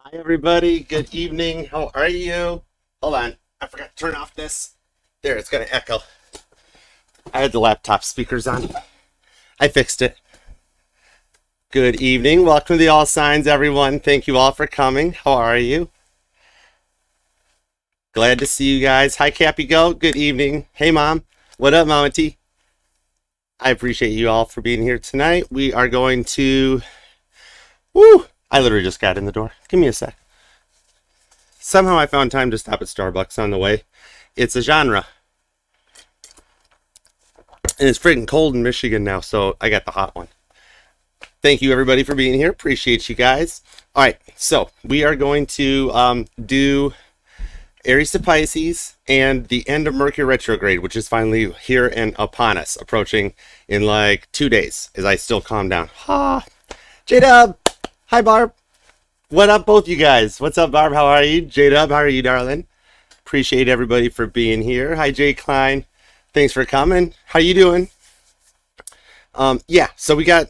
Hi, everybody. Good evening. How are you? Hold on. I forgot to turn off this. There, it's going to echo. I had the laptop speakers on. I fixed it. Good evening. Welcome to the All Signs, everyone. Thank you all for coming. How are you? Glad to see you guys. Hi, Cappy Go. Good evening. Hey, Mom. What up, Mama T? I appreciate you all for being here tonight. We are going to... Woo! I literally just got in the door. Give me a sec. Somehow I found time to stop at Starbucks on the way. It's a genre. And it's freaking cold in Michigan now, so I got the hot one. Thank you, everybody, for being here. Appreciate you guys. All right, so we are going to do Aries to Pisces and the end of Mercury retrograde, which is finally here and upon us, approaching in like 2 days as I still calm down. Ha! J-Dub! Hi, Barb. What up, both you guys? What's up, Barb? How are you? J-Dub, how are you, darling? Appreciate everybody for being here. Hi, Jay Klein. Thanks for coming. How you doing? Yeah, so we got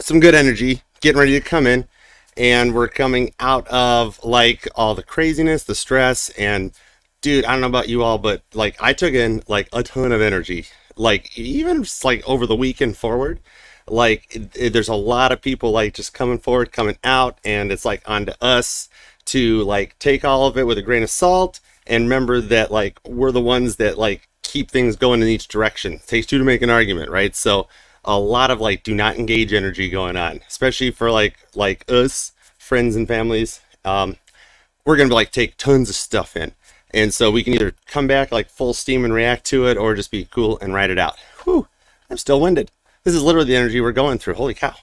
some good energy getting ready to come in, and we're coming out of like all the craziness, the stress, and dude, I don't know about you all, but like I took in like a ton of energy, like even just like over the weekend forward. Like there's a lot of people like just coming forward, coming out, and it's like on to us to like take all of it with a grain of salt and remember that like we're the ones that like keep things going in each direction. It takes two to make an argument, right? So a lot of like do not engage energy going on, especially for like us friends and families. We're gonna like take tons of stuff in, and so we can either come back like full steam and react to it, or just be cool and ride it out. Whew, I'm still winded. This is literally the energy we're going through. Holy cow.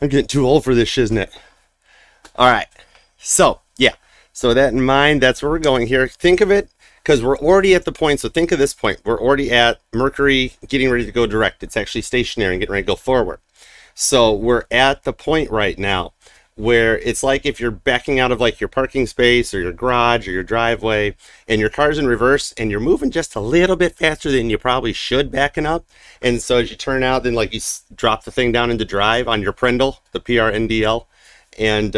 I'm getting too old for this shiznit. All right. So, yeah. So that in mind, that's where we're going here. Think of it, because we're already at the point. So think of this point. We're already at Mercury getting ready to go direct. It's actually stationary and getting ready to go forward. So we're at the point right now where it's like if you're backing out of like your parking space or your garage or your driveway and your car's in reverse and you're moving just a little bit faster than you probably should backing up. And so as you turn out, then like you drop the thing down into drive on your Prendl, the PRNDL. And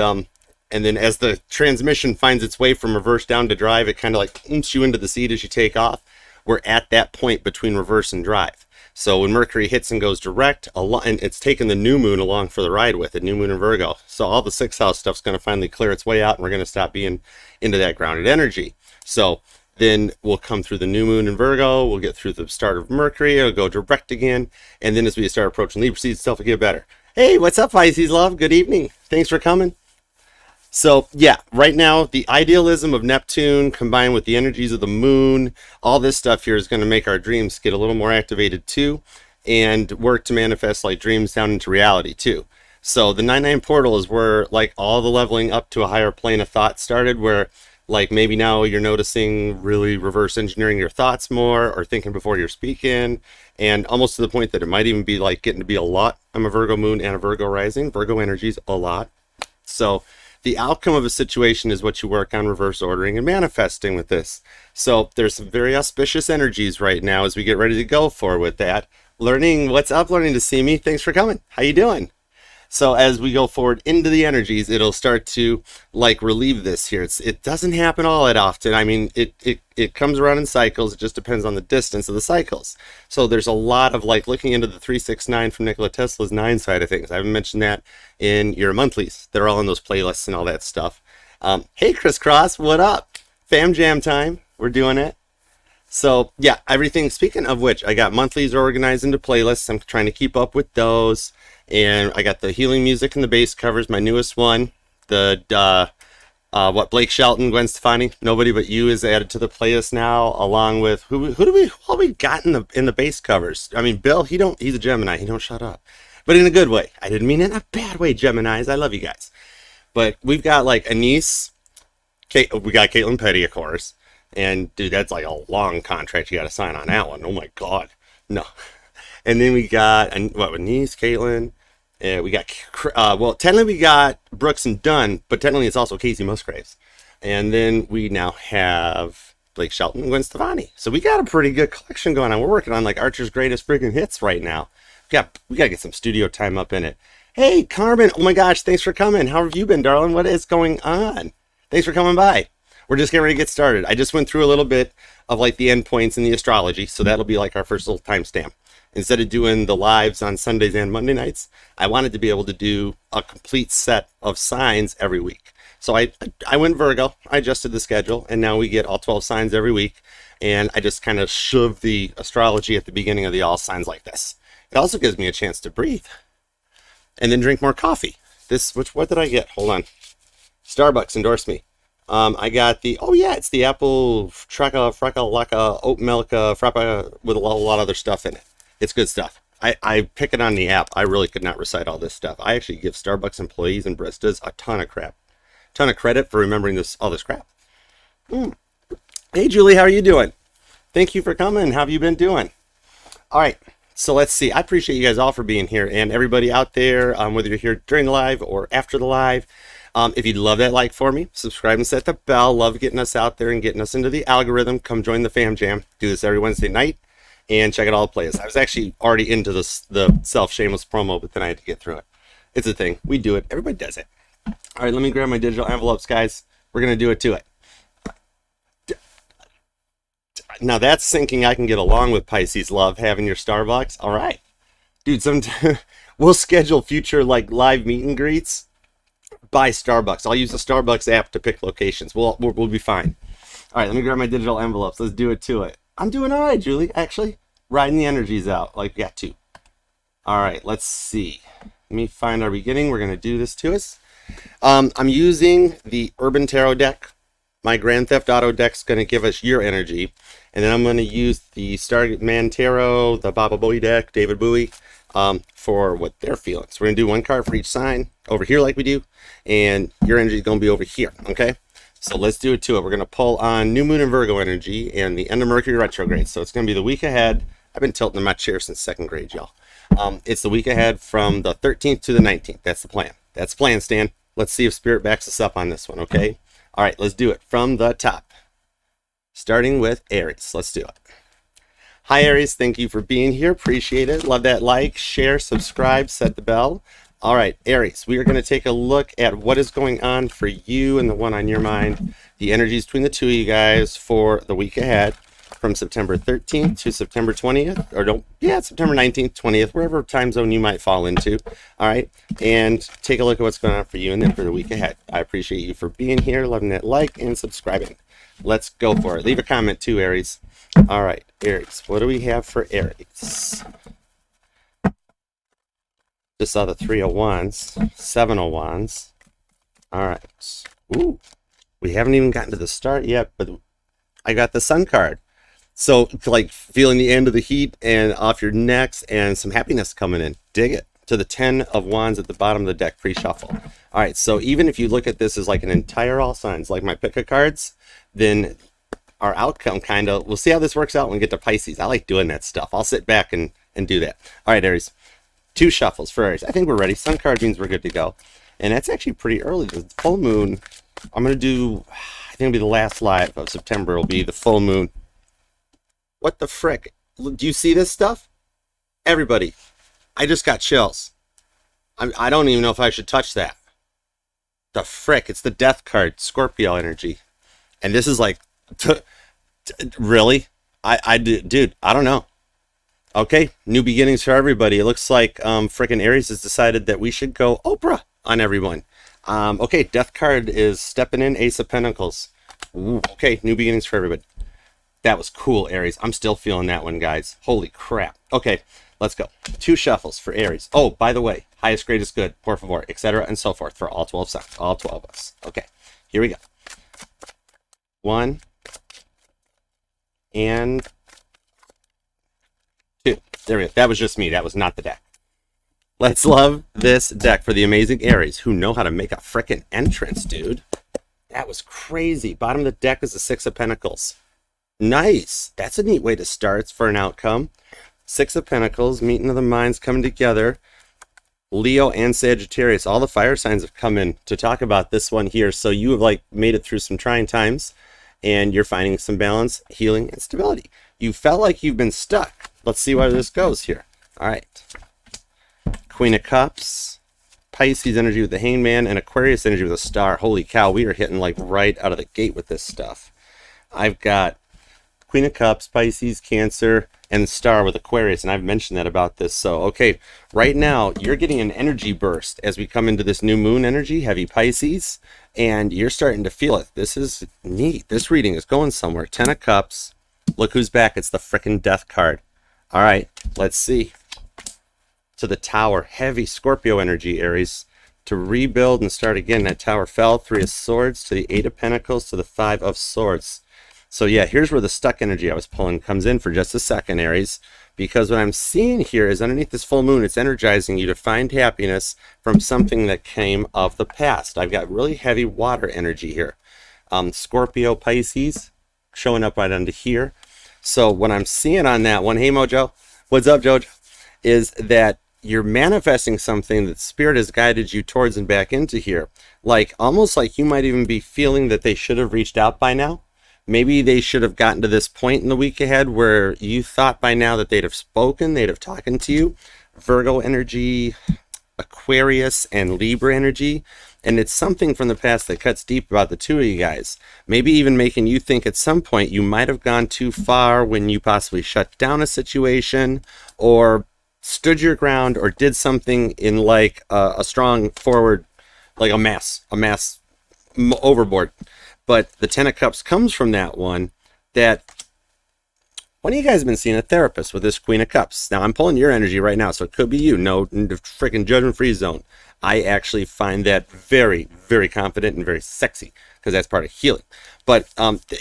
then as the transmission finds its way from reverse down to drive, it kind of like oomps you into the seat as you take off. We're at that point between reverse and drive. So when Mercury hits and goes direct, and it's taken the new moon along for the ride with it, new moon in Virgo. So all the sixth house stuff's going to finally clear its way out, and we're going to stop being into that grounded energy. So then we'll come through the new moon in Virgo, we'll get through the start of Mercury, it'll go direct again, and then as we start approaching Libra season, stuff will get better. Hey, what's up, Pisces love? Good evening. Thanks for coming. So yeah, right now the idealism of Neptune combined with the energies of the moon, all this stuff here is going to make our dreams get a little more activated too, and work to manifest like dreams down into reality too. So the 9-9 portal is where like all the leveling up to a higher plane of thought started, where like maybe now you're noticing really reverse engineering your thoughts more, or thinking before you're speaking, and almost to the point that it might even be like getting to be a lot. I'm a Virgo moon and a Virgo rising. Virgo energies a lot. So the outcome of a situation is what you work on reverse ordering and manifesting with this. So there's some very auspicious energies right now as we get ready to go forward with that. Learning, what's up? Learning to see me. Thanks for coming. How you doing? So as we go forward into the energies, it'll start to like relieve this here. It doesn't happen all that often. I mean, it comes around in cycles. It just depends on the distance of the cycles. So there's a lot of like looking into the 369 from Nikola Tesla's 9 side of things. I haven't mentioned that in your monthlies. They're all in those playlists and all that stuff. Hey, Crisscross, what up? Fam Jam time. We're doing it. So yeah, everything. Speaking of which, I got monthlies organized into playlists. I'm trying to keep up with those. And I got the healing music and the bass covers, my newest one. The Blake Shelton, Gwen Stefani, Nobody But You is added to the playlist now, along with who we got in the bass covers. I mean, Bill, he's a Gemini, he don't shut up, but in a good way. I didn't mean it in a bad way, Geminis. I love you guys. But we've got like Anise, we got Caitlin Petty, of course, and dude, that's like a long contract you got to sign on that one. Oh my God, no. And then we got Anise, Caitlin. We got, well, technically we got Brooks and Dunn, but technically it's also Casey Musgraves. And then we now have Blake Shelton and Gwen Stefani. So we got a pretty good collection going on. We're working on like Archer's greatest friggin' hits right now. We got to get some studio time up in it. Hey, Carmen. Oh my gosh, thanks for coming. How have you been, darling? What is going on? Thanks for coming by. We're just getting ready to get started. I just went through a little bit of like the endpoints in the astrology, so that'll be like our first little timestamp. Instead of doing the lives on Sundays and Monday nights, I wanted to be able to do a complete set of signs every week. So I went Virgo, I adjusted the schedule, and now we get all 12 signs every week. And I just kind of shove the astrology at the beginning of the all signs like this. It also gives me a chance to breathe and then drink more coffee. What did I get? Hold on. Starbucks endorsed me. I got it's the apple freckle lacca oat milk frappa with a lot of other stuff in it. It's good stuff. I pick it on the app. I really could not recite all this stuff. I actually give Starbucks employees and baristas a ton of credit for remembering all this crap. Hey Julie, how are you doing? Thank you for coming. How have you been doing? All right, so let's see. I appreciate you guys all for being here, and everybody out there, whether you're here during the live or after the live. If you'd love that like for me, subscribe and set the bell. Love getting us out there and getting us into the algorithm. Come join the fam jam. Do this every Wednesday night and check out all the playlists. I was actually already into the self-shameless promo, but then I had to get through it. It's a thing. We do it. Everybody does it. All right, let me grab my digital envelopes, guys. We're going to do it to it. Now that's thinking I can get along with Pisces love, having your Starbucks. All right. Dude, we'll schedule future like live meet and greets by Starbucks. I'll use the Starbucks app to pick locations. We'll be fine. All right, let me grab my digital envelopes. Let's do it to it. I'm doing all right, Julie. Actually, riding the energies out like we got to. All right, let's see. Let me find our beginning. We're going to do this to us. I'm using the Urban Tarot deck. My Grand Theft Auto deck's going to give us your energy. And then I'm going to use the Starman Tarot, the Baba Booey deck, David Bowie, for what they're feeling. So we're going to do one card for each sign over here like we do. And your energy is going to be over here, okay? So let's do it to it. We're going to pull on New Moon and Virgo energy and the end of Mercury retrograde. So it's going to be the week ahead. I've been tilting in my chair since second grade, y'all. It's the week ahead from the 13th to the 19th. That's the plan. That's the plan, Stan. Let's see if Spirit backs us up on this one, okay? All right, let's do it from the top. Starting with Aries. Let's do it. Hi, Aries. Thank you for being here. Appreciate it. Love that like, share, subscribe, set the bell. All right, Aries, we are going to take a look at what is going on for you and the one on your mind. The energies between the two of you guys for the week ahead from September 13th to September 20th. September 19th, 20th, wherever time zone you might fall into. All right, and take a look at what's going on for you and then for the week ahead. I appreciate you for being here, loving that like, and subscribing. Let's go for it. Leave a comment too, Aries. All right, Aries. What do we have for Aries? Just saw the 3 of Wands, 7 of Wands. All right. Ooh, we haven't even gotten to the start yet, but I got the Sun card. So, like, feeling the end of the heat and off your necks and some happiness coming in. Dig it. To the 10 of Wands at the bottom of the deck, pre-shuffle. All right, so even if you look at this as like an entire all signs, like my pick of cards, then our outcome we'll see how this works out when we get to Pisces. I like doing that stuff. I'll sit back and do that. All right, Aries. 2 shuffles for Aries. I think we're ready. Sun card means we're good to go. And that's actually pretty early. The full moon, I'm going to do, I think it'll be the last live of September will be the full moon. What the frick? Do you see this stuff? Everybody, I just got chills. I don't even know if I should touch that. The frick? It's the death card, Scorpio energy. And this is like, really? Dude, I don't know. Okay, new beginnings for everybody. It looks like frickin' Aries has decided that we should go Oprah on everyone. Okay, death card is stepping in, Ace of Pentacles. Ooh, okay, new beginnings for everybody. That was cool, Aries. I'm still feeling that one, guys. Holy crap. Okay, let's go. 2 shuffles for Aries. Oh, by the way, highest grade is good, por favor, etc. and so forth for all 12 signs, all 12 of us. Okay, here we go. 1 and 2. There we go. That was just me. That was not the deck. Let's love this deck for the amazing Aries who know how to make a frickin' entrance, dude. That was crazy. Bottom of the deck is the 6 of Pentacles. Nice. That's a neat way to start for an outcome. 6 of Pentacles, meeting of the minds coming together. Leo and Sagittarius, all the fire signs have come in to talk about this one here. So you have like made it through some trying times and you're finding some balance, healing, and stability. You felt like you've been stuck. Let's see where this goes here. All right. Queen of Cups, Pisces energy with the Hangman, and Aquarius energy with a star. Holy cow, we are hitting like right out of the gate with this stuff. I've got Queen of Cups, Pisces, Cancer, and Star with Aquarius, and I've mentioned that about this. So, okay, right now, you're getting an energy burst as we come into this new moon energy, heavy Pisces, and you're starting to feel it. This is neat. This reading is going somewhere. 10 of Cups. Look who's back. It's the frickin' Death card. All right, let's see. To the Tower. Heavy Scorpio energy, Aries. To rebuild and start again. That Tower fell. 3 of Swords to the 8 of Pentacles to the 5 of Swords. So yeah, here's where the stuck energy I was pulling comes in for just a second, Aries. Because what I'm seeing here is underneath this full moon, it's energizing you to find happiness from something that came of the past. I've got really heavy water energy here. Scorpio, Pisces, showing up right under here. So what I'm seeing on that one, hey Mojo, what's up Jojo, is that you're manifesting something that Spirit has guided you towards and back into here. Like, almost like you might even be feeling that they should have reached out by now. Maybe they should have gotten to this point in the week ahead where you thought by now that they'd have spoken, they'd have talked to you. Virgo energy, Aquarius, and Libra energy. And it's something from the past that cuts deep about the two of you guys. Maybe even making you think at some point you might have gone too far when you possibly shut down a situation or stood your ground or did something in like a strong forward, like a mass overboard. But the 10 of Cups comes from that one, that one of you guys have been seeing a therapist with this Queen of Cups. Now, I'm pulling your energy right now, so it could be you. No freaking judgment-free zone. I actually find that very, very confident and very sexy, because that's part of healing. But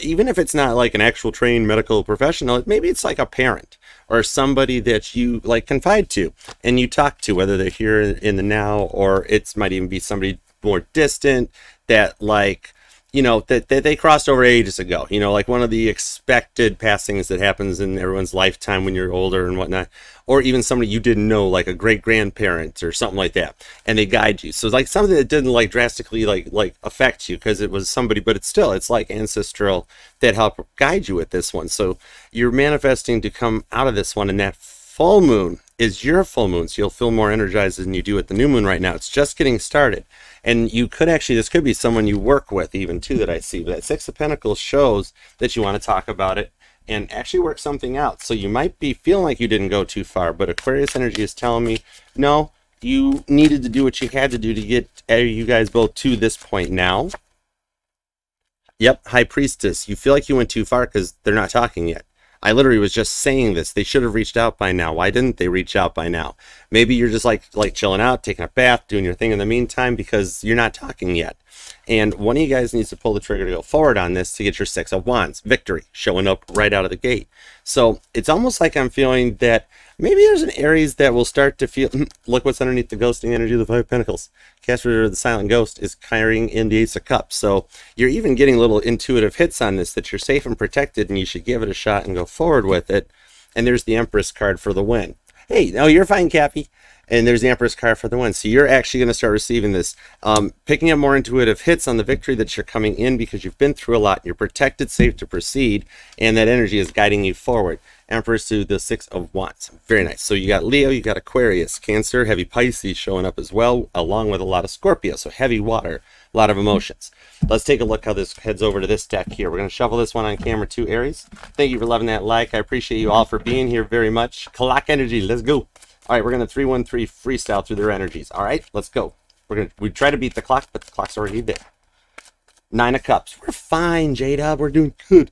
even if it's not like an actual trained medical professional, maybe it's like a parent or somebody that you like confide to and you talk to, whether they're here in the now, or it might even be somebody more distant that like, you know, that they crossed over ages ago, you know, like one of the expected passings that happens in everyone's lifetime when you're older and whatnot, or even somebody you didn't know, like a great grandparent or something like that, and they guide you. So it's like something that didn't like drastically like affect you because it was somebody, but it's like ancestral that help guide you with this one. So you're manifesting to come out of this one, and that full moon is your full moon, so you'll feel more energized than you do at the new moon right now. It's just getting started. And you could actually, this could be someone you work with even too that I see. But that 6 of Pentacles shows that you want to talk about it and actually work something out. So you might be feeling like you didn't go too far, but Aquarius energy is telling me, no, you needed to do what you had to do to get you guys both to this point now. Yep, High Priestess, you feel like you went too far because they're not talking yet. I literally was just saying this. They should have reached out by now. Why didn't they reach out by now? Maybe you're just like chilling out, taking a bath, doing your thing in the meantime because you're not talking yet. And one of you guys needs to pull the trigger to go forward on this to get your 6 of Wands. Victory showing up right out of the gate. So it's almost like I'm feeling that maybe there's an Aries that will start to feel, look what's underneath the ghosting energy of the 5 of Pentacles. Caster, the silent ghost, is carrying in the Ace of Cups. So you're even getting little intuitive hits on this that you're safe and protected and you should give it a shot and go forward with it. And there's the Empress card for the win. Hey, no, you're fine, Cappy. And there's the Empress card for the win. So you're actually going to start receiving this. Picking up more intuitive hits on the victory that you're coming in because you've been through a lot. You're protected, safe to proceed. And that energy is guiding you forward. Empress to the 6 of Wands. Very nice. So you got Leo, you got Aquarius, Cancer, heavy Pisces showing up as well, along with a lot of Scorpio. So heavy water, a lot of emotions. Let's take a look how this heads over to this deck here. We're going to shuffle this one on camera too, Aries. Thank you for loving that like. I appreciate you all for being here very much. Clock energy. Let's go. All right, we're going to 313 freestyle through their energies. All right, let's go. We try to beat the clock, but the clock's already there. 9 of Cups. We're fine, J-Dub. We're doing good.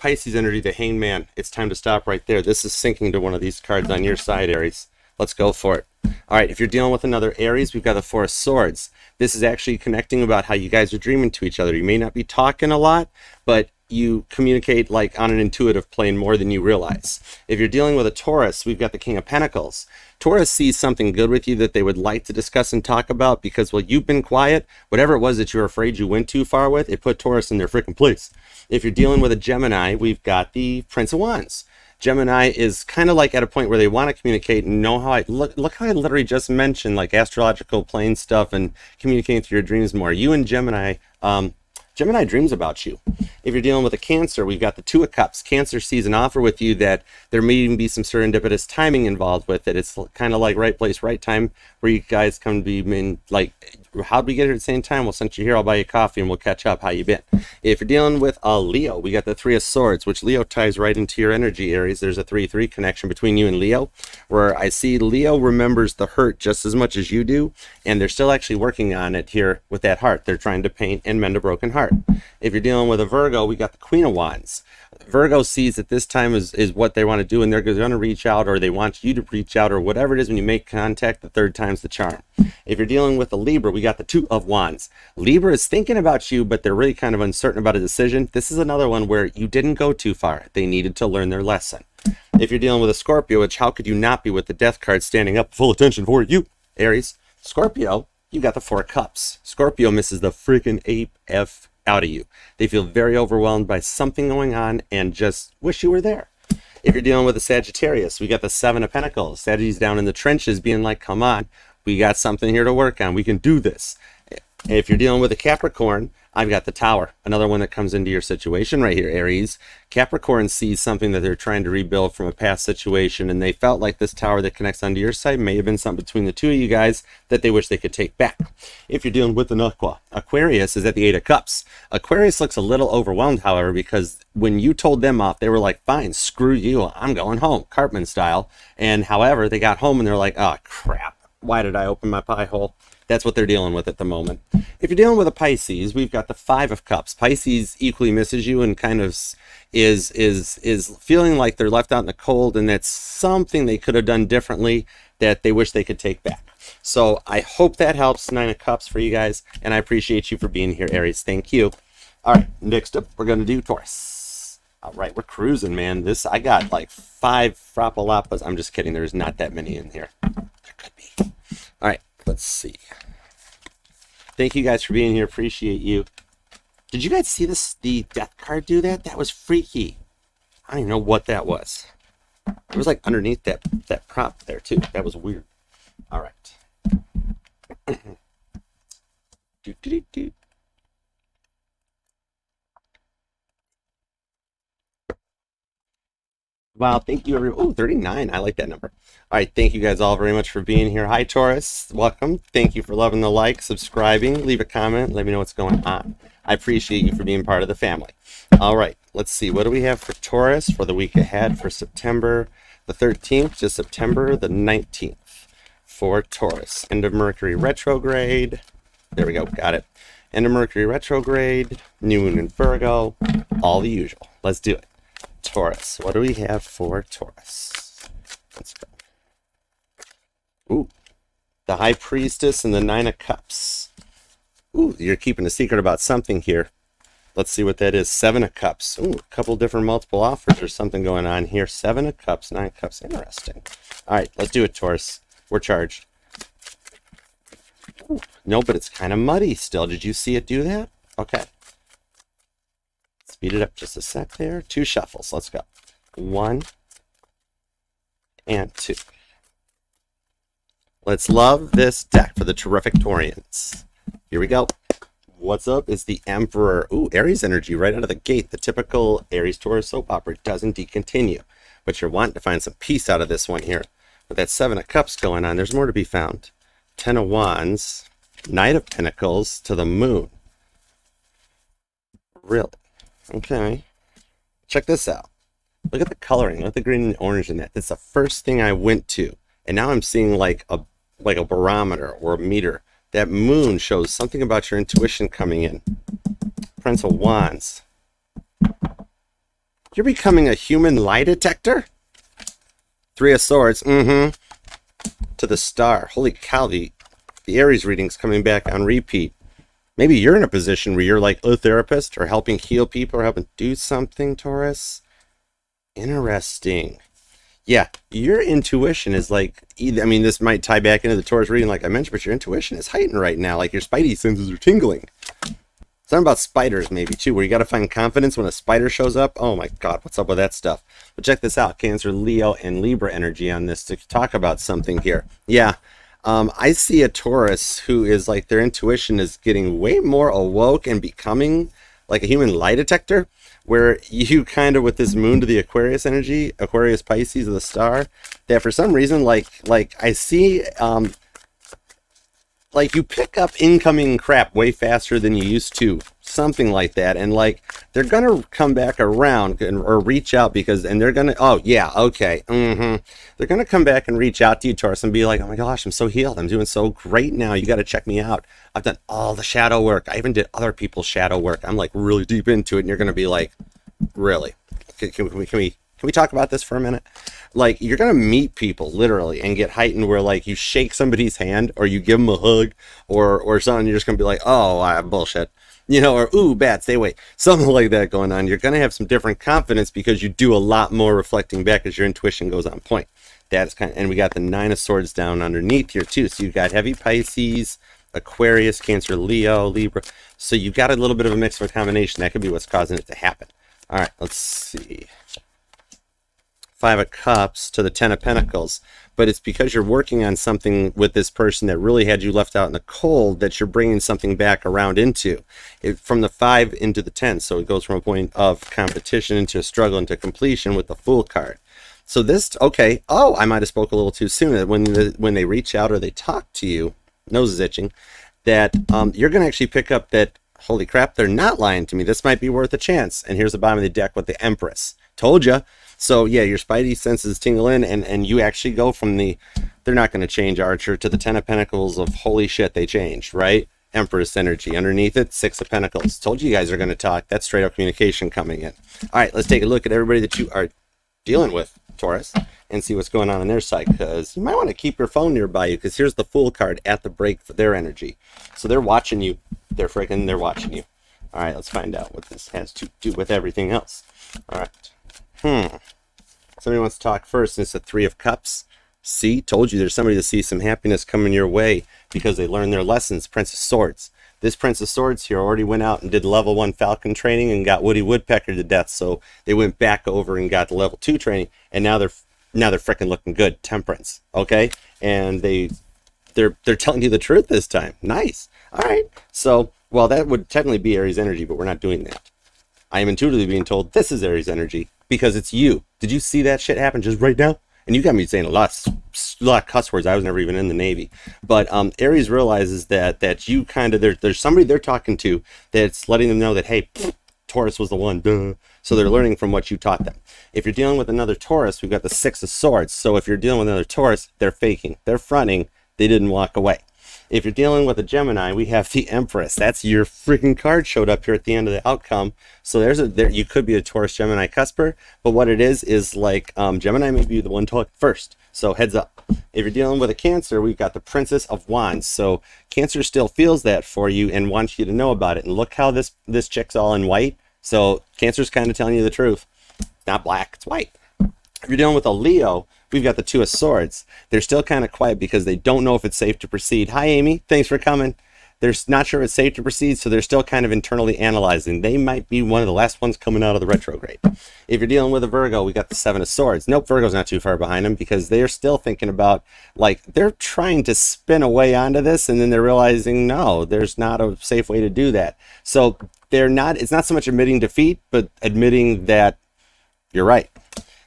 Pisces energy, the Hangman. It's time to stop right there. This is syncing to one of these cards on your side, Aries. Let's go for it. All right, if you're dealing with another Aries, we've got the 4 of Swords. This is actually connecting about how you guys are dreaming to each other. You may not be talking a lot, but you communicate like on an intuitive plane more than you realize. If you're dealing with a Taurus, we've got the King of Pentacles. Taurus sees something good with you that they would like to discuss and talk about because, well, you've been quiet. Whatever it was that you were afraid you went too far with, it put Taurus in their freaking place. If you're dealing with a Gemini, we've got the Prince of Wands. Gemini is kind of like at a point where they want to communicate and know how look how I literally just mentioned like astrological plane stuff and communicating through your dreams more. You and Gemini Gemini dreams about you. If you're dealing with a Cancer, we've got the Two of Cups. Cancer sees an offer with you that there may even be some serendipitous timing involved with it. It's kind of like right place, right time, where you guys come to be in, like, how'd we get here at the same time? Well, since you're here, I'll buy you coffee and we'll catch up. How you been? If you're dealing with a Leo, we got the Three of Swords, which Leo ties right into your energy, Aries. There's a 3-3 connection between you and Leo, where I see Leo remembers the hurt just as much as you do, and they're still actually working on it here with that heart. They're trying to paint and mend a broken heart. If you're dealing with a Virgo, we got the Queen of Wands. Virgo sees that this time is what they want to do, and they're going to reach out, or they want you to reach out, or whatever it is. When you make contact, the third time's the charm. If you're dealing with a Libra, we got the Two of Wands. Libra is thinking about you, but they're really kind of uncertain about a decision. This is another one where you didn't go too far. They needed to learn their lesson. If you're dealing with a Scorpio, which how could you not be with the Death card standing up, full attention for you, Aries? Scorpio, you got the Four of Cups. Scorpio misses the freaking AF out of you. They feel very overwhelmed by something going on and just wish you were there. If you're dealing with a Sagittarius, we got the Seven of Pentacles. Sagittarius down in the trenches being like, come on, we got something here to work on. We can do this. If you're dealing with a Capricorn, I've got the Tower, another one that comes into your situation right here, Aries. Capricorn sees something that they're trying to rebuild from a past situation, and they felt like this Tower that connects onto your side may have been something between the two of you guys that they wish they could take back. If you're dealing with an Aquarius, is at the Eight of Cups. Aquarius looks a little overwhelmed, however, because when you told them off, they were like, fine, screw you, I'm going home, Cartman style. And however, they got home and they're like, oh crap, why did I open my pie hole? That's what they're dealing with at the moment. If you're dealing with a Pisces, we've got the Five of Cups. Pisces equally misses you and kind of is feeling like they're left out in the cold, and that's something they could have done differently that they wish they could take back. So I hope that helps. Nine of Cups for you guys, and I appreciate you for being here, Aries. Thank you. All right, next up, we're going to do Taurus. All right, we're cruising, man. I got like 5 Frappalapas. I'm just kidding. There's not that many in here. There could be. All right. Let's see. Thank you guys for being here. Appreciate you. Did you guys see the Death card do that? That was freaky. I don't even know what that was. It was like underneath that prop there too. That was weird. All right. do. Wow, thank you everyone. Oh, 39. I like that number. All right, thank you guys all very much for being here. Hi, Taurus. Welcome. Thank you for loving the like, subscribing. Leave a comment. Let me know what's going on. I appreciate you for being part of the family. All right, let's see. What do we have for Taurus for the week ahead for September the 13th to September the 19th for Taurus? End of Mercury retrograde. There we go. Got it. End of Mercury retrograde. New moon in Virgo. All the usual. Let's do it. Taurus. What do we have for Taurus? Let's go. Ooh, the High Priestess and the Nine of Cups. Ooh, you're keeping a secret about something here. Let's see what that is. Seven of Cups. Ooh, a couple different multiple offers or something going on here. Seven of Cups, Nine of Cups. Interesting. All right, let's do it, Taurus. We're charged. Ooh, no, but it's kind of muddy still. Did you see it do that? Okay. Speed it up just a sec there. 2 shuffles. Let's go. 1 and 2. Let's love this deck for the terrific Taurians. Here we go. What's up is the Emperor. Ooh, Aries energy right out of the gate. The typical Aries Taurus soap opera doesn't decontinue. But you're wanting to find some peace out of this one here. With that 7 of Cups going on, there's more to be found. 10 of Wands. Knight of Pentacles to the Moon. Really? Okay. Check this out. Look at the coloring. Look at the green and orange in that. That's the first thing I went to. And now I'm seeing like a barometer or a meter. That moon shows something about your intuition coming in. Prince of Wands. You're becoming a human lie detector? 3 of Swords. To the Star. Holy cow, the Aries reading's coming back on repeat. Maybe you're in a position where you're like a therapist or helping heal people or helping do something, Taurus. Interesting. Yeah, your intuition is like, I mean, this might tie back into the Taurus reading like I mentioned, but your intuition is heightened right now. Like your spidey senses are tingling. Something about spiders maybe too, where you got to find confidence when a spider shows up. Oh my God, what's up with that stuff? But check this out. Cancer, Leo, and Libra energy on this to talk about something here. Yeah. I see a Taurus who is like their intuition is getting way more awoke and becoming like a human lie detector, where you kind of, with this moon to the Aquarius energy, Aquarius Pisces of the star, that for some reason, like I see, like you pick up incoming crap way faster than you used to, something like that, and like they're gonna come back around or reach out and they're gonna, oh yeah, okay, they're gonna come back and reach out to you, Taurus, and be like, oh my gosh, I'm so healed, I'm doing so great now, you got to check me out, I've done all the shadow work, I even did other people's shadow work, I'm like really deep into it, and you're gonna be like, really, can we talk about this for a minute? Like, you're gonna meet people literally and get heightened where like you shake somebody's hand or you give them a hug or something, you're just gonna be like, oh, bullshit, you know, or ooh, bad, stay away, something like that going on. You're gonna have some different confidence because you do a lot more reflecting back as your intuition goes on point. That's kind of, and we got the Nine of Swords down underneath here too. So you got heavy Pisces, Aquarius, Cancer, Leo, Libra. So you got a little bit of a mix of a combination. That could be what's causing it to happen. All right, let's see. Five of Cups to the Ten of Pentacles, but it's because you're working on something with this person that really had you left out in the cold that you're bringing something back around into it, from the 5 into the 10. So it goes from a point of competition into a struggle into completion with the Fool card. So this, okay, oh, I might have spoke a little too soon. When they reach out or they talk to you, nose is itching, that you're going to actually pick up that, holy crap, they're not lying to me. This might be worth a chance. And here's the bottom of the deck with the Empress. Told you. So yeah, your spidey senses tingle in, and you actually go from the, they're not going to change, Archer, to the Ten of Pentacles of holy shit, they changed, right? Empress energy. Underneath it, Six of Pentacles. Told you guys are going to talk. That's straight up communication coming in. All right, let's take a look at everybody that you are dealing with, Taurus, and see what's going on their side, because you might want to keep your phone nearby you, because here's the Fool card at the break for their energy. So they're watching you. They're watching you. All right, let's find out what this has to do with everything else. All right. Somebody wants to talk first, and it's the Three of Cups. See, told you there's somebody to see some happiness coming your way because they learned their lessons. Prince of Swords. This Prince of Swords here already went out and did level 1 Falcon training and got Woody Woodpecker to death. So they went back over and got the level 2 training, and now they're freaking looking good. Temperance, okay? And they're telling you the truth this time. Nice. All right. So, well, that would technically be Aries energy, but we're not doing that. I am intuitively being told this is Aries energy because it's you. Did you see that shit happen just right now? And you got me saying a lot of cuss words. I was never even in the Navy. But Aries realizes that you kind of, there's somebody they're talking to that's letting them know that, hey, Taurus was the one, duh. So they're learning from what you taught them. If you're dealing with another Taurus, we've got the Six of Swords. So if you're dealing with another Taurus, they're faking. They're fronting. They didn't walk away. If you're dealing with a Gemini, we have the Empress. That's your freaking card showed up here at the end of the outcome. So you could be a Taurus Gemini cusper, but what it is like Gemini may be the one talking first. So heads up. If you're dealing with a Cancer, we've got the Princess of Wands. So Cancer still feels that for you and wants you to know about it. And look how this chick's all in white. So Cancer's kind of telling you the truth. It's not black, it's white. If you're dealing with a Leo, we've got the Two of Swords. They're still kind of quiet because they don't know if it's safe to proceed. Hi, Amy. Thanks for coming. They're not sure it's safe to proceed, so they're still kind of internally analyzing. They might be one of the last ones coming out of the retrograde. If you're dealing with a Virgo, we got the Seven of Swords. Nope, Virgo's not too far behind them because they're still thinking about, like, they're trying to spin a way onto this, and then they're realizing, no, there's not a safe way to do that. So it's not so much admitting defeat, but admitting that you're right.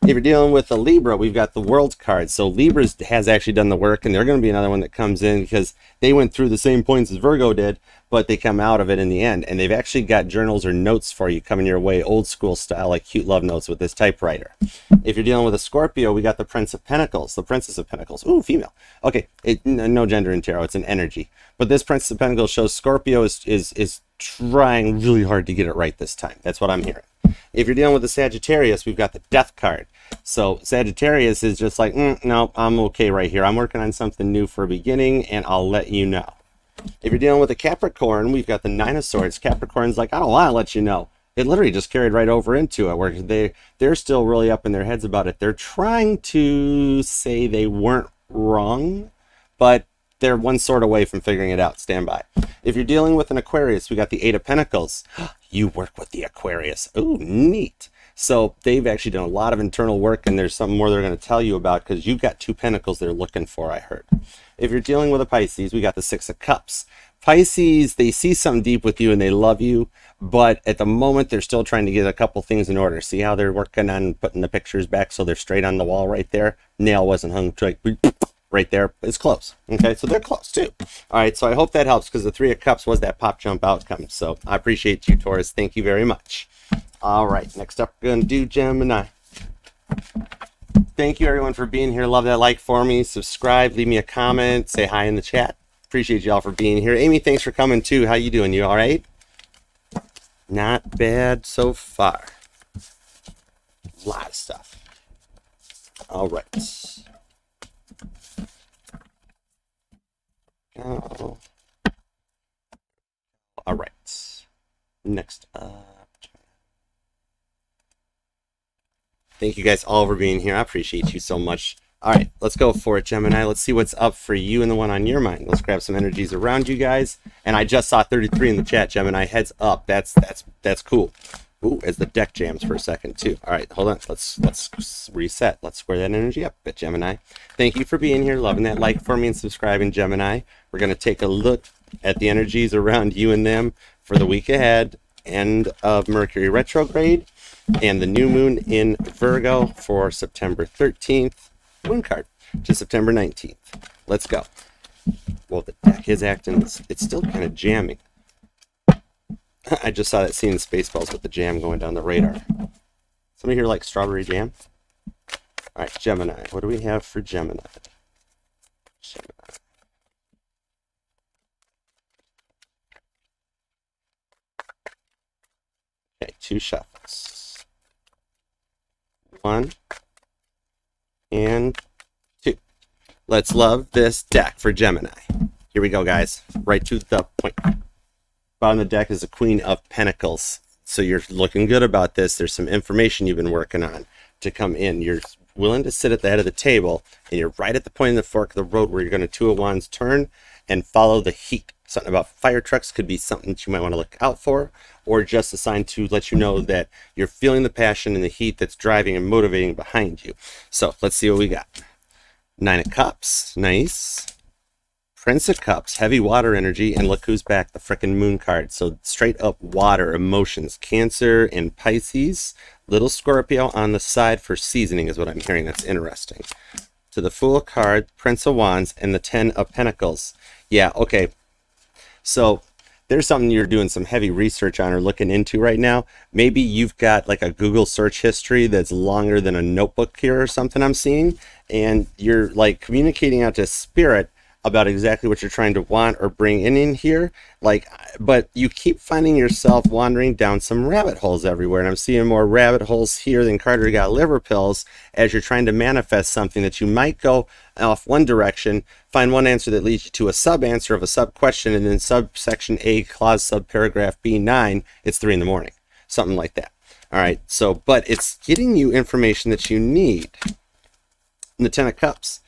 If you're dealing with a Libra, we've got the World card. So Libra has actually done the work, and they're going to be another one that comes in because they went through the same points as Virgo did, but they come out of it in the end. And they've actually got journals or notes for you coming your way, old school style, like cute love notes with this typewriter. If you're dealing with a Scorpio, we got the Prince of Pentacles, the Princess of Pentacles. Ooh, female. Okay, no gender in tarot, it's an energy. But this Princess of Pentacles shows Scorpio is trying really hard to get it right this time. That's what I'm hearing. If you're dealing with the Sagittarius, we've got the Death card. So Sagittarius is just like, no, I'm okay right here. I'm working on something new for a beginning, and I'll let you know. If you're dealing with a Capricorn, we've got the Nine of Swords. Capricorn's like, I don't want to let you know. It literally just carried right over into it, where they're still really up in their heads about it. They're trying to say they weren't wrong, but they're one sword away from figuring it out. Stand by. If you're dealing with an Aquarius, we got the Eight of Pentacles. You work with the Aquarius. Ooh, neat. So they've actually done a lot of internal work, and there's something more they're going to tell you about because you've got two pentacles they're looking for, I heard. If you're dealing with a Pisces, we got the Six of Cups. Pisces, they see something deep with you and they love you, but at the moment they're still trying to get a couple things in order. See how they're working on putting the pictures back so they're straight on the wall right there? Nail wasn't hung right there. It's close. Okay, so they're close too. All right, so I hope that helps, because the Three of Cups was that pop jump outcome. So I appreciate you, Taurus. Thank you very much. All right, next up, we're going to do Gemini. Thank you, everyone, for being here. Love that like for me. Subscribe, leave me a comment, say hi in the chat. Appreciate y'all for being here. Amy, thanks for coming too. How you doing? You all right? Not bad so far. A lot of stuff. All right. Oh. All right. Next up. Thank you guys all for being here. I appreciate you so much. All right, let's go for it, Gemini. Let's see what's up for you and the one on your mind. Let's grab some energies around you guys. And I just saw 33 in the chat, Gemini. Heads up. That's cool. Ooh, as the deck jams for a second too. All right, hold on. Let's reset. Let's square that energy up a bit, Gemini. Thank you for being here, loving that like for me and subscribing, Gemini. We're gonna take a look at the energies around you and them for the week ahead. End of Mercury retrograde and the new moon in Virgo for September 13th. Moon card to September 19th. Let's go. Well, the deck is acting, it's still kind of jamming. I just saw that scene in Spaceballs with the jam going down the radar. Somebody here like strawberry jam? All right, Gemini. What do we have for Gemini? Okay, 2 shuffles. 1 and 2. Let's love this deck for Gemini. Here we go, guys. Right to the point. Bottom of the deck is the Queen of Pentacles. So you're looking good about this. There's some information you've been working on to come in. You're willing to sit at the head of the table, and you're right at the point in the fork of the road where you're going to Two of Wands turn and follow the heat. Something about fire trucks could be something that you might want to look out for, or just a sign to let you know that you're feeling the passion and the heat that's driving and motivating behind you. So let's see what we got. 9 of Cups, nice. Prince of Cups, heavy water energy, and look who's back, the frickin' moon card. So straight up water emotions, Cancer and Pisces. Little Scorpio on the side for seasoning is what I'm hearing. That's interesting. To the Fool card, Prince of Wands, and the 10 of Pentacles. Yeah, okay. So there's something you're doing some heavy research on or looking into right now. Maybe you've got like a Google search history that's longer than a notebook here or something I'm seeing, and you're like communicating out to spirit about exactly what you're trying to want or bring in here, like, but you keep finding yourself wandering down some rabbit holes everywhere, and I'm seeing more rabbit holes here than Carter got liver pills as you're trying to manifest something that you might go off one direction, find one answer that leads you to a sub answer of a sub question, and then subsection A, clause subparagraph B9, it's 3 in the morning, something like that. All right, so but it's getting you information that you need. And the 10 of Cups.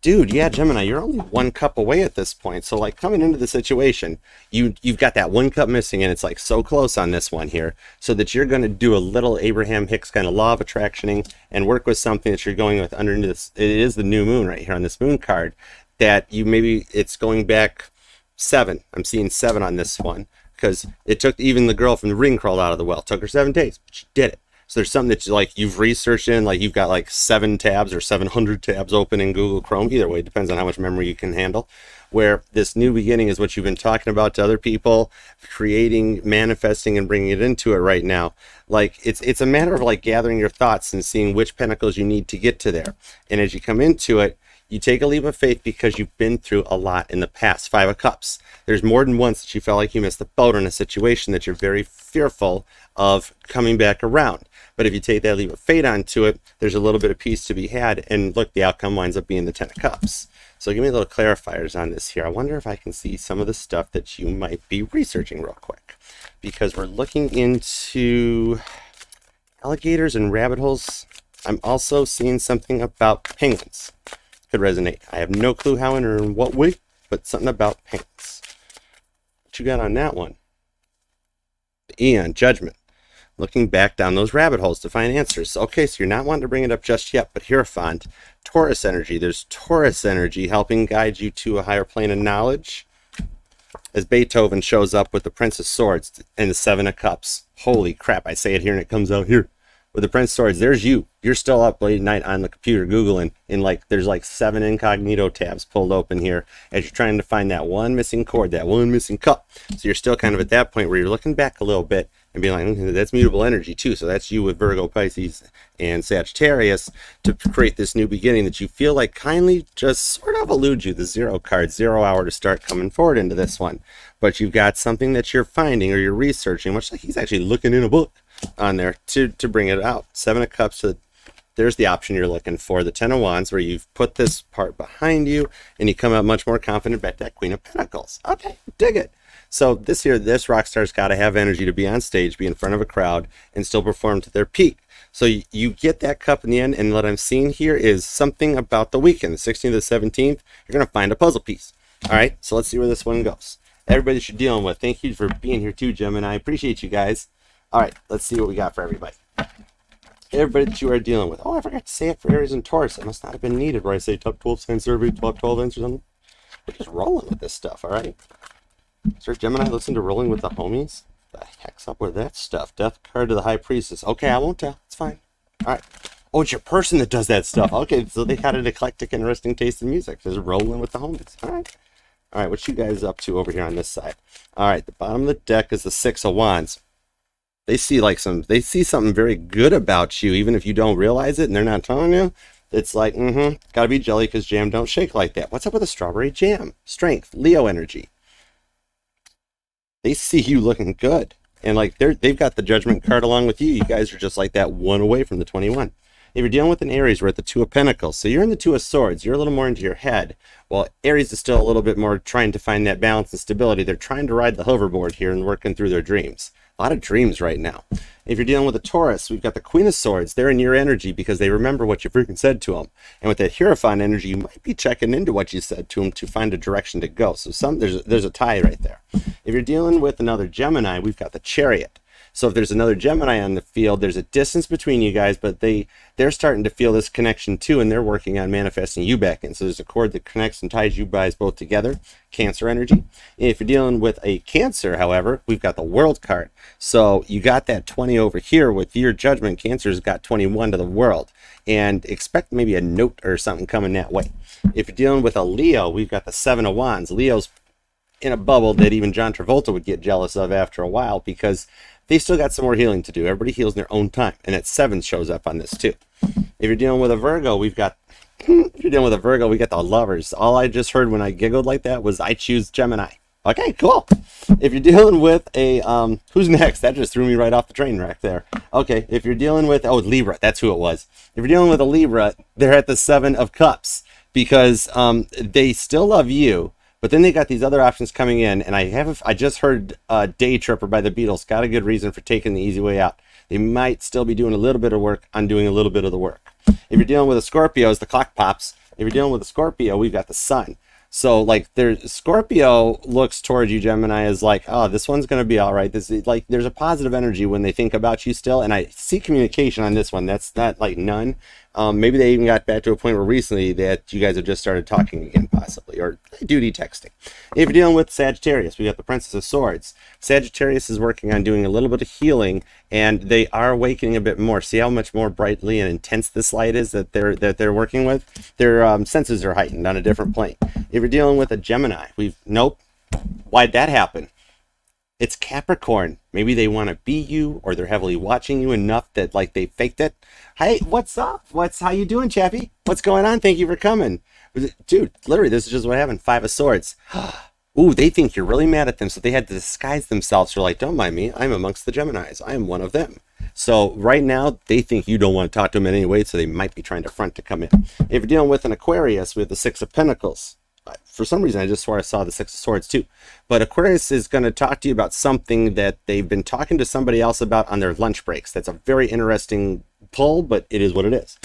Dude, yeah, Gemini, you're only 1 cup away at this point. So like coming into the situation, you've got that 1 cup missing, and it's like so close on this one here, so that you're going to do a little Abraham Hicks kind of law of attractioning and work with something that you're going with underneath this. It is the new moon right here on this moon card that you maybe it's going back 7. I'm seeing 7 on this one because it took even the girl from the ring crawled out of the well. It took her 7 days, but she did it. So there's something that you've researched in, like you've got like 7 tabs or 700 tabs open in Google Chrome. Either way, it depends on how much memory you can handle. Where this new beginning is what you've been talking about to other people, creating, manifesting, and bringing it into it right now. Like it's a matter of like gathering your thoughts and seeing which pentacles you need to get to there. And as you come into it, you take a leap of faith because you've been through a lot in the past. 5 of Cups. There's more than once that you felt like you missed the boat in a situation that you're very fearful of coming back around. But if you take that leap of faith onto it, there's a little bit of peace to be had. And look, the outcome winds up being the 10 of Cups. So give me a little clarifiers on this here. I wonder if I can see some of the stuff that you might be researching real quick. Because we're looking into alligators and rabbit holes. I'm also seeing something about penguins. Could resonate. I have no clue how and or in what way, but something about penguins. What you got on that one? Eon, Judgment. Looking back down those rabbit holes to find answers. Okay, so you're not wanting to bring it up just yet, but Hierophant, Taurus energy. There's Taurus energy helping guide you to a higher plane of knowledge. as Beethoven shows up with the Prince of Swords and the Seven of Cups. Holy crap, I say it here and it comes out here. With the Prince of Swords, there's you. You're still up late at night on the computer Googling, and like there's like 7 incognito tabs pulled open here as you're trying to find that one missing chord, that one missing cup. So you're still kind of at that point where you're looking back a little bit and being like, that's mutable energy too. So that's you with Virgo, Pisces, and Sagittarius to create this new beginning that you feel like kindly just sort of eludes you. The 0 card, 0 hour to start coming forward into this one. But you've got something that you're finding or you're researching, much like he's actually looking in a book on there to bring it out. 7 of Cups, so there's the option you're looking for. The 10 of Wands, where you've put this part behind you and you come out much more confident back to that Queen of Pentacles. Okay, dig it. So this rock star's got to have energy to be on stage, be in front of a crowd, and still perform to their peak. So you get that cup in the end, and what I'm seeing here is something about the weekend, the 16th to the 17th, you're going to find a puzzle piece. All right, so let's see where this one goes. Everybody that you're dealing with, thank you for being here too, Gemini. I appreciate you guys. All right, let's see what we got for everybody. Everybody that you are dealing with. Oh, I forgot to say it for Aries and Taurus. It must not have been needed where I say top 12 sign survey, top 12 answers on. We're just rolling with this stuff, all right? Sir Gemini, listen to rolling with the homies. The heck's up with that stuff? Death card to the High Priestess. Okay, I won't tell. It's fine. All right. Oh, it's your person that does that stuff. Okay, so they got an eclectic, interesting taste in music. Just rolling with the homies. All right. All right, what you guys up to over here on this side? All right, the bottom of the deck is the 6 of Wands. They see something very good about you, even if you don't realize it and they're not telling you. It's like, gotta be jelly because jam don't shake like that. What's up with the strawberry jam? Strength, Leo energy. They see you looking good. And like they've got the Judgment card along with you. You guys are just like that one away from the 21. If you're dealing with an Aries, we're at the 2 of Pentacles. So you're in the 2 of Swords. You're a little more into your head. While Aries is still a little bit more trying to find that balance and stability. They're trying to ride the hoverboard here and working through their dreams. A lot of dreams right now. If you're dealing with a Taurus, we've got the Queen of Swords. They're in your energy because they remember what you freaking said to them. And with that Hierophant energy, you might be checking into what you said to them to find a direction to go. So there's a tie right there. If you're dealing with another Gemini, we've got the Chariot. So if there's another Gemini on the field, there's a distance between you guys, but they're starting to feel this connection too, and they're working on manifesting you back in. So there's a cord that connects and ties you guys both together, Cancer energy. If you're dealing with a Cancer, however, we've got the World card. So you got that 20 over here with your Judgment. Cancer's got 21 to the World. And expect maybe a note or something coming that way. If you're dealing with a Leo, we've got the 7 of Wands. Leo's in a bubble that even John Travolta would get jealous of after a while because they still got some more healing to do. Everybody heals in their own time. And that 7 shows up on this too. If you're dealing with a Virgo, we got the Lovers. All I just heard when I giggled like that was I choose Gemini. Okay, cool. If you're dealing with a, who's next? That just threw me right off the train wreck there. Okay, if you're dealing with, Libra, that's who it was. If you're dealing with a Libra, they're at the 7 of Cups because they still love you. But then they got these other options coming in, and I just heard Day Tripper by the Beatles. Got a good reason for taking the easy way out. They might still be doing a little bit of work on doing a little bit of the work. If you're dealing with a Scorpio, as the clock pops, if you're dealing with a Scorpio, we've got the Sun. So like Scorpio looks towards you, Gemini, as like, oh, this one's going to be all right. This is like, there's a positive energy when they think about you still. And I see communication on this one. That's not like none. Maybe they even got back to a point where recently that you guys have just started talking again, possibly, or duty texting. If you're dealing with Sagittarius, we got the Princess of Swords. Sagittarius is working on doing a little bit of healing, and they are awakening a bit more. See how much more brightly and intense this light is that they're working with? Their senses are heightened on a different plane. If you're dealing with a Gemini, nope. Why'd that happen? It's Capricorn. Maybe they want to be you, or they're heavily watching you enough that like they faked it. Hey, what's up? How you doing, Chappie? What's going on? Thank you for coming. Dude, literally, this is just what happened. 5 of Swords. Ooh, they think you're really mad at them, so they had to disguise themselves. They're like, don't mind me. I'm amongst the Geminis. I am one of them. So right now, they think you don't want to talk to them in any way, so they might be trying to front to come in. If you're dealing with an Aquarius, we have the 6 of Pentacles. For some reason, I just swore I saw the 6 of Swords too. But Aquarius is going to talk to you about something that they've been talking to somebody else about on their lunch breaks. That's a very interesting pull, but it is what it is.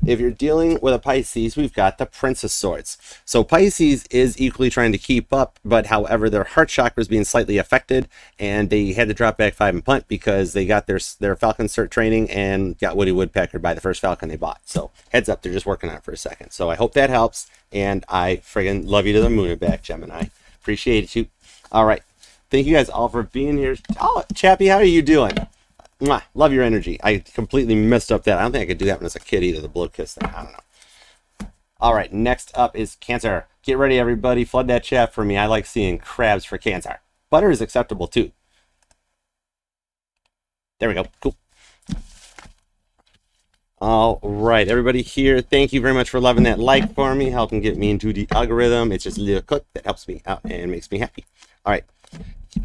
If you're dealing with a Pisces, we've got the Prince of Swords. So Pisces is equally trying to keep up, but however, their heart chakra is being slightly affected, and they had to drop back 5 and punt because they got their Falcon cert training and got Woody Woodpecker by the first Falcon they bought. So heads up, they're just working on it for a second. So I hope that helps, and I friggin' love you to the moon and back, Gemini. Appreciate you. All right. Thank you guys all for being here. Oh, Chappie, how are you doing? Mwah, love your energy. I completely messed up that. I don't think I could do that when I was a kid either, the blow kiss thing. I don't know. All right, next up is Cancer. Get ready, everybody. Flood that chat for me. I like seeing crabs for Cancer. Butter is acceptable, too. There we go. Cool. All right, everybody here, thank you very much for loving that like for me, helping get me into the algorithm. It's just a little click that helps me out and makes me happy. All right.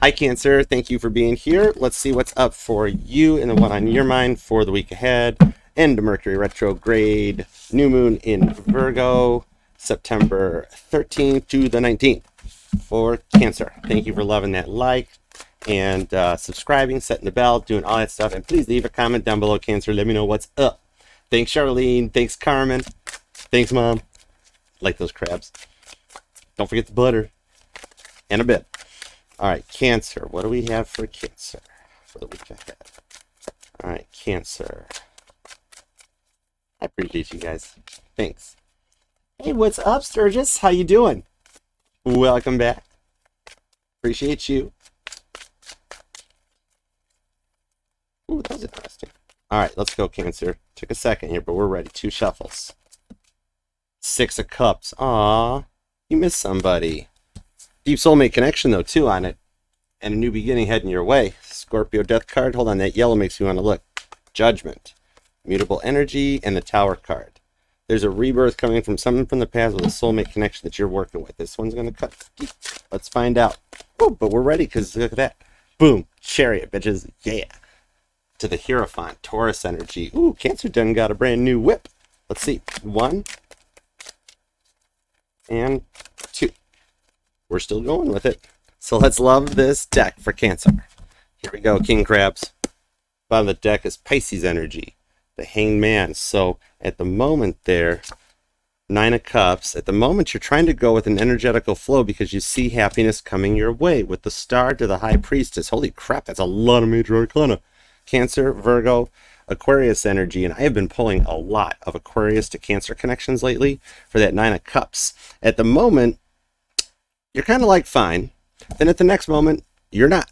Hi, Cancer. Thank you for being here. Let's see what's up for you and the one on your mind for the week ahead. End of Mercury retrograde, new moon in Virgo, September 13th to the 19th for Cancer. Thank you for loving that like and subscribing, setting the bell, doing all that stuff. And please leave a comment down below, Cancer. Let me know what's up. Thanks, Charlene. Thanks, Carmen. Thanks, Mom. Like those crabs. Don't forget the butter. And a bit. All right, Cancer. What do we have for Cancer for the week ahead? All right, Cancer. I appreciate you guys. Thanks. Hey, what's up, Sturgis? How you doing? Welcome back. Appreciate you. Ooh, that was interesting. All right, let's go, Cancer. Took a second here, but we're ready. 2 shuffles. 6 of Cups. Aw, you missed somebody. Deep soulmate connection, though, too, on it. And a new beginning heading your way. Scorpio death card. Hold on, that yellow makes me want to look. Judgment. Mutable energy and the Tower card. There's a rebirth coming from something from the past with a soulmate connection that you're working with. This one's going to cut deep. Let's find out. Oh, but we're ready because look at that. Boom. Chariot, bitches. Yeah. To the Hierophant. Taurus energy. Ooh, Cancer done got a brand new whip. Let's see. 1 and 2. We're still going with it. So let's love this deck for Cancer. Here we go, King Crabs. Bottom of the deck is Pisces energy. The Hanged Man. So at the moment there, 9 of Cups. At the moment, you're trying to go with an energetical flow because you see happiness coming your way. With the Star to the High Priestess. Holy crap, that's a lot of major arcana. Cancer, Virgo, Aquarius energy. And I have been pulling a lot of Aquarius to Cancer connections lately for that 9 of Cups. At the moment, you're kind of like fine. Then at the next moment, you're not.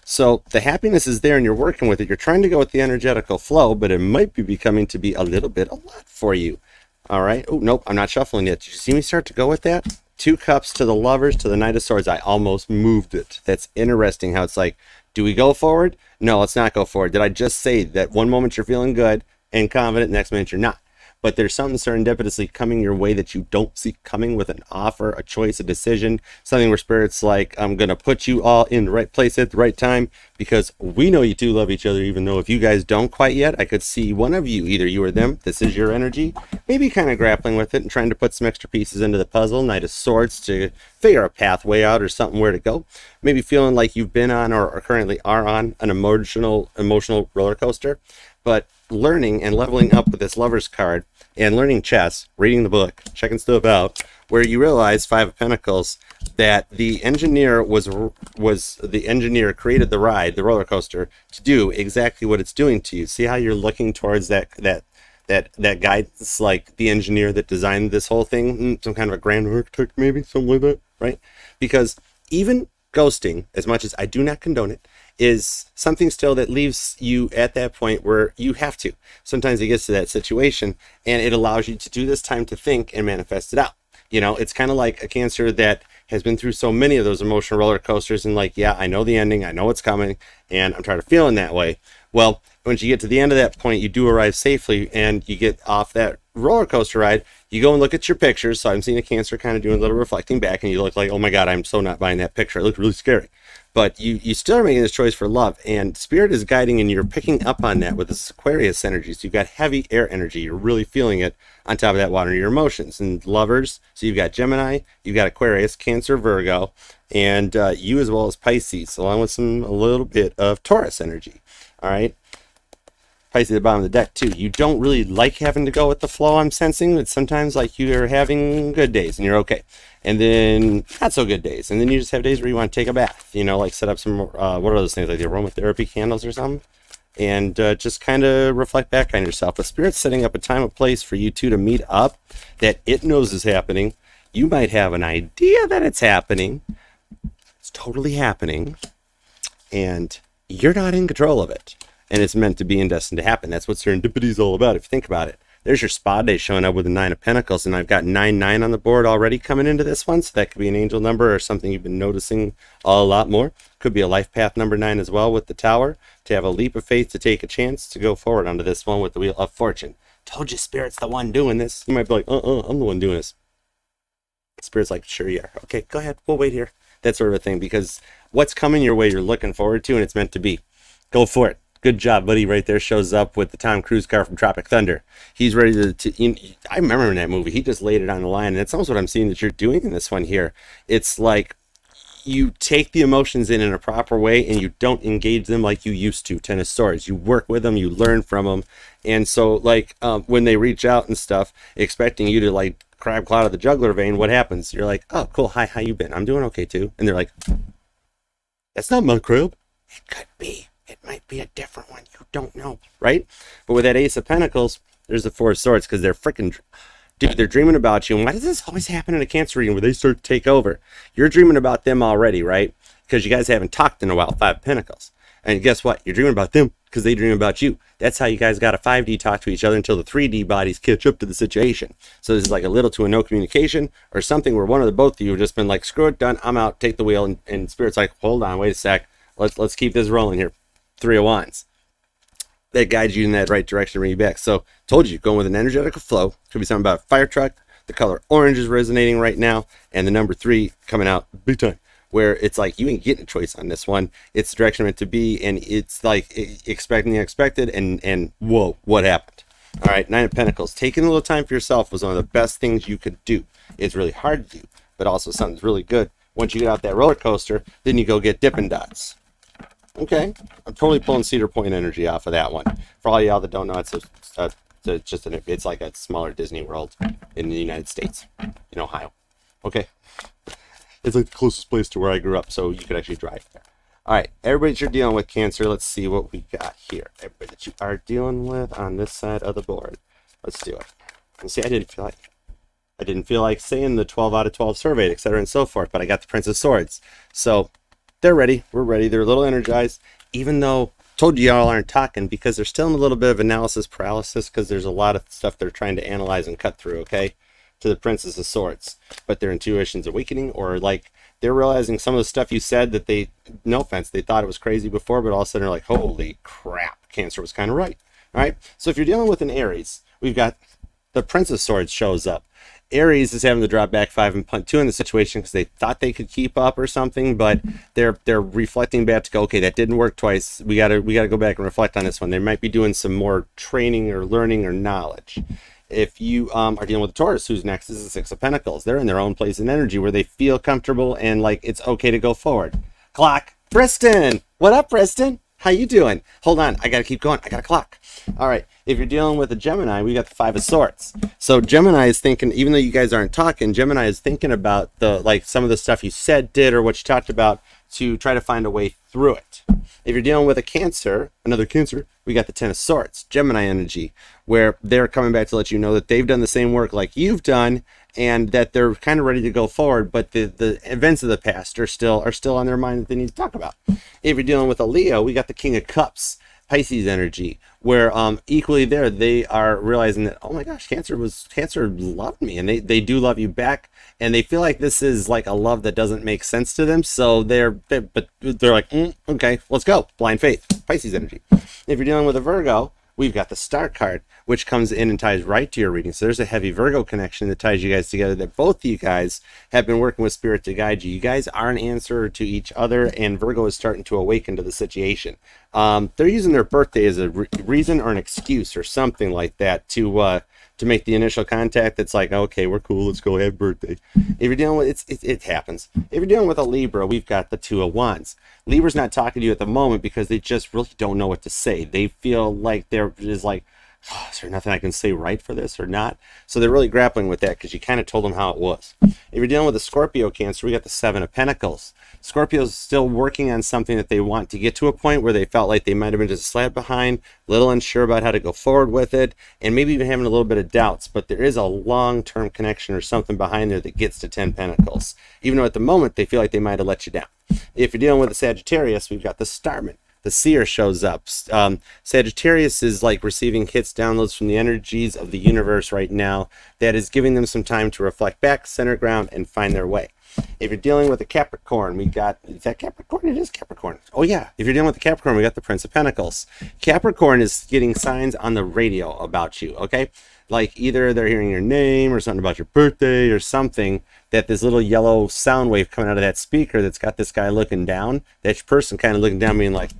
So the happiness is there and you're working with it. You're trying to go with the energetical flow, but it might be becoming to be a little bit a lot for you. All right. Oh, nope. I'm not shuffling yet. Did you see me start to go with that? 2 Cups to the Lovers to the Knight of Swords. I almost moved it. That's interesting how it's like, do we go forward? No, let's not go forward. Did I just say that one moment you're feeling good and confident, next minute you're not? But there's something serendipitously coming your way that you don't see coming with an offer, a choice, a decision, something where Spirit's like, I'm going to put you all in the right place at the right time because we know you two love each other, even though if you guys don't quite yet, I could see one of you, either you or them, this is your energy, maybe kind of grappling with it and trying to put some extra pieces into the puzzle, Knight of Swords, to figure a pathway out or something where to go. Maybe feeling like you've been on or currently are on an emotional roller coaster, but learning and leveling up with this Lover's card and learning chess, reading the book, checking stuff out, where you realize 5 of Pentacles that the engineer was the engineer created the ride, the roller coaster, to do exactly what it's doing to you. See how you're looking towards that guidance, like the engineer that designed this whole thing, some kind of a grand architect, maybe something like that, right? Because even ghosting, as much as I do not condone it, is something still that leaves you at that point where you have to. Sometimes it gets to that situation and it allows you to do this time to think and manifest it out. You know, it's kind of like a Cancer that has been through so many of those emotional roller coasters and like, yeah, I know the ending, I know what's coming, and I'm tired of feeling that way. Well, once you get to the end of that point, you do arrive safely and you get off that roller coaster ride. You go and look at your pictures. So I'm seeing a Cancer kind of doing a little reflecting back and you look like, oh my God, I'm so not buying that picture. It looked really scary. But you still are making this choice for love, and Spirit is guiding and you're picking up on that with this Aquarius energy. So you've got heavy air energy. You're really feeling it on top of that water in your emotions. And Lovers, so you've got Gemini, you've got Aquarius, Cancer, Virgo, and you as well as Pisces, along with a little bit of Taurus energy. All right. Pisces at the bottom of the deck too. You don't really like having to go with the flow, I'm sensing. It's sometimes like you're having good days and you're okay. And then not so good days. And then you just have days where you want to take a bath, you know, like set up some, what are those things, like the aromatherapy candles or something? And just kind of reflect back on yourself. The Spirit's setting up a time and place for you two to meet up that it knows is happening. You might have an idea that it's happening. It's totally happening, and you're not in control of it. And it's meant to be and destined to happen. That's what serendipity is all about, if you think about it. There's your spa day showing up with the 9 of Pentacles, and I've got 9-9 on the board already coming into this one, so that could be an angel number or something you've been noticing a lot more. Could be a life path number 9 as well with the Tower, to have a leap of faith, to take a chance to go forward onto this one with the Wheel of Fortune. Told you Spirit's the one doing this. You might be like, I'm the one doing this. Spirit's like, sure you are. Okay, go ahead, we'll wait here. That sort of a thing, because what's coming your way you're looking forward to, and it's meant to be. Go for it. Good job, buddy. Right there shows up with the Tom Cruise car from Tropic Thunder. He's ready I remember in that movie, he just laid it on the line, and it's almost what I'm seeing that you're doing in this one here. It's like you take the emotions in a proper way, and you don't engage them like you used to. 10 of Swords. You work with them, you learn from them, and so like when they reach out and stuff, expecting you to like crab claw out of the jugular vein, what happens? You're like, oh, cool. Hi, how you been? I'm doing okay too. And they're like, that's not my crib. It could be. It might be a different one. You don't know, right? But with that Ace of Pentacles, there's the 4 of Swords, because they're freaking, dude, they're dreaming about you. And why does this always happen in a Cancer reading where they start to take over? You're dreaming about them already, right? Because you guys haven't talked in a while, 5 of Pentacles. And guess what? You're dreaming about them because they dream about you. That's how you guys got a 5D talk to each other until the 3D bodies catch up to the situation. So this is like a little to a no communication, or something where one of the both of you have just been like, screw it, done, I'm out, take the wheel. And Spirit's like, hold on, wait a sec. Let's keep this rolling here. 3 of Wands. That guides you in that right direction to bring you back. So, told you, going with an energetic flow. Could be something about a fire truck. The color orange is resonating right now. And the number 3 coming out big time. Where it's like, you ain't getting a choice on this one. It's the direction meant to be. And it's like expecting the unexpected. And whoa, what happened? All right, 9 of Pentacles. Taking a little time for yourself was one of the best things you could do. It's really hard to do, but also something's really good. Once you get out that roller coaster, then you go get Dippin' Dots. Okay, I'm totally pulling Cedar Point energy off of that one. For all y'all that don't know, it's it's like a smaller Disney World in the United States, in Ohio. Okay, it's like the closest place to where I grew up, so you could actually drive there. All right, everybody that you're dealing with, Cancer, let's see what we got here. Everybody that you are dealing with on this side of the board, let's do it. And see, I didn't feel like saying the 12 out of 12 surveyed, etc. and so forth, but I got the Prince of Swords, so. They're ready. We're ready. They're a little energized, even though told you y'all aren't talking, because they're still in a little bit of analysis paralysis, because there's a lot of stuff they're trying to analyze and cut through, okay, to the Princess of Swords. But their intuition's awakening, or like they're realizing some of the stuff you said that they, no offense, they thought it was crazy before, but all of a sudden they're like, holy crap, Cancer was kind of right. All right. So if you're dealing with an Aries, we've got the Prince of Swords shows up. Aries is having to drop back 5 and punt 2 in the situation because they thought they could keep up or something, but they're reflecting back to go, okay, that didn't work twice. We gotta go back and reflect on this one. They might be doing some more training or learning or knowledge. If you are dealing with a Taurus, who's next is the 6 of Pentacles. They're in their own place in energy where they feel comfortable and like it's okay to go forward. Clock. Preston! What up, Preston? How you doing? Hold on, I gotta keep going. I got a clock. All right, if you're dealing with a Gemini, we got the 5 of Swords. So Gemini is thinking, even though you guys aren't talking, Gemini is thinking about the like some of the stuff you said, did, or what you talked about to try to find a way through it. If you're dealing with a Cancer, another Cancer, we got the 10 of Swords, Gemini energy, where they're coming back to let you know that they've done the same work like you've done, and that they're kind of ready to go forward, but the events of the past are still on their mind that they need to talk about. If you're dealing with a Leo, we got the King of Cups, Pisces energy, where equally there they are realizing that, oh my gosh, Cancer loved me, and they do love you back, and they feel like this is like a love that doesn't make sense to them, so they're like, okay, let's go, blind faith, Pisces energy. If you're dealing with a Virgo, we've got the Star card, which comes in and ties right to your reading. So there's a heavy Virgo connection that ties you guys together, that both of you guys have been working with Spirit to guide you. You guys are an answer to each other, and Virgo is starting to awaken to the situation. They're using their birthday as a reason or an excuse or something like that to make the initial contact. That's like, okay, we're cool, let's go have birthday. If you're dealing with, it happens. If you're dealing with a Libra, we've got the 2 of Wands. Libra's not talking to you at the moment because they just really don't know what to say. They feel like they're just like, oh, is there nothing I can say right for this or not? So they're really grappling with that because you kind of told them how it was. If you're dealing with a Scorpio Cancer, we got the Seven of Pentacles. Scorpio's still working on something that they want to get to a point where they felt like they might have been just a slap behind, a little unsure about how to go forward with it, and maybe even having a little bit of doubts. But there is a long-term connection or something behind there that gets to 10 Pentacles, even though at the moment they feel like they might have let you down. If you're dealing with a Sagittarius, we've got the Starman. The seer shows up. Sagittarius is like receiving hits, downloads from the energies of the universe right now that is giving them some time to reflect back, center ground, and find their way. If you're dealing with a Capricorn, we got, is that Capricorn? It is Capricorn. Oh yeah, if you're dealing with the Capricorn, we got the Prince of Pentacles. Capricorn is getting signs on the radio about you, okay? Like either they're hearing your name or something about your birthday or something, that this little yellow sound wave coming out of that speaker that's got this guy looking down, that person kind of looking down being like,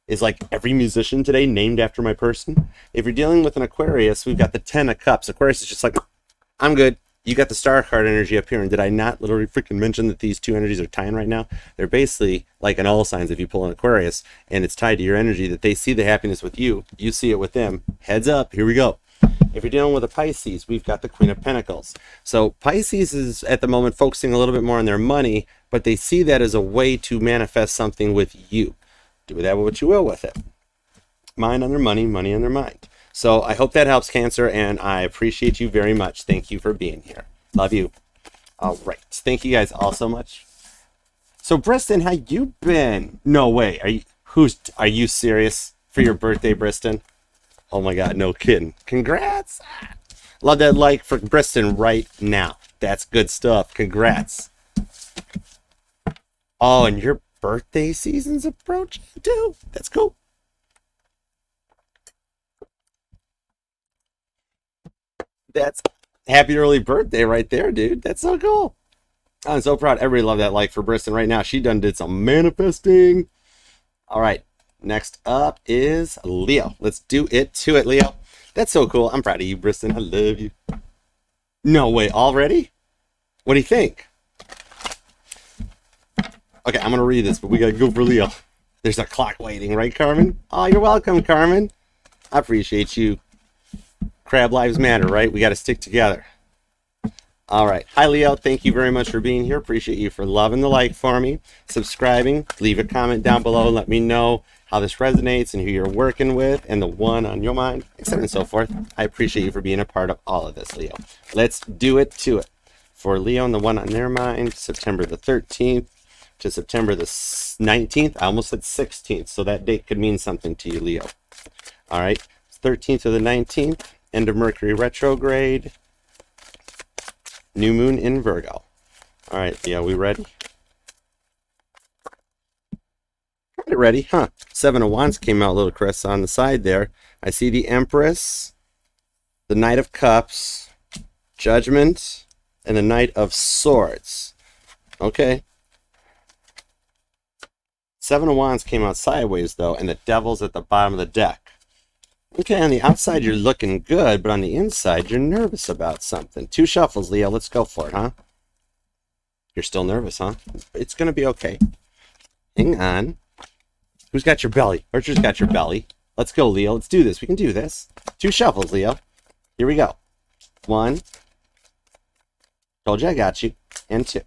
is like every musician today named after my person? If you're dealing with an Aquarius, we've got the 10 of Cups. Aquarius is just like, I'm good. You got the Star card energy up here. And did I not literally freaking mention that these two energies are tying right now? They're basically like in all signs, if you pull an Aquarius and it's tied to your energy, that they see the happiness with you, you see it with them. Heads up, here we go. If you're dealing with a Pisces, we've got the Queen of Pentacles. So Pisces is at the moment focusing a little bit more on their money, but they see that as a way to manifest something with you. Do that what you will with it. Mind on their money, money on their mind. So I hope that helps, Cancer, and I appreciate you very much. Thank you for being here. Love you. All right. Thank you guys all so much. So, Briston, how you been? No way. Are you serious for your birthday, Briston? Oh my God, no kidding. Congrats. Love that like for Briston right now. That's good stuff. Congrats. Oh, and your birthday season's approaching too. That's cool. That's happy early birthday right there, dude. That's so cool. I'm so proud. Everybody love that like for Briston right now. She done did some manifesting. All right. Next up is Leo. Let's do it to it, Leo. That's so cool. I'm proud of you, Briston. I love you. No way. Already? What do you think? Okay, I'm going to read this, but we got to go for Leo. There's a clock waiting, right, Carmen? Oh, you're welcome, Carmen. I appreciate you. Crab lives matter, right? We got to stick together. All right. Hi, Leo. Thank you very much for being here. Appreciate you for loving the like for me, subscribing. Leave a comment down below. Let me know how this resonates and who you're working with and the one on your mind, etc. and so forth. I appreciate you for being a part of all of this, Leo. Let's do it to it. For Leo and the one on their mind, September the 13th to September the 19th. I almost said 16th, so that date could mean something to you, Leo. All right. 13th to the 19th, end of Mercury retrograde. New moon in Virgo. All right, Leo, we ready? Kind of ready, huh? Seven of Wands came out, little Chris, on the side there. I see the Empress, the Knight of Cups, Judgment, and the Knight of Swords. Okay. Seven of Wands came out sideways, though, and the Devil's at the bottom of the deck. Okay, on the outside, you're looking good, but on the inside, you're nervous about something. Two shuffles, Leo. Let's go for it, huh? You're still nervous, huh? It's going to be okay. Hang on. Who's got your belly? Archer's got your belly. Let's go, Leo. Let's do this. We can do this. Two shuffles, Leo. Here we go. One. Told you I got you. And two.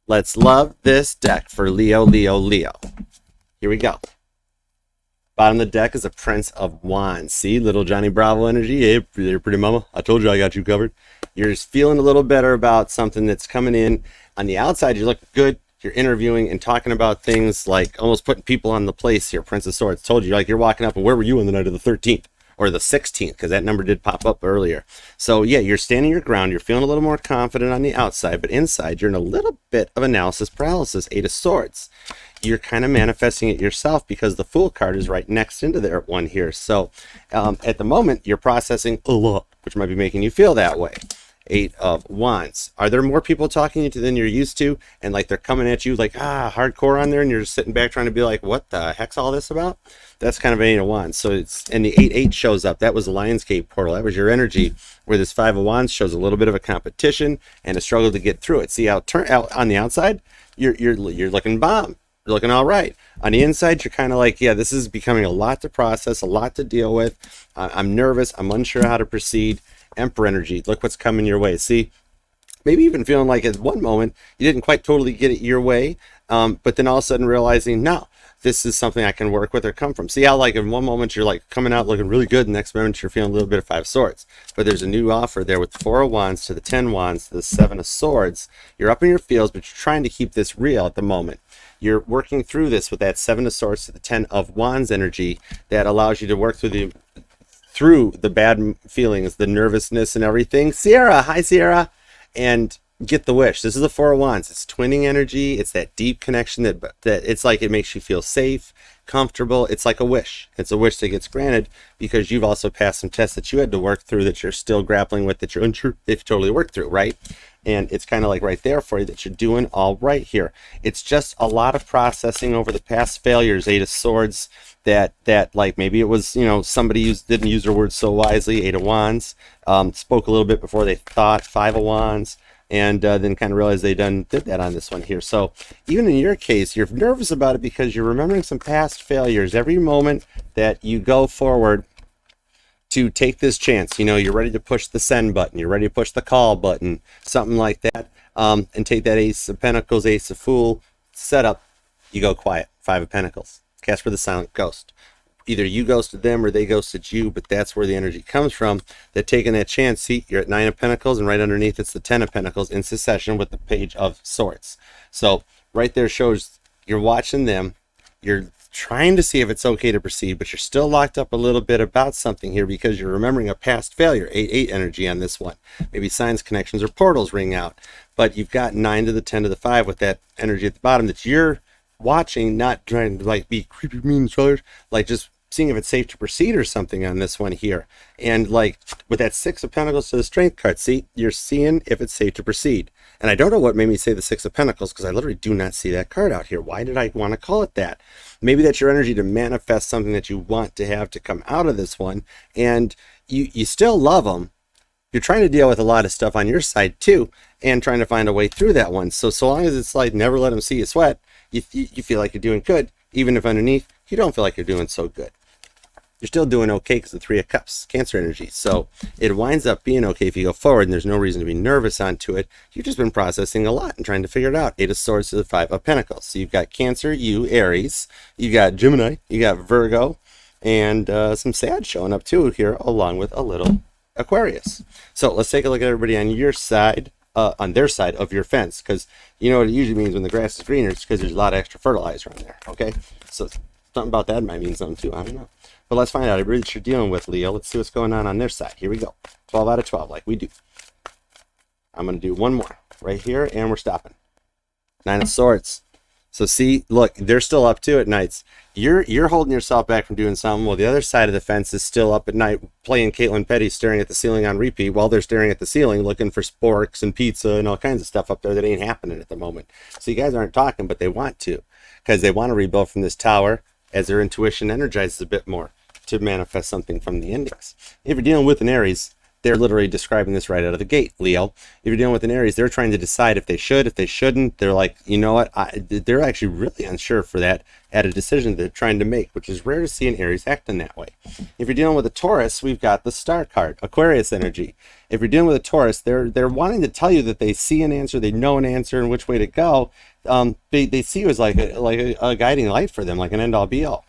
Let's love this deck for Leo, Leo, Leo. Here we go. Bottom of the deck is a Prince of Wands. See, little Johnny Bravo energy. Hey, there, pretty mama. I told you I got you covered. You're just feeling a little better about something that's coming in. On the outside, you look good. You're interviewing and talking about things like almost putting people on the place here. Prince of Swords told you, like you're walking up, and where were you on the night of the 13th? Or the 16th, because that number did pop up earlier. So yeah, you're standing your ground. You're feeling a little more confident on the outside, but inside, you're in a little bit of analysis paralysis. Eight of Swords. You're kind of manifesting it yourself because the Fool card is right next into their one here. So at the moment, you're processing a lot, which might be making you feel that way. Eight of Wands. Are there more people talking to you than you're used to? And like they're coming at you like, hardcore on there, and you're just sitting back trying to be like, what the heck's all this about? That's kind of an Eight of Wands. So it's, and the 8-8 shows up. That was the Lionsgate portal. That was your energy, where this Five of Wands shows a little bit of a competition and a struggle to get through it. See how out on the outside, you're looking bomb. you're looking all right. On the inside, you're kind of like, yeah, this is becoming a lot to process, a lot to deal with. I'm nervous. I'm unsure how to proceed. Emperor energy. Look what's coming your way. See, maybe even feeling like at one moment you didn't quite totally get it your way, but then all of a sudden realizing, no, this is something I can work with or come from. See how like in one moment you're like coming out looking really good, and the next moment you're feeling a little bit of Five of Swords. But there's a new offer there with the Four of Wands to the 10 Wands to the 7 of Swords. You're up in your feels, but you're trying to keep this real at the moment. You're working through this with that 7 of Swords to the 10 of Wands energy that allows you to work through the bad feelings, the nervousness and everything. Sierra, hi Sierra. And get the wish. This is the Four of Wands. It's twinning energy. It's that deep connection that it's like it makes you feel safe, comfortable. It's like a wish. It's a wish that gets granted because you've also passed some tests that you had to work through that you're still grappling with, that you're unsure if you totally worked through, right? And it's kind of like right there for you that you're doing all right here. It's just a lot of processing over the past failures. 8 of Swords, that like maybe it was, you know, somebody didn't use their words so wisely. 8 of Wands, spoke a little bit before they thought. 5 of Wands, and then kind of realized they did that on this one here. So even in your case, you're nervous about it because you're remembering some past failures. Every moment that you go forward to take this chance, you know, you're ready to push the send button, you're ready to push the call button, something like that, and take that Ace of Pentacles, Ace of Fool setup, you go quiet. 5 of Pentacles, Casper the Silent Ghost. Either you ghosted them or they ghosted you, but that's where the energy comes from. That taking that chance. See, you're at 9 of Pentacles, and right underneath it's the 10 of Pentacles in succession with the Page of Swords. So right there shows you're watching them. You're trying to see if it's okay to proceed, but you're still locked up a little bit about something here because you're remembering a past failure. 8-8 energy on this one. Maybe signs, connections, or portals ring out. But you've got 9 to the 10 to the 5 with that energy at the bottom that you're watching, not trying to like be creepy, mean colors, like just seeing if it's safe to proceed or something on this one here. And like with that 6 of Pentacles to the Strength card, see, you're seeing if it's safe to proceed. And I don't know what made me say the 6 of Pentacles because I literally do not see that card out here. Why did I want to call it that? Maybe that's your energy to manifest something that you want to have to come out of this one. And you still love them. You're trying to deal with a lot of stuff on your side too, and trying to find a way through that one. So long as it's like never let them see you sweat, you feel like you're doing good, even if underneath you don't feel like you're doing so good. You're still doing okay because the 3 of Cups, Cancer energy. So it winds up being okay if you go forward, and there's no reason to be nervous onto it. You've just been processing a lot and trying to figure it out. 8 of Swords to the 5 of Pentacles. So you've got Cancer, you, Aries, you got Gemini, you got Virgo, and some Sag showing up too here, along with a little Aquarius. So let's take a look at everybody on your side, on their side of your fence, because you know what it usually means when the grass is greener. It's because there's a lot of extra fertilizer on there. Okay, so something about that might mean something too. I don't know. But let's find out everybody that you're dealing with, Leo. Let's see what's going on their side. Here we go. 12 out of 12, like we do. I'm going to do one more right here, and we're stopping. 9 of Swords. So see, look, they're still up too at nights. You're holding yourself back from doing something, while the other side of the fence is still up at night playing Caitlin Petty, staring at the ceiling on repeat while they're staring at the ceiling looking for sporks and pizza and all kinds of stuff up there that ain't happening at the moment. So you guys aren't talking, but they want to, because they want to rebuild from this tower as their intuition energizes a bit more to manifest something from the endings. If you're dealing with an Aries, they're literally describing this right out of the gate, Leo. If you're dealing with an Aries, they're trying to decide if they should, if they shouldn't. They're like, you know what? They're actually really unsure for that at a decision they're trying to make, which is rare to see an Aries acting that way. If you're dealing with a Taurus, we've got the Star card, Aquarius energy. If you're dealing with a Taurus, they're wanting to tell you that they see an answer, they know an answer, and which way to go. They see you as like a guiding light for them, like an end-all be-all.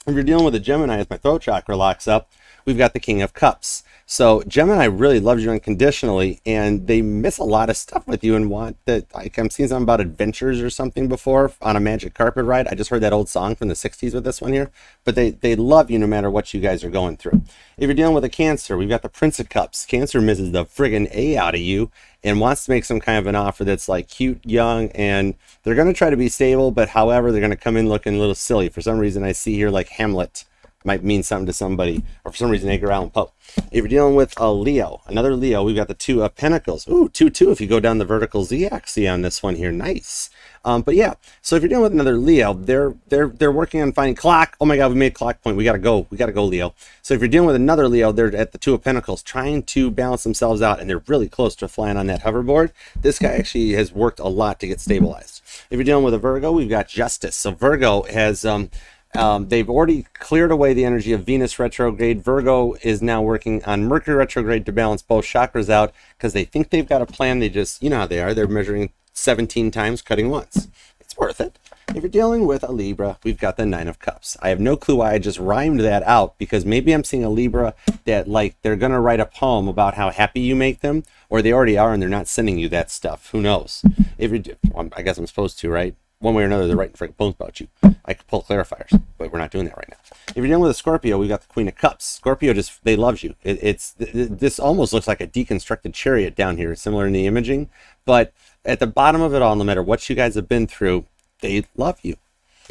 If you're dealing with a Gemini, as my throat chakra locks up, we've got the King of Cups. So Gemini really loves you unconditionally, and they miss a lot of stuff with you and want that. Like I'm seeing something about adventures or something before on a magic carpet ride. I just heard that old song from the 60s with this one here, but they love you no matter what you guys are going through. If you're dealing with a Cancer, we've got the Prince of Cups. Cancer misses the friggin' A out of you and wants to make some kind of an offer that's like cute, young, and they're going to try to be stable, but however, they're going to come in looking a little silly. For some reason, I see here like Hamlet might mean something to somebody, or for some reason Edgar Allan Poe. If you're dealing with a Leo, another Leo, we've got the 2 of Pentacles. Ooh, 2-2 if you go down the vertical Z axis on this one here. Nice. But yeah, so if you're dealing with another Leo, they're working on finding clock. Oh my God, we made clock point. We gotta go, Leo. So if you're dealing with another Leo, they're at the Two of Pentacles, trying to balance themselves out, and they're really close to flying on that hoverboard. This guy actually has worked a lot to get stabilized. If you're dealing with a Virgo, we've got Justice. So Virgo has they've already cleared away the energy of Venus retrograde. Virgo is now working on Mercury retrograde to balance both chakras out, because they think they've got a plan. They just, you know how they are. They're measuring 17 times, cutting once. It's worth it. If you're dealing with a Libra, we've got the Nine of Cups. I have no clue why I just rhymed that out, because maybe I'm seeing a Libra that, like, they're going to write a poem about how happy you make them, or they already are and they're not sending you that stuff. Who knows? If you're, I guess I'm supposed to, right? One way or another, they're writing freaking poems about you. I could pull clarifiers, but we're not doing that right now. If you're dealing with a Scorpio, we've got the Queen of Cups. Scorpio just, they love you. This almost looks like a deconstructed chariot down here, similar in the imaging, but at the bottom of it all, no matter what you guys have been through, they love you.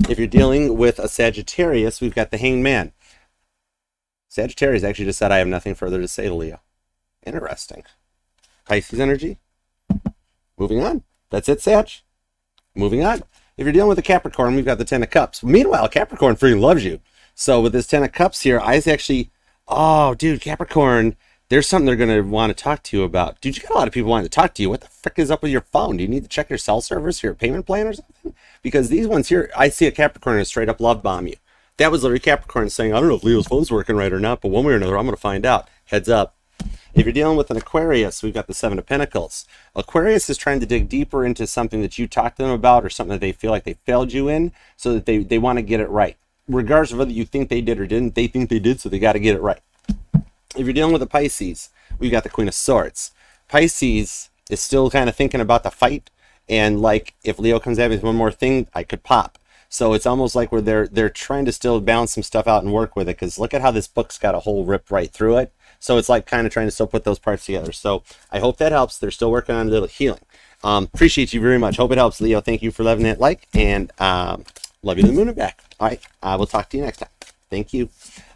If you're dealing with a Sagittarius, we've got the Hanged Man. Sagittarius actually just said, I have nothing further to say to Leo. Interesting. Pisces energy. Moving on. That's it, Sag. Moving on. If you're dealing with a Capricorn, we've got the Ten of Cups. Meanwhile, Capricorn freaking loves you. So with this Ten of Cups here, I actually, oh, dude, Capricorn, there's something they're going to want to talk to you about. Dude, you got a lot of people wanting to talk to you. What the frick is up with your phone? Do you need to check your cell service, your payment plan or something? Because these ones here, I see a Capricorn and straight up love bomb you. That was literally Capricorn saying, I don't know if Leo's phone's working right or not, but one way or another, I'm going to find out. Heads up. If you're dealing with an Aquarius, we've got the Seven of Pentacles. Aquarius is trying to dig deeper into something that you talked to them about, or something that they feel like they failed you in, so that they want to get it right. Regardless of whether you think they did or didn't, they think they did, so they got to get it right. If you're dealing with a Pisces, we've got the Queen of Swords. Pisces is still kind of thinking about the fight, and like, if Leo comes at me with one more thing, I could pop. So it's almost like where they're trying to still balance some stuff out and work with it, because look at how this book's got a hole ripped right through it. So it's like kind of trying to still put those parts together. So I hope that helps. They're still working on a little healing. Appreciate you very much. Hope it helps, Leo. Thank you for loving that like, and love you to the moon and back. All right, I will talk to you next time. Thank you.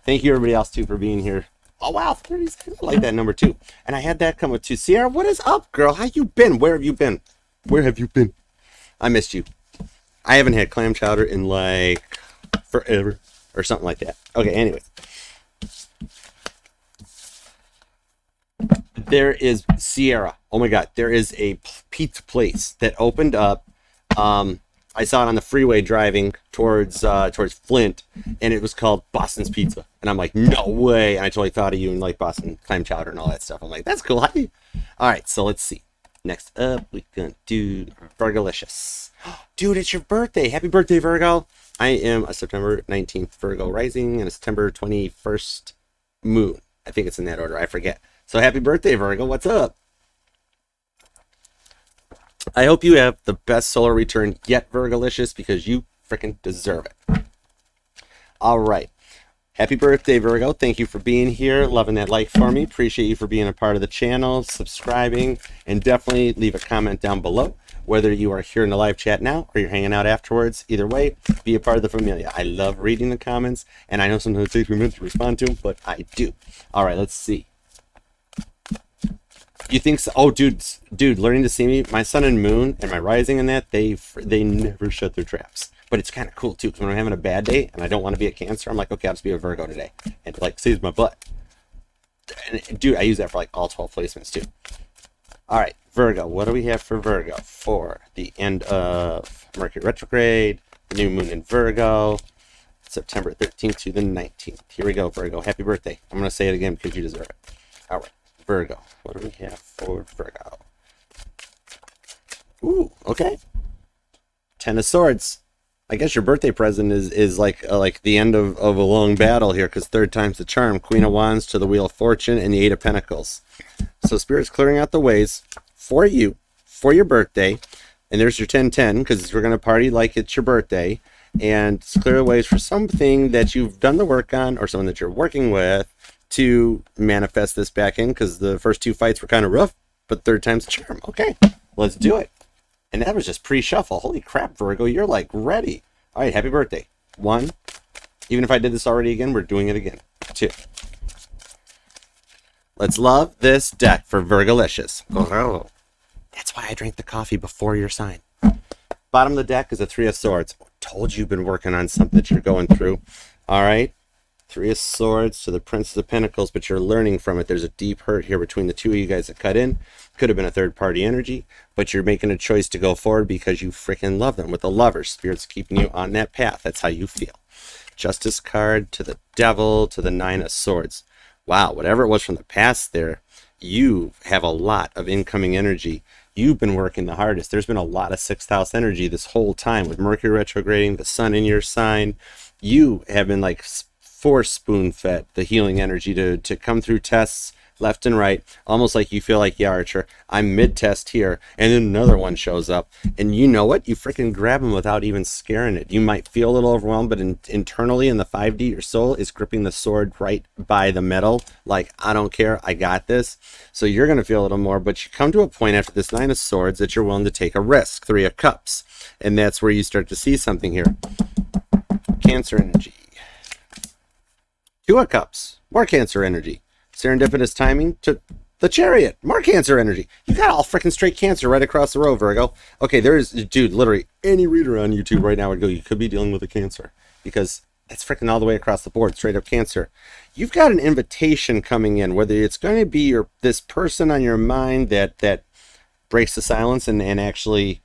Thank you, everybody else, too, for being here. Oh, wow, 36. I like that number, too. And I had that come with 2. Sierra, what is up, girl? How you been? Where have you been? Where have you been? I missed you. I haven't had clam chowder in, like, forever or something like that. Okay, anyways. There is Sierra. Oh, my God. There is a pizza place that opened up. I saw it on the freeway driving towards Flint, and it was called Boston's Pizza. And I'm like, no way. And I totally thought of you and like Boston clam chowder and all that stuff. I'm like, that's cool. How do you? All right, so let's see. Next up, we can do Virgolicious. Dude, it's your birthday. Happy birthday, Virgo. I am a September 19th Virgo rising and a September 21st moon. I think it's in that order. I forget. So happy birthday, Virgo. What's up? I hope you have the best solar return yet, Virgolicious, because you freaking deserve it. All right. Happy birthday, Virgo. Thank you for being here, loving that like for me. Appreciate you for being a part of the channel, subscribing, and definitely leave a comment down below, whether you are here in the live chat now or you're hanging out afterwards. Either way, be a part of the familia. I love reading the comments, and I know sometimes it takes me a minute to respond to them, but I do. All right, let's see. You think so? Oh, dude, learning to see me, my sun and moon and my rising and that, they never shut their traps. But it's kind of cool too, because when I'm having a bad day and I don't want to be a Cancer, I'm like, okay, I'll just be a Virgo today, and it, like, saves my butt. And dude, I use that for like all 12 placements too. All right, Virgo. What do we have for Virgo for the end of Mercury retrograde, new moon in Virgo, September 13th to the 19th. Here we go, Virgo. Happy birthday. I'm gonna say it again because you deserve it. All right, Virgo. What do we have for Virgo? Ooh, okay. 10 of Swords. I guess your birthday present is like the end of a long battle here, because third time's the charm. Queen of Wands to the Wheel of Fortune and the Eight of Pentacles. So Spirit's clearing out the ways for you, for your birthday. And there's your 10-10, because we're going to party like it's your birthday. And it's clear the ways for something that you've done the work on, or someone that you're working with, to manifest this back in, because the first 2 fights were kind of rough, but third time's the charm. Okay, let's do it. And that was just pre-shuffle. Holy crap, Virgo, you're like ready. All right, happy birthday. 1. Even if I did this already again, we're doing it again. 2. Let's love this deck for Virgolicious. Oh, that's why I drank the coffee before your sign. Bottom of the deck is a Three of Swords. Told you you've been working on something that you're going through. All right. Three of Swords to the Prince of Pentacles, but you're learning from it. There's a deep hurt here between the two of you guys that cut in. Could have been a third-party energy, but you're making a choice to go forward because you freaking love them. With the Lovers, Spirit's keeping you on that path. That's how you feel. Justice card to the Devil to the Nine of Swords. Wow, whatever it was from the past there, you have a lot of incoming energy. You've been working the hardest. There's been a lot of sixth house energy this whole time with Mercury retrograding, the sun in your sign. You have been like force spoon fed the healing energy to come through tests left and right, almost like you feel like, yeah, Archer, I'm mid-test here, and then another one shows up, and you know what? You freaking grab them without even scaring it. You might feel a little overwhelmed, but internally in the 5D, your soul is gripping the sword right by the metal, like, I don't care, I got this. So you're going to feel a little more, but you come to a point after this Nine of Swords that you're willing to take a risk, Three of Cups, and that's where you start to see something here. Cancer energy. Two of Cups, more Cancer energy. Serendipitous timing to the Chariot, more Cancer energy. You got all freaking straight Cancer right across the row, Virgo. Okay, there is, dude, literally any reader on YouTube right now would go, you could be dealing with a Cancer, because that's freaking all the way across the board, straight up Cancer. You've got an invitation coming in, whether it's going to be this person on your mind that breaks the silence and actually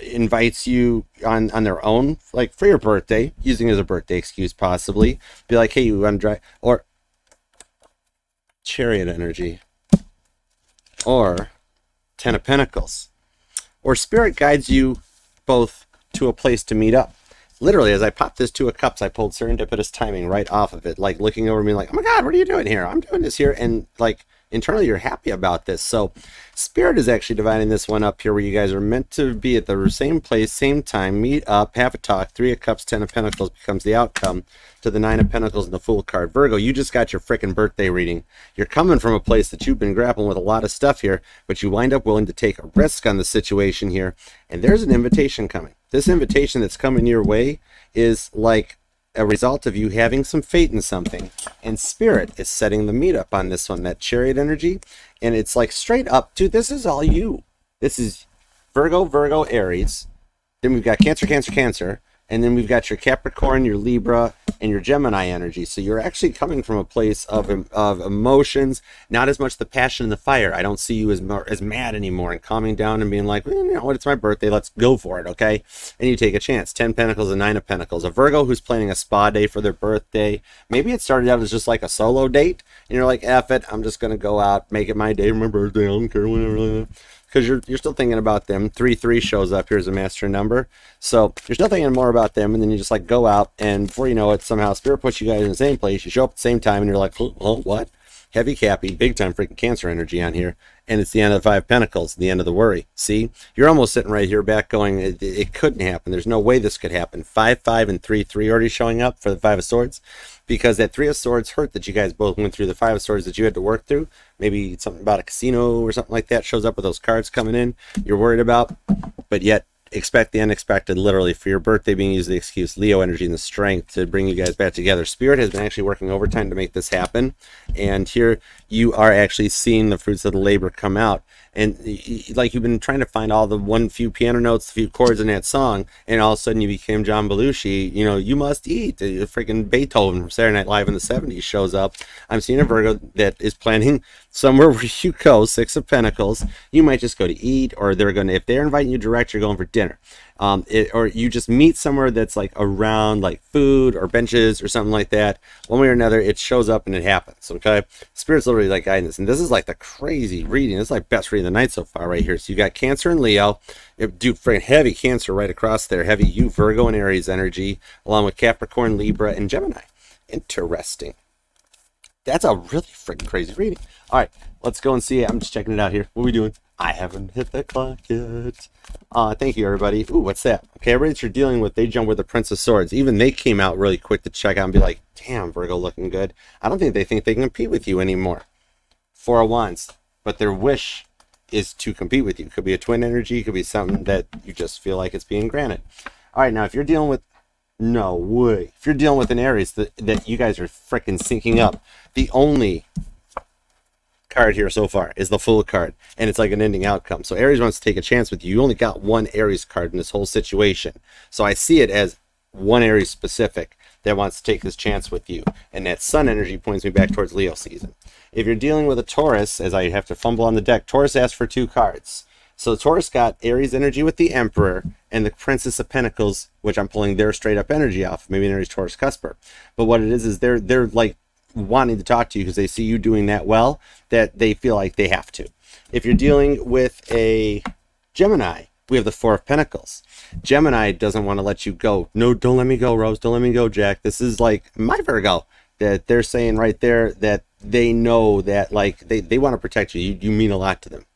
invites you on their own, like for your birthday, using it as a birthday excuse possibly. Be like, hey, you want to drive? Or Chariot energy, or Ten of Pentacles, or Spirit guides you both to a place to meet up. Literally, as I popped this Two of Cups, I pulled serendipitous timing right off of it, like looking over me like, oh my God, what are you doing here? I'm doing this here, and like internally you're happy about this. So Spirit is actually dividing this one up here where you guys are meant to be at the same place, same time, meet up, have a talk. Three of Cups, Ten of Pentacles becomes the outcome to the Nine of Pentacles and the Fool card. Virgo, you just got your freaking birthday reading. You're coming from a place that you've been grappling with a lot of stuff here, but you wind up willing to take a risk on the situation here, and there's an invitation coming. This invitation that's coming your way is like a result of you having some faith in something, and Spirit is setting the meetup on this one, that Chariot energy, and it's like straight up, dude, this is all you. This is Virgo, Aries, then we've got Cancer, Cancer, and then we've got your Capricorn, your Libra, and your Gemini energy. So you're actually coming from a place of emotions, not as much the passion and the fire. I don't see you as mad anymore and calming down and being like, well, you know what, it's my birthday, let's go for it, okay? And you take a chance. 10 Pentacles and 9 of Pentacles. A Virgo who's planning a spa day for their birthday. Maybe it started out as just like a solo date, and you're like, F it, I'm just going to go out, make it my day, my birthday, I don't care, whatever. Because you're still thinking about them. 3-3 shows up here as a master number. So you're still thinking more about them, and then you just like go out, and before you know it, somehow Spirit puts you guys in the same place. You show up at the same time, and you're like, oh, what? Heavy Cappy, big time freaking Cancer energy on here. And it's the end of the Five of Pentacles, the end of the worry. See? You're almost sitting right here back going, it couldn't happen. There's no way this could happen. 5-5 and 3-3 already showing up for the Five of Swords. Because that Three of Swords hurt that you guys both went through, the Five of Swords that you had to work through. Maybe something about a casino or something like that shows up with those cards coming in you're worried about. But yet, expect the unexpected, literally, for your birthday being used as the excuse. Leo energy and the strength to bring you guys back together. Spirit has been actually working overtime to make this happen, and here you are actually seeing the fruits of the labor come out. And like you've been trying to find all the few piano notes, a few chords in that song, and all of a sudden you became John Belushi. You know, you must eat. Freaking Beethoven from Saturday Night Live in the 70s shows up. I'm seeing a Virgo that is planning somewhere where you go, Six of Pentacles. You might just go to eat, or they're going to, if they're inviting you direct, you're going for dinner. Or you just meet somewhere that's like around like food or benches or something like that. One way or another, it shows up and it happens, okay? Spirit's literally like guiding this, and this is like the crazy reading. This is like best reading of the night so far right here. So you got Cancer and Leo. Dude, freaking heavy Cancer right across there. Heavy you, Virgo and Aries energy, along with Capricorn, Libra, and Gemini. Interesting. That's a really freaking crazy reading. All right, let's go and see it. I'm just checking it out here. What are we doing? I haven't hit the clock yet. Thank you, everybody. Ooh, what's that? Okay, everybody that you're dealing with, they jump with the Prince of Swords. Even they came out really quick to check out and be like, damn, Virgo looking good. I don't think they can compete with you anymore. Four of Wands. But their wish is to compete with you. Could be a twin energy. Could be something that you just feel like it's being granted. All right, now, if you're dealing with... No way. If you're dealing with an Aries that you guys are freaking syncing up, the only card here so far is the Fool card, and it's like an ending outcome. So Aries wants to take a chance with you. You only got one Aries card in this whole situation. So I see it as one Aries specific that wants to take this chance with you, and that Sun energy points me back towards Leo season. If you're dealing with a Taurus, as I have to fumble on the deck, Taurus asked for 2 cards. So Taurus got Aries energy with the Emperor and the Princess of Pentacles, which I'm pulling their straight up energy off, maybe an Aries Taurus cusper. But what it is they're like wanting to talk to you because they see you doing that well, that they feel like they have to. If you're dealing with a Gemini, we have the 4 of Pentacles. Gemini doesn't want to let you go. No, don't let me go, Rose. Don't let me go, Jack. This is like my Virgo. That they're saying right there that they know that like they want to protect you. You mean a lot to them.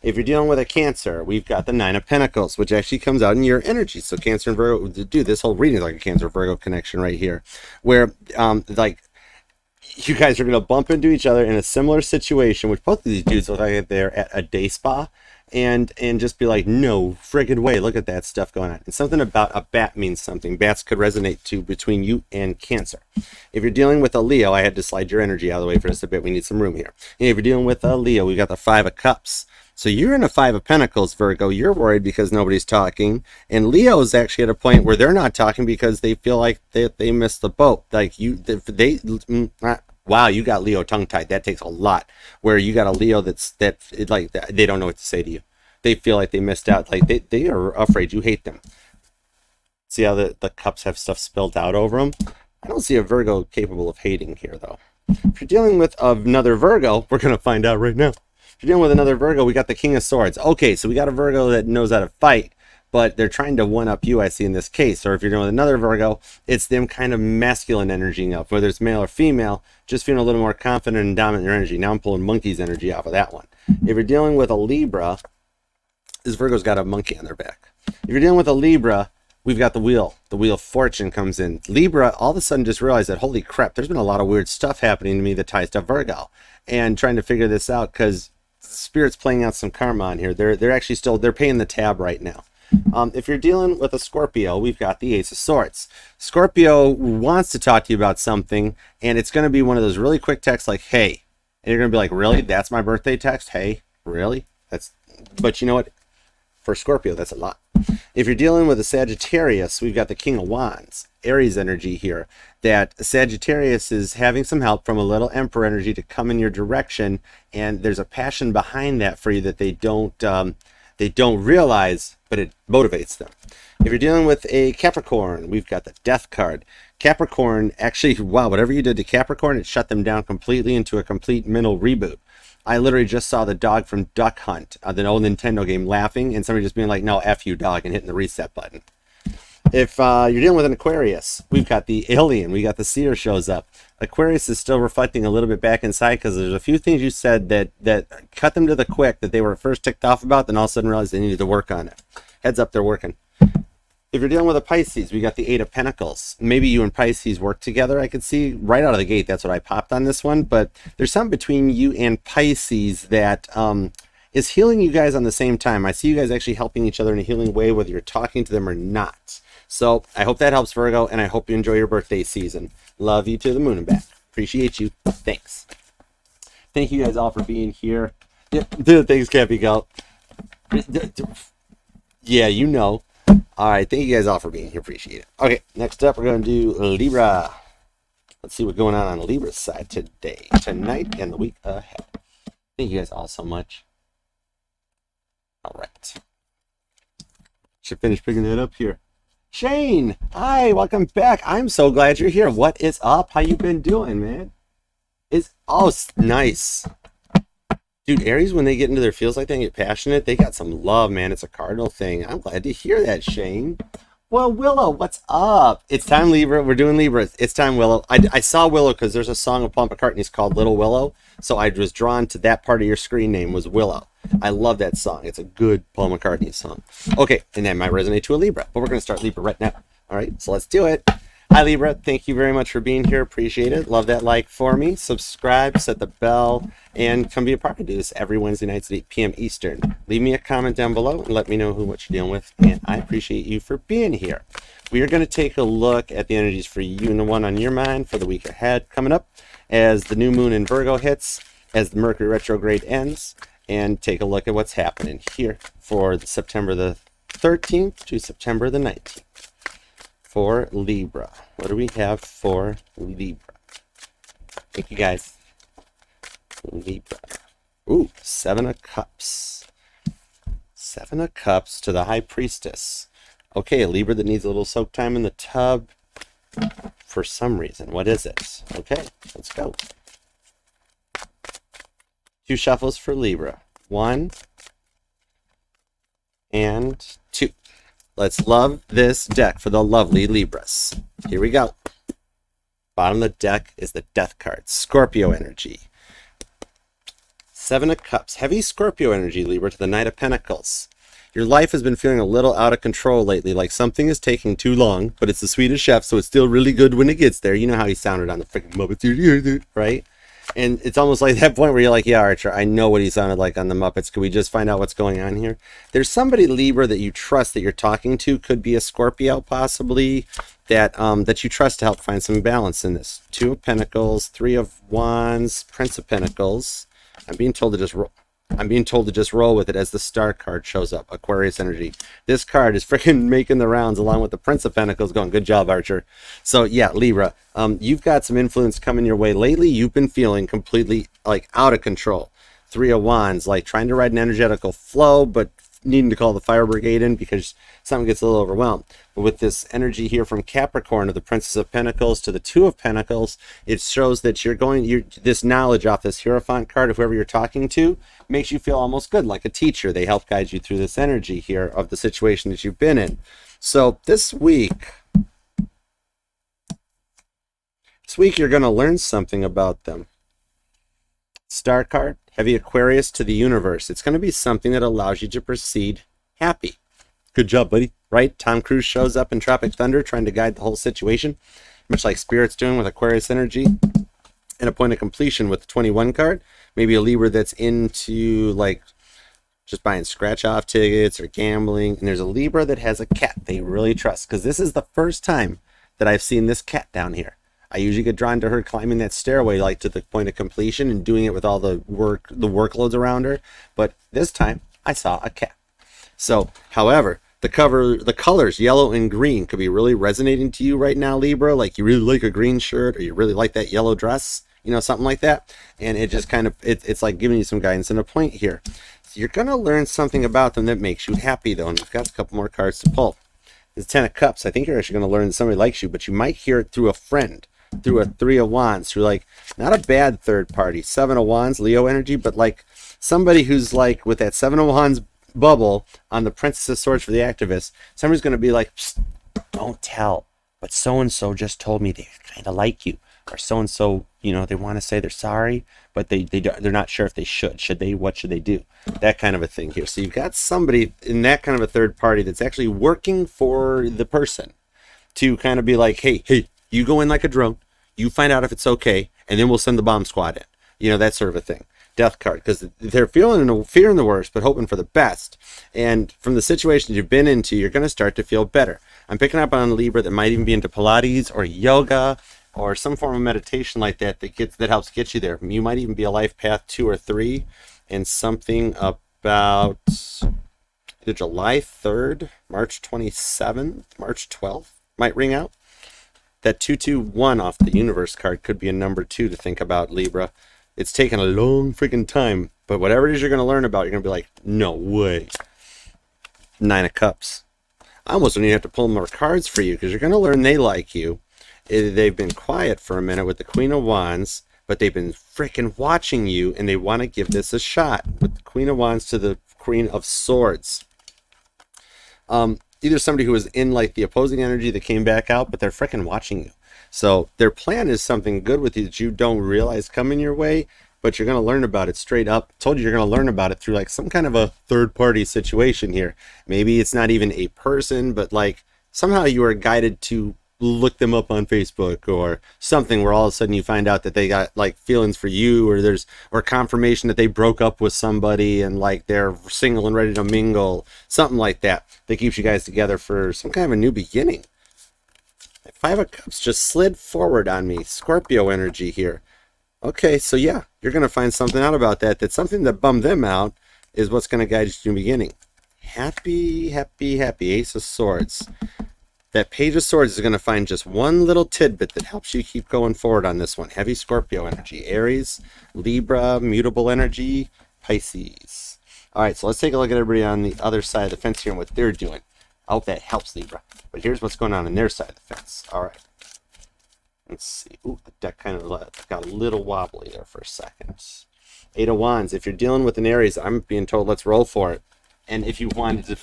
If you're dealing with a Cancer, we've got the 9 of Pentacles, which actually comes out in your energy. So Cancer and Virgo, dude, this whole reading is like a Cancer Virgo connection right here, where like you guys are going to bump into each other in a similar situation, which both of these dudes look like they're at a day spa, and just be like, no friggin' way, look at that stuff going on. And something about a bat means something. Bats could resonate to between you and Cancer. If you're dealing with a Leo, I had to slide your energy out of the way for just a bit. We need some room here. And if you're dealing with a Leo, we got the 5 of Cups. So you're in a 5 of Pentacles, Virgo. You're worried because nobody's talking. And Leo's actually at a point where they're not talking because they feel like they missed the boat. Like wow, you got Leo tongue-tied. That takes a lot. Where you got a Leo like they don't know what to say to you. They feel like they missed out. Like they are afraid you hate them. See how the cups have stuff spilled out over them? I don't see a Virgo capable of hating here, though. If you're dealing with another Virgo, we're going to find out right now. If you're dealing with another Virgo, we got the King of Swords. Okay, so we got a Virgo that knows how to fight, but they're trying to one-up you, I see, in this case. Or if you're dealing with another Virgo, it's them kind of masculine energy up, whether it's male or female, just feeling a little more confident and dominant in their energy. Now I'm pulling monkey's energy off of that one. If you're dealing with a Libra, this Virgo's got a monkey on their back. If you're dealing with a Libra, we've got the wheel. The wheel of fortune comes in. Libra all of a sudden just realized that, holy crap, there's been a lot of weird stuff happening to me that ties to Virgo. And trying to figure this out because Spirit's playing out some karma on here. They're actually they're paying the tab right now. If you're dealing with a Scorpio, we've got the Ace of Swords. Scorpio wants to talk to you about something, and it's going to be one of those really quick texts like, hey. And you're going to be like, really? That's my birthday text? Hey, really? But you know what? For Scorpio, that's a lot. If you're dealing with a Sagittarius, we've got the King of Wands, Aries energy here, that Sagittarius is having some help from a little Emperor energy to come in your direction, and there's a passion behind that for you that they don't realize, but it motivates them. If you're dealing with a Capricorn, we've got the Death card. Capricorn, actually, wow, whatever you did to Capricorn, it shut them down completely into a complete mental reboot. I literally just saw the dog from Duck Hunt, the old Nintendo game, laughing, and somebody just being like, no, F you, dog, and hitting the reset button. If you're dealing with an Aquarius, we've got the Alien. We got the Seer shows up. Aquarius is still reflecting a little bit back inside because there's a few things you said that cut them to the quick that they were first ticked off about, then all of a sudden realized they needed to work on it. Heads up, they're working. If you're dealing with a Pisces, we got the 8 of Pentacles. Maybe you and Pisces work together. I could see right out of the gate. That's what I popped on this one. But there's something between you and Pisces that is healing you guys on the same time. I see you guys actually helping each other in a healing way, whether you're talking to them or not. So I hope that helps, Virgo, and I hope you enjoy your birthday season. Love you to the moon and back. Appreciate you. Thanks. Thank you guys all for being here. Yeah, things can't be go. Yeah, you know. All right, thank you guys all for being here. Appreciate it. Okay, next up, we're going to do Libra. Let's see what's going on Libra's side today, tonight, and the week ahead. Thank you guys all so much. All right. Should finish picking that up here. Shane, hi, welcome back. I'm so glad you're here. What is up? How you been doing, man? Nice. Dude, Aries, when they get into their feels like they get passionate, they got some love, man. It's a cardinal thing. I'm glad to hear that, Shane. Well, Willow, what's up? It's time, Libra. We're doing Libra. It's time, Willow. I saw Willow because there's a song of Paul McCartney's called Little Willow. So I was drawn to that part of your screen name was Willow. I love that song. It's a good Paul McCartney song. Okay, and that might resonate to a Libra. But we're going to start Libra right now. All right, so let's do it. Hi, Libra. Thank you very much for being here. Appreciate it. Love that like for me. Subscribe, set the bell, and come be a part. I do this every Wednesday nights at 8 p.m. Eastern. Leave me a comment down below and let me know what you're dealing with. And I appreciate you for being here. We are going to take a look at the energies for you and the one on your mind for the week ahead coming up as the new moon in Virgo hits. as the Mercury retrograde ends and take a look at what's happening here for September the 13th to September the 19th for Libra. What do we have for Libra? Thank you, guys. Libra. Ooh, 7 of Cups. 7 of Cups to the High Priestess. Okay, a Libra that needs a little soak time in the tub for some reason. What is it? Okay, let's go. 2 shuffles for Libra. 1 and 2. Let's love this deck for the lovely Libras. Here we go. Bottom of the deck is the Death card. Scorpio energy. 7 of Cups. Heavy Scorpio energy, Libra, to the Knight of Pentacles. Your life has been feeling a little out of control lately, like something is taking too long, but it's the Swedish Chef, so it's still really good when it gets there. You know how he sounded on the freaking Muppets, right? And it's almost like that point where you're like, yeah, Archer, I know what he sounded like on the Muppets. Can we just find out what's going on here? There's somebody, Libra, that you trust that you're talking to. Could be a Scorpio, possibly, that you trust to help find some balance in this. 2 of Pentacles, 3 of Wands, Prince of Pentacles. I'm being told to just roll with it as the Star card shows up. Aquarius energy. This card is freaking making the rounds along with the Prince of Pentacles going, good job, Archer. So yeah, Libra, you've got some influence coming your way. Lately, you've been feeling completely like out of control. 3 of Wands, like trying to ride an energetical flow, but needing to call the fire brigade in because something gets a little overwhelmed. But with this energy here from Capricorn of the Princess of Pentacles to the 2 of Pentacles, it shows that this knowledge off this Hierophant card of whoever you're talking to makes you feel almost good, like a teacher. They help guide you through this energy here of the situation that you've been in. So this week you're going to learn something about them. Star card, heavy Aquarius to the universe. It's going to be something that allows you to proceed happy. Good job, buddy. Right? Tom Cruise shows up in Tropic Thunder trying to guide the whole situation, much like Spirit's doing with Aquarius energy. And a point of completion with the 21 card. Maybe a Libra that's into like just buying scratch-off tickets or gambling. And there's a Libra that has a cat they really trust, because this is the first time that I've seen this cat down here. I usually get drawn to her climbing that stairway like to the point of completion and doing it with all the workloads around her. But this time I saw a cat. So, however, the colors yellow and green could be really resonating to you right now, Libra. Like you really like a green shirt, or you really like that yellow dress, something like that. And it just kind of, it's like giving you some guidance and a point here. So you're going to learn something about them that makes you happy, though. And we've got a couple more cards to pull. The 10 of Cups. I think you're actually going to learn that somebody likes you, but you might hear it through a friend. Through a 3 of Wands, through like not a bad third party. 7 of Wands, Leo energy, but like somebody who's like with that 7 of Wands bubble on the Princess of Swords for the activist. Somebody's going to be like, don't tell, but so and so just told me they kind of like you, or so and so, they want to say they're sorry, but they're not sure if they should. Should they? What should they do? That kind of a thing here. So you've got somebody in that kind of a third party that's actually working for the person to kind of be like, hey. You go in like a drone, you find out if it's okay, and then we'll send the bomb squad in. That sort of a thing. Death card, because they're fearing the worst, but hoping for the best. And from the situations you've been into, you're going to start to feel better. I'm picking up on a Libra that might even be into Pilates or yoga or some form of meditation like that that helps get you there. You might even be a life path 2 or 3, and something about either July 3rd, March 27th, March 12th might ring out. That 221 off the universe card could be a number 2 to think about, Libra. It's taken a long freaking time, but whatever it is you're going to learn about, you're going to be like, no way. 9 of Cups. I almost don't even have to pull more cards for you, because you're going to learn they like you. They've been quiet for a minute with the Queen of Wands, but they've been freaking watching you, and they want to give this a shot with the Queen of Wands to the Queen of Swords. Either somebody who was in like the opposing energy that came back out, but they're freaking watching you. So their plan is something good with you that you don't realize coming your way, but you're going to learn about it straight up. Told you you're going to learn about it through like some kind of a third party situation here. Maybe it's not even a person, but like somehow you are guided to look them up on Facebook or something, where all of a sudden you find out that they got like feelings for you, or confirmation that they broke up with somebody and like they're single and ready to mingle, something like that keeps you guys together for some kind of a new beginning. 5 of Cups just slid forward on me. Scorpio energy here. Okay, so yeah, you're going to find something out about that. That something that bummed them out is what's going to guide you to the beginning. Happy, happy, happy. Ace of Swords. That Page of Swords is going to find just one little tidbit that helps you keep going forward on this one. Heavy Scorpio energy. Aries, Libra, mutable energy, Pisces. All right, so let's take a look at everybody on the other side of the fence here and what they're doing. I hope that helps, Libra. But here's what's going on their side of the fence. All right. Let's see. Ooh, the deck kind of got a little wobbly there for a second. Eight of Wands. If you're dealing with an Aries, I'm being told let's roll for it. And if you wanted to...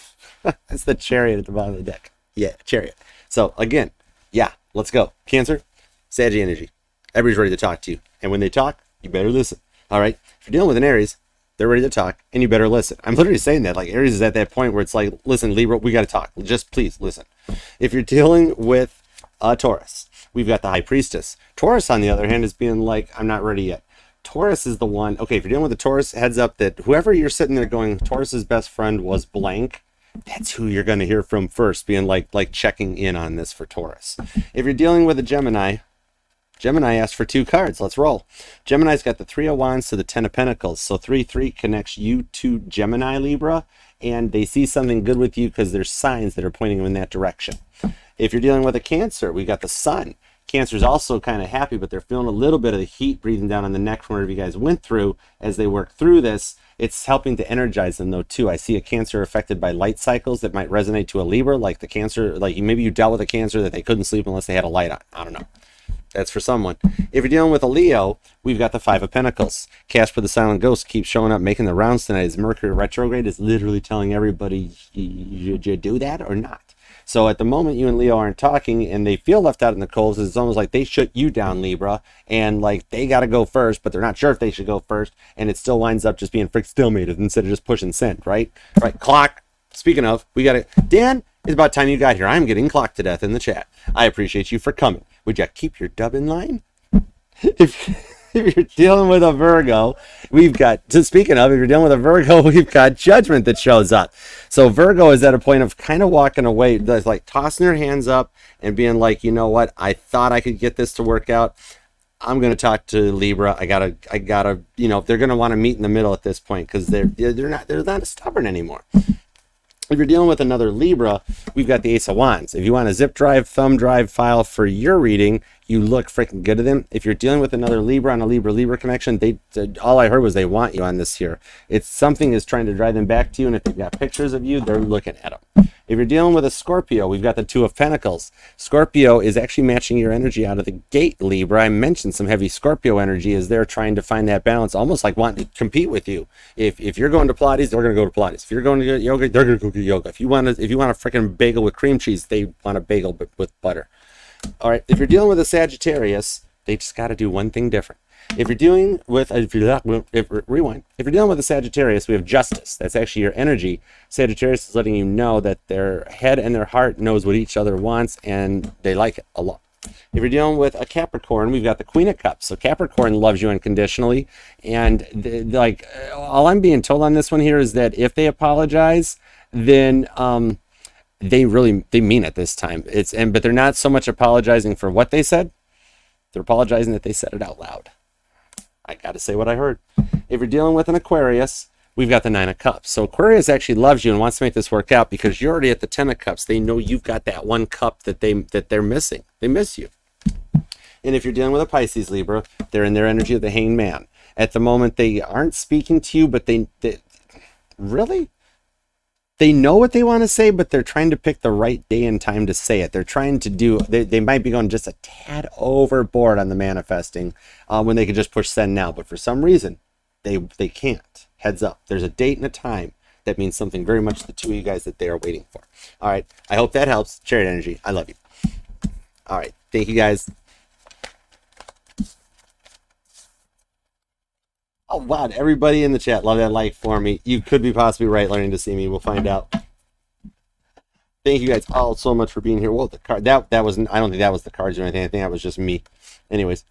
that's the Chariot at the bottom of the deck. Yeah, Chariot. So, again, yeah, let's go. Cancer, Sag energy. Everybody's ready to talk to you. And when they talk, you better listen. All right? If you're dealing with an Aries, they're ready to talk, and you better listen. I'm literally saying that. Like, Aries is at that point where it's like, listen, Libra, we got to talk. Just please listen. If you're dealing with a Taurus, we've got the High Priestess. Taurus, on the other hand, is being like, I'm not ready yet. Taurus is the one. Okay, if you're dealing with a Taurus, heads up that whoever you're sitting there going, Taurus's best friend was blank, that's who you're going to hear from first, being like checking in on this for Taurus. If you're dealing with a Gemini, Gemini asked for 2 cards. Let's roll. Gemini's got the 3 of Wands to the 10 of Pentacles. So 3-3 connects you to Gemini, Libra, and they see something good with you because there's signs that are pointing them in that direction. If you're dealing with a Cancer, we got the Sun. Cancer's also kind of happy, but they're feeling a little bit of the heat breathing down on the neck from whatever you guys went through as they work through this. It's helping to energize them though too. I see a Cancer affected by light cycles that might resonate to a Libra, like the Cancer, like maybe you dealt with a Cancer that they couldn't sleep unless they had a light on. I don't know. That's for someone. If you're dealing with a Leo, we've got the 5 of Pentacles. Casper the Silent Ghost keeps showing up, making the rounds tonight. As Mercury retrograde is literally telling everybody, did you do that or not? So at the moment, you and Leo aren't talking and they feel left out in the cold. It's almost like they shut you down, Libra, and like they got to go first, but they're not sure if they should go first. And it still winds up just being frick stalemated instead of just pushing send, right? Right, clock. Speaking of, we got it. Dan, it's about time you got here. I'm getting clocked to death in the chat. I appreciate you for coming. Would you keep your dub in line? If you're dealing with a Virgo, we've got, speaking of, if you're dealing with a Virgo, we've got Judgment that shows up. So Virgo is at a point of kind of walking away, that's like tossing her hands up and being like, you know what, I thought I could get this to work out. I'm going to talk to Libra. I gotta, you know, they're going to want to meet in the middle at this point because they're not stubborn anymore. If you're dealing with another Libra, we've got the Ace of Wands. If you want a zip drive, thumb drive file for your reading, you look freaking good to them. If you're dealing with another Libra on a Libra connection, all I heard was they want you on this here. It's something is trying to drive them back to you, and if they've got pictures of you, they're looking at them. If you're dealing with a Scorpio, we've got the 2 of Pentacles. Scorpio is actually matching your energy out of the gate, Libra. I mentioned some heavy Scorpio energy as they're trying to find that balance, almost like wanting to compete with you. If you're going to Pilates, they're going to go to Pilates. If you're going to get yoga, they're going to go get yoga. If you want a freaking bagel with cream cheese, they want a bagel but with butter. All right. If you're dealing with a Sagittarius, they just got to do one thing different. If you're dealing with if you're dealing with a Sagittarius, we have Justice. That's actually your energy. Sagittarius is letting you know that their head and their heart knows what each other wants and they like it a lot. If you're dealing with a Capricorn, we've got the Queen of Cups. So Capricorn loves you unconditionally, and all I'm being told on this one here is that if they apologize, then they mean it this time. But they're not so much apologizing for what they said. They're apologizing that they said it out loud. I got to say what I heard. If you're dealing with an Aquarius, we've got the 9 of Cups. So Aquarius actually loves you and wants to make this work out because you're already at the 10 of Cups. They know you've got that one cup that they're missing. They miss you. And if you're dealing with a Pisces, Libra, they're in their energy of the Hanged Man. At the moment, they aren't speaking to you, but they really? They know what they want to say, but they're trying to pick the right day and time to say it. They're trying to do, they might be going just a tad overboard on the manifesting when they could just push send now. But for some reason, they can't. Heads up. There's a date and a time that means something very much to the two of you guys that they are waiting for. All right. I hope that helps. Chariot energy. I love you. All right. Thank you guys. Oh, wow. Everybody in the chat, love that like for me. You could be possibly right learning to see me. We'll find out. Thank you guys all so much for being here. Well, the card, that wasn't, I don't think that was the cards or anything. I think that was just me. Anyways.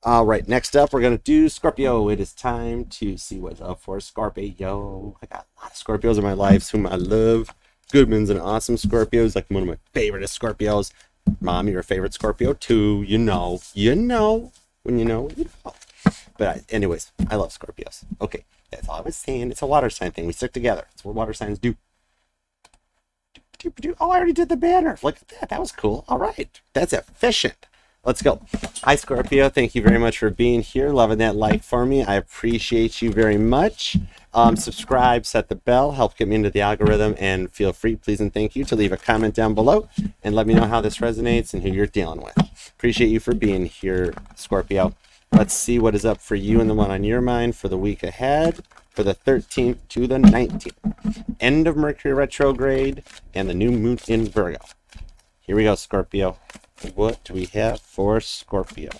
All right. Next up, we're going to do Scorpio. It is time to see what's up for Scorpio. I got a lot of Scorpios in my life whom I love. Goodman's an awesome Scorpios, like one of my favorite Scorpios. Mom, you're a favorite Scorpio too. You know. When you know, you know. But anyways, I love Scorpios. Okay, that's all I was saying. It's a water sign thing. We stick together. That's what water signs do. Oh, I already did the banner. Look at that. That was cool. All right. That's efficient. Let's go. Hi, Scorpio. Thank you very much for being here. Loving that like for me. I appreciate you very much. Subscribe, set the bell, help get me into the algorithm, and feel free, please and thank you, to leave a comment down below and let me know how this resonates and who you're dealing with. Appreciate you for being here, Scorpio. Let's see what is up for you and the one on your mind for the week ahead, for the 13th to the 19th. End of Mercury retrograde and the new moon in Virgo. Here we go, Scorpio. What do we have for Scorpio?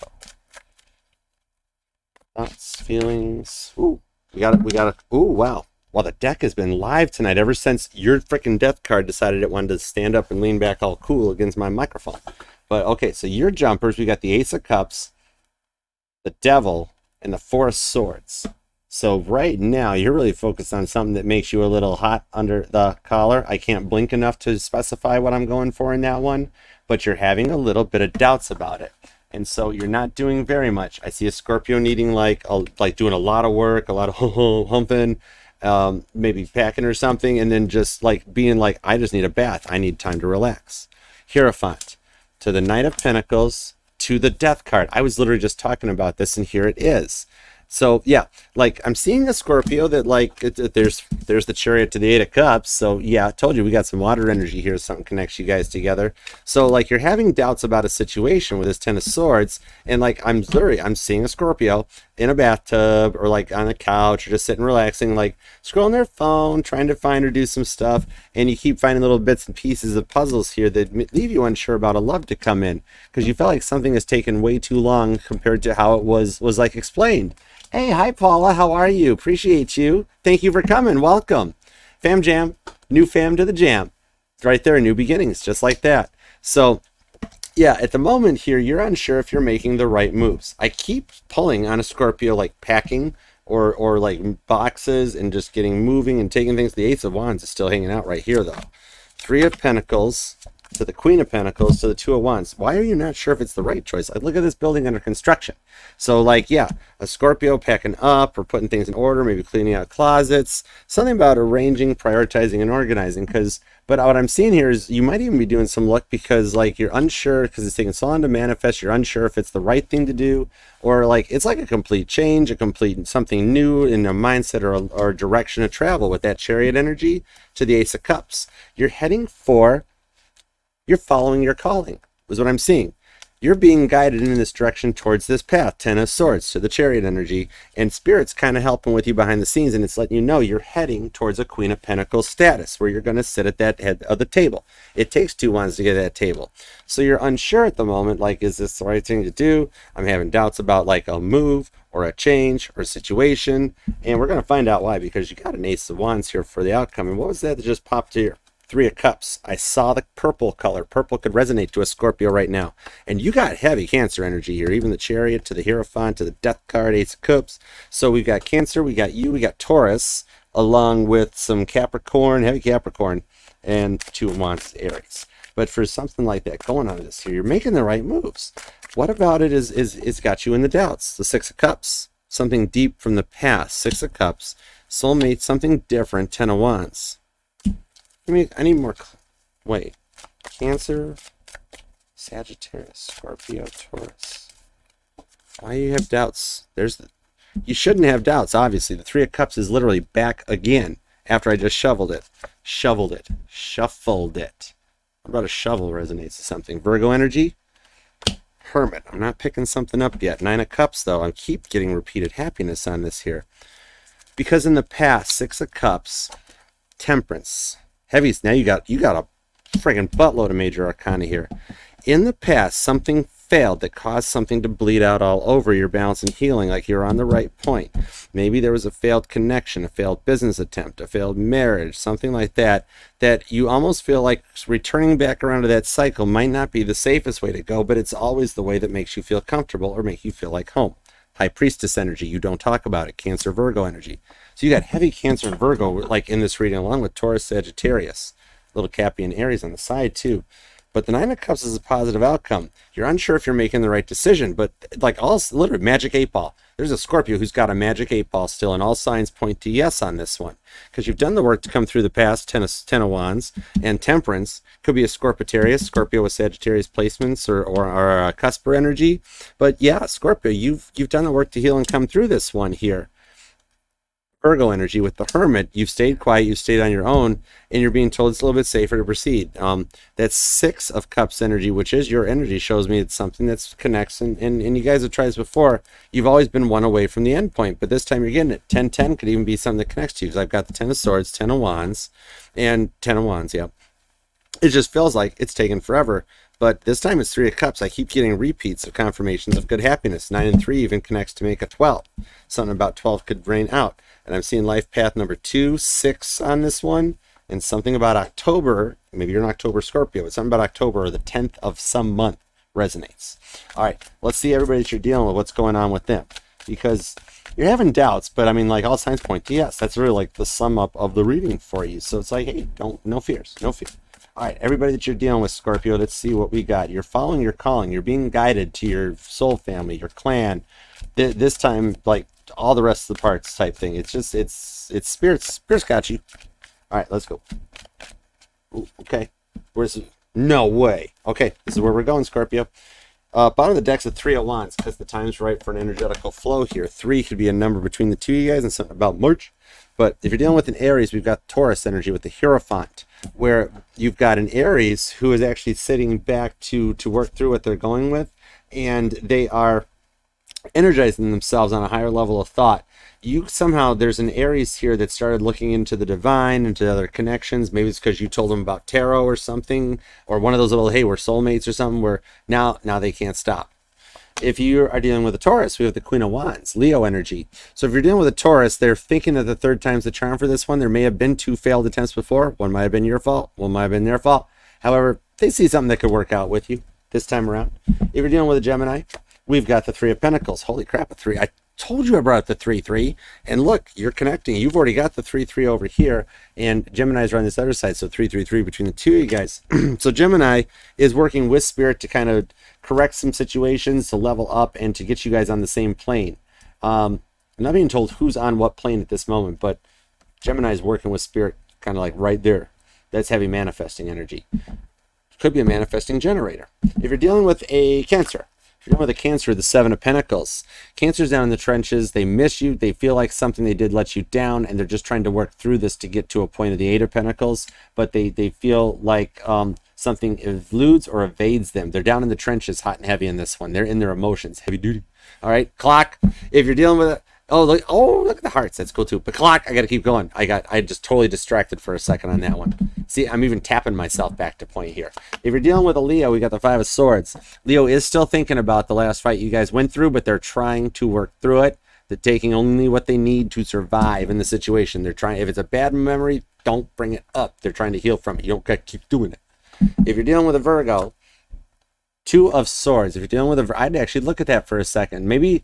Thoughts, feelings. Ooh, we got it. Ooh, wow. Well, the deck has been live tonight ever since your freaking death card decided it wanted to stand up and lean back all cool against my microphone. But okay, so your jumpers, we got the Ace of Cups, the Devil, and the Four of Swords. So right now, you're really focused on something that makes you a little hot under the collar. I can't blink enough to specify what I'm going for in that one, but you're having a little bit of doubts about it. And so you're not doing very much. I see a Scorpio needing like doing a lot of work, a lot of humping, maybe packing or something, and then just like being like, I just need a bath. I need time to relax. Hierophant, to the Knight of Pentacles, to the Death card. I was literally just talking about this, and here it is. So yeah, like I'm seeing a Scorpio that like there's the Chariot to the Eight of Cups. So yeah, I told you we got some water energy here. Something connects you guys together. So like you're having doubts about a situation with this Ten of Swords, and like I'm seeing a Scorpio in a bathtub or like on a couch or just sitting relaxing, like scrolling their phone, trying to find or do some stuff, and you keep finding little bits and pieces of puzzles here that leave you unsure about a love to come in because you felt like something has taken way too long compared to how it was like explained. Hey, hi Paula, how are you? Appreciate you. Thank you for coming. Welcome. Fam Jam, new fam to the jam. Right there, new beginnings, just like that. So yeah, at the moment here, you're unsure if you're making the right moves. I keep pulling on a Scorpio, like packing or like boxes and just getting moving and taking things. The Ace of Wands is still hanging out right here though. Three of Pentacles to the Queen of Pentacles to the Two of Wands. Why are you not sure if it's the right choice? Like, look at this building under construction. So like, yeah, a Scorpio packing up or putting things in order, maybe cleaning out closets, something about arranging, prioritizing, and organizing. But what I'm seeing here is you might even be doing some luck because like you're unsure because it's taking so long to manifest. You're unsure if it's the right thing to do, or like it's like a complete change, a complete something new in a mindset or direction of travel with that Chariot energy to the Ace of Cups. You're following your calling, is what I'm seeing. You're being guided in this direction towards this path, Ten of Swords to the Chariot energy, and Spirit's kind of helping with you behind the scenes, and it's letting you know you're heading towards a Queen of Pentacles status, where you're going to sit at that head of the table. It takes two wands to get to that table. So you're unsure at the moment, like, is this the right thing to do? I'm having doubts about like a move or a change or a situation, and we're going to find out why, because you got an Ace of Wands here for the outcome. And what was that just popped here? Three of Cups. I saw the purple color. Purple could resonate to a Scorpio right now. And you got heavy Cancer energy here. Even the Chariot to the Hierophant to the Death card, Ace of Cups. So we've got Cancer, we got you, we got Taurus, along with some Capricorn, heavy Capricorn, and Two of Wands, Aries. But for something like that going on this here, you're making the right moves. What about it is got you in the doubts? The Six of Cups. Something deep from the past. Six of Cups. Soulmate, something different. Ten of Wands. I need more. Wait. Cancer, Sagittarius, Scorpio, Taurus. Why do you have doubts? You shouldn't have doubts, obviously. The Three of Cups is literally back again after I just shuffled it. Shuffled it. What about a shovel resonates to something? Virgo energy? Hermit. I'm not picking something up yet. Nine of Cups, though. I keep getting repeated happiness on this here. Because in the past, Six of Cups, Temperance. Heavies. Now you got a friggin' buttload of major arcana here. In the past, something failed that caused something to bleed out all over your balance and healing, like you're on the right point. Maybe there was a failed connection, a failed business attempt, a failed marriage, something like that, that you almost feel like returning back around to that cycle might not be the safest way to go, but it's always the way that makes you feel comfortable or make you feel like home. High Priestess energy, you don't talk about it. Cancer, Virgo energy. So you got heavy Cancer and Virgo like in this reading, along with Taurus, Sagittarius. Little Cappy and Aries on the side too. But the Nine of Cups is a positive outcome. You're unsure if you're making the right decision, but like all, literally, magic 8-ball. There's a Scorpio who's got a magic 8-ball still, and all signs point to yes on this one. Because you've done the work to come through the past, Ten of Wands, and Temperance. Could be a Scorpitarius, Scorpio with Sagittarius placements, or a Cusper energy. But yeah, Scorpio, you've done the work to heal and come through this one here. Virgo energy with the Hermit, you've stayed quiet, you've stayed on your own, and you're being told it's a little bit safer to proceed. That Six of Cups energy, which is your energy, shows me it's something that connects, and you guys have tried this before. You've always been one away from the end point, but this time you're getting it. 10-10 could even be something that connects to you, because I've got the Ten of Swords, Ten of Wands, and Ten of Wands, yeah. It just feels like it's taken forever, but this time it's Three of Cups. I keep getting repeats of confirmations of good happiness. 9 and 3 even connects to make a 12. Something about 12 could rain out. And I'm seeing life path number 2, 6 on this one, and something about October. Maybe you're an October Scorpio, but something about October or the 10th of some month resonates. All right, let's see everybody that you're dealing with, what's going on with them. Because you're having doubts, but I mean, like all signs point to yes. That's really like the sum up of the reading for you. So it's like, hey, no fears, no fear. All right, everybody that you're dealing with, Scorpio, let's see what we got. You're following your calling. You're being guided to your soul family, your clan. This time, like all the rest of the parts type thing. It's just, it's spirits got you. All right, let's go. Ooh, okay, where's it? No way. Okay, this is where we're going, Scorpio. Bottom of the deck's a 3 of Wands, because the time's right for an energetical flow here. 3 could be a number between the two of you guys and something about March. But if you're dealing with an Aries, we've got Taurus energy with the Hierophant, where you've got an Aries who is actually sitting back to work through what they're going with, and they are energizing themselves on a higher level of thought. You somehow, there's an Aries here that started looking into the divine, into other connections. Maybe it's because you told them about tarot or something, or one of those little, hey, we're soulmates or something, where now they can't stop. If you are dealing with a Taurus, we have the Queen of Wands, Leo energy. So if you're dealing with a Taurus, they're thinking that the third time's the charm for this one. There may have been 2 failed attempts before. One might have been your fault. One might have been their fault. However, they see something that could work out with you this time around. If you're dealing with a Gemini, we've got the 3 of Pentacles. Holy crap, a 3. I told you I brought up the 3-3. And look, you're connecting. You've already got the 3-3 over here. And Gemini's are on this other side. So 3-3-3 between the two of you guys. So Gemini is working with Spirit to kind of correct some situations, to level up, and to get you guys on the same plane. I'm not being told who's on what plane at this moment, but Gemini is working with Spirit kind of like right there. That's heavy manifesting energy. Could be a manifesting generator. If you're dealing with a Cancer, if you're dealing with a Cancer, the 7 of Pentacles. Cancer's down in the trenches. They miss you. They feel like something they did let you down, and they're just trying to work through this to get to a point of the 8 of Pentacles. But they feel like something eludes or evades them. They're down in the trenches, hot and heavy in this one. They're in their emotions, heavy duty. All right, Clock. If you're dealing with a look at the hearts. That's cool too. But Clock, I got to keep going. I just totally distracted for a second on that one. See, I'm even tapping myself back to point here. If you're dealing with a Leo, we got the 5 of Swords. Leo is still thinking about the last fight you guys went through, but they're trying to work through it. They're taking only what they need to survive in the situation. They're trying. If it's a bad memory, don't bring it up. They're trying to heal from it. You don't got to keep doing it. If you're dealing with a Virgo, 2 of Swords. If you're dealing with I'd actually look at that for a second. Maybe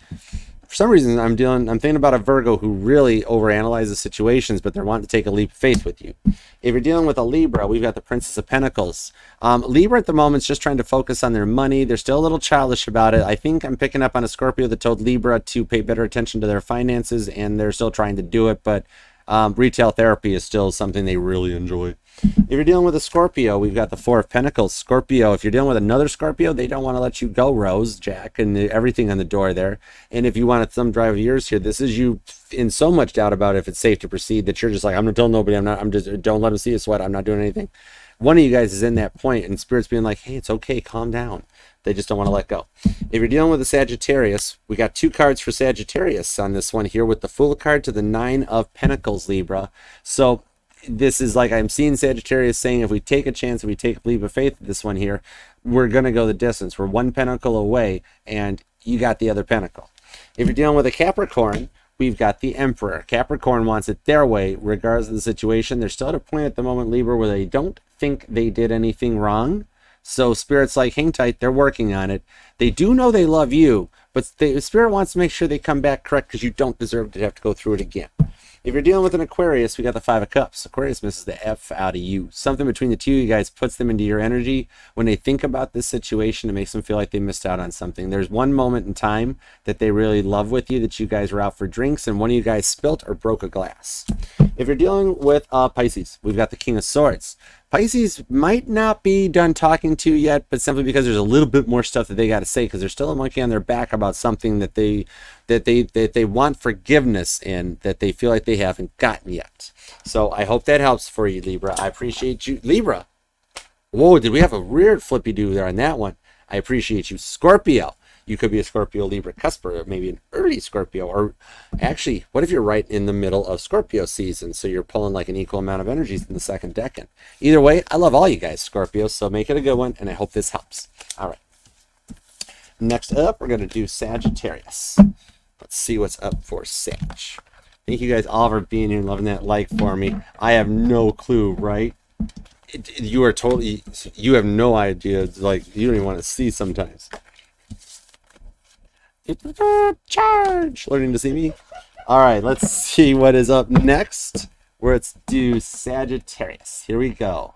for some reason I'm thinking about a Virgo who really overanalyzes situations, but they're wanting to take a leap of faith with you. If you're dealing with a Libra, we've got the Princess of Pentacles. Libra at the moment is just trying to focus on their money. They're still a little childish about it. I think I'm picking up on a Scorpio that told Libra to pay better attention to their finances, and they're still trying to do it, but retail therapy is still something they really enjoy. If you're dealing with a Scorpio, we've got the 4 of Pentacles. Scorpio, if you're dealing with another Scorpio, they don't want to let you go, Rose, Jack, and everything on the door there. And if you want a thumb drive of yours here, this is you in so much doubt about if it's safe to proceed that you're just like, I'm not telling nobody, don't let them see a sweat, I'm not doing anything. One of you guys is in that point, and Spirit's being like, hey, it's okay, calm down. They just don't want to let go. If you're dealing with a Sagittarius, we got 2 cards for Sagittarius on this one here, with the Fool card to the 9 of Pentacles, Libra. So this is like, I'm seeing Sagittarius saying, if we take a chance, if we take a leap of faith, this one here, we're going to go the distance. We're 1 pentacle away, and you got the other pentacle. If you're dealing with a Capricorn, we've got the Emperor. Capricorn wants it their way, regardless of the situation. They're still at a point at the moment, Libra, where they don't think they did anything wrong. So Spirit's like, hang tight, they're working on it. They do know they love you, but Spirit wants to make sure they come back correct, because you don't deserve to have to go through it again. If you're dealing with an Aquarius, we got the Five of Cups. Aquarius misses the F out of you. Something between the two of you guys puts them into your energy. When they think about this situation, it makes them feel like they missed out on something. There's one moment in time that they really love with you, that you guys were out for drinks and one of you guys spilt or broke a glass. If you're dealing with Pisces, we've got the King of Swords. Pisces might not be done talking to yet, but simply because there's a little bit more stuff that they got to say, because there's still a monkey on their back about something that they want forgiveness in, that they feel like they haven't gotten yet. So I hope that helps for you, Libra. I appreciate you, Libra. Whoa, did we have a weird flippy do there on that one? I appreciate you, Scorpio. You could be a Scorpio, Libra, Cusper, or maybe an early Scorpio. Or actually, what if you're right in the middle of Scorpio season? So you're pulling like an equal amount of energies in the second decan. Either way, I love all you guys, Scorpio. So make it a good one, and I hope this helps. All right. Next up, we're going to do Sagittarius. Let's see what's up for Sag. Thank you guys all for being here and loving that like for me. I have no clue, right? You are totally, you have no idea. It's like, you don't even want to see sometimes. Charge! Learning to see me. All right, let's see what is up next. Let's do Sagittarius. Here we go.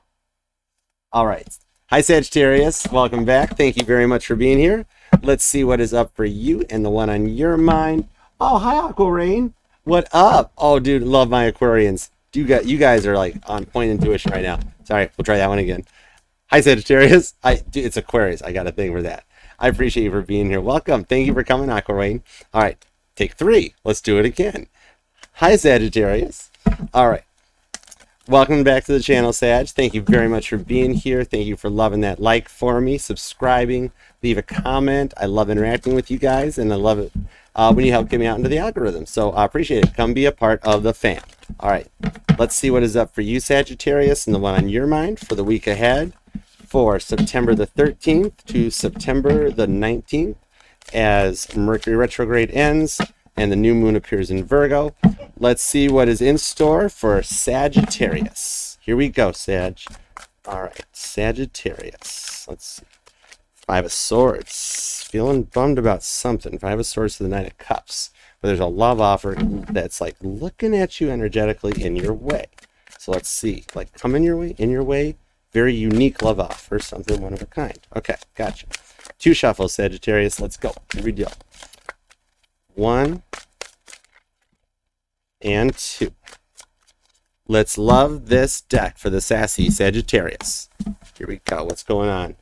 All right. Hi, Sagittarius. Welcome back. Thank you very much for being here. Let's see what is up for you and the one on your mind. Oh, hi, Aqua Rain. What up? Oh, dude, love my Aquarians. You guys are like on point intuition right now. Sorry, we'll try that one again. Hi, Sagittarius. It's Aquarius. I got a thing for that. I appreciate you for being here. Welcome. Thank you for coming, Aqua Rain. All right, take 3. Let's do it again. Hi, Sagittarius. All right. Welcome back to the channel, Sag. Thank you very much for being here. Thank you for loving that like for me, subscribing, leave a comment. I love interacting with you guys, and I love it when you help get me out into the algorithm. So I appreciate it. Come be a part of the fam. All right, let's see what is up for you, Sagittarius, and the one on your mind for the week ahead. For September the 13th to September the 19th, as Mercury retrograde ends and the new moon appears in Virgo. Let's see what is in store for Sagittarius. Here we go, Sag. All right, Sagittarius. Let's see. 5 of Swords. Feeling bummed about something. 5 of Swords to the Knight of Cups. But there's a love offer that's like looking at you energetically in your way. So let's see. Like coming your way. Very unique love offer, something one of a kind. Okay, gotcha. 2 shuffles, Sagittarius. Let's go. Here we go. 1 and 2. Let's love this deck for the sassy Sagittarius. Here we go. What's going on?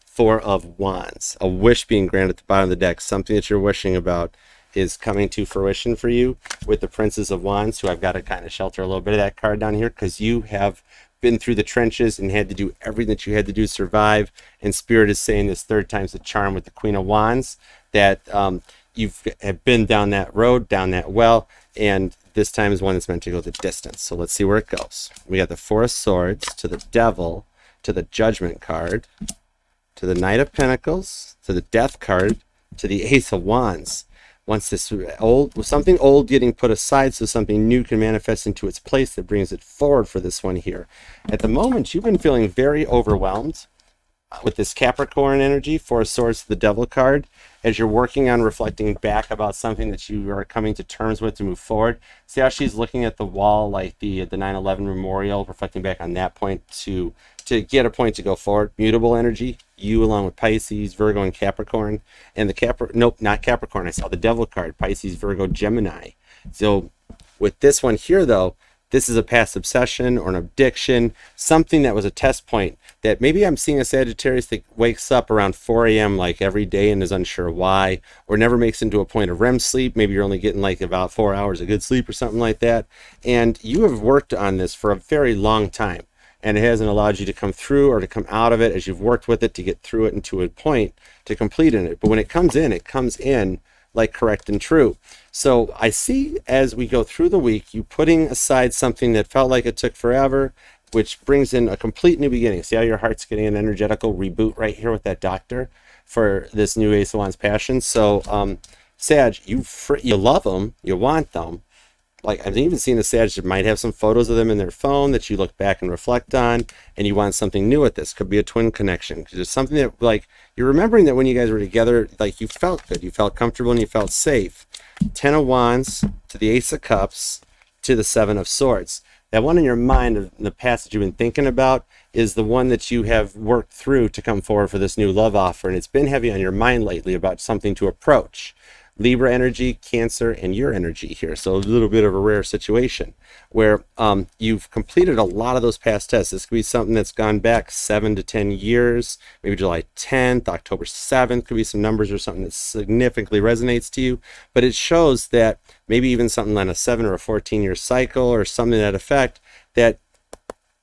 4 of Wands. A wish being granted at the bottom of the deck. Something that you're wishing about is coming to fruition for you with the Princess of Wands, who I've got to kind of shelter a little bit of that card down here because you have been through the trenches and had to do everything that you had to do to survive. And Spirit is saying this 3rd time's the charm with the Queen of Wands, that have been down that road, down that well, and this time is one that's meant to go the distance. So let's see where it goes. We got the 4 of Swords to the Devil, to the Judgment card, to the Knight of Pentacles, to the Death card, to the Ace of Wands. Once this something old getting put aside so something new can manifest into its place that brings it forward for this one here. At the moment, you've been feeling very overwhelmed with this Capricorn energy, 4 of Swords to the Devil card, as you're working on reflecting back about something that you are coming to terms with to move forward. See how she's looking at the wall, like the 9/11 memorial, reflecting back on that point to get a point to go forward. Mutable energy, you along with Pisces, Virgo, and Capricorn. And nope, not Capricorn. I saw the Devil card, Pisces, Virgo, Gemini. So with this one here, though, this is a past obsession or an addiction, something that was a test point that maybe I'm seeing a Sagittarius that wakes up around 4 a.m. like every day and is unsure why, or never makes into a point of REM sleep. Maybe you're only getting like about 4 hours of good sleep or something like that. And you have worked on this for a very long time, and it hasn't allowed you to come through or to come out of it as you've worked with it to get through it and to a point to complete in it. But when it comes in like correct and true. So I see as we go through the week, you putting aside something that felt like it took forever, which brings in a complete new beginning. See how your heart's getting an energetical reboot right here with that Doctor for this new Ace of Wands passion. So Sag, you love them, you want them. Like I've even seen the Sag that might have some photos of them in their phone that you look back and reflect on, and you want something new with this. Could be a twin connection. Because it's something that, like, you're remembering that when you guys were together, like, you felt good, you felt comfortable, and you felt safe. 10 of Wands to the Ace of Cups to the Seven of Swords. That one in your mind in the past that you've been thinking about is the one that you have worked through to come forward for this new love offer. And it's been heavy on your mind lately about something to approach. Libra energy, Cancer, and your energy here. So a little bit of a rare situation where you've completed a lot of those past tests. This could be something that's gone back 7 to 10 years, maybe July 10th, October 7th, could be some numbers or something that significantly resonates to you. But it shows that maybe even something on a 7 or a 14-year cycle or something to that effect, that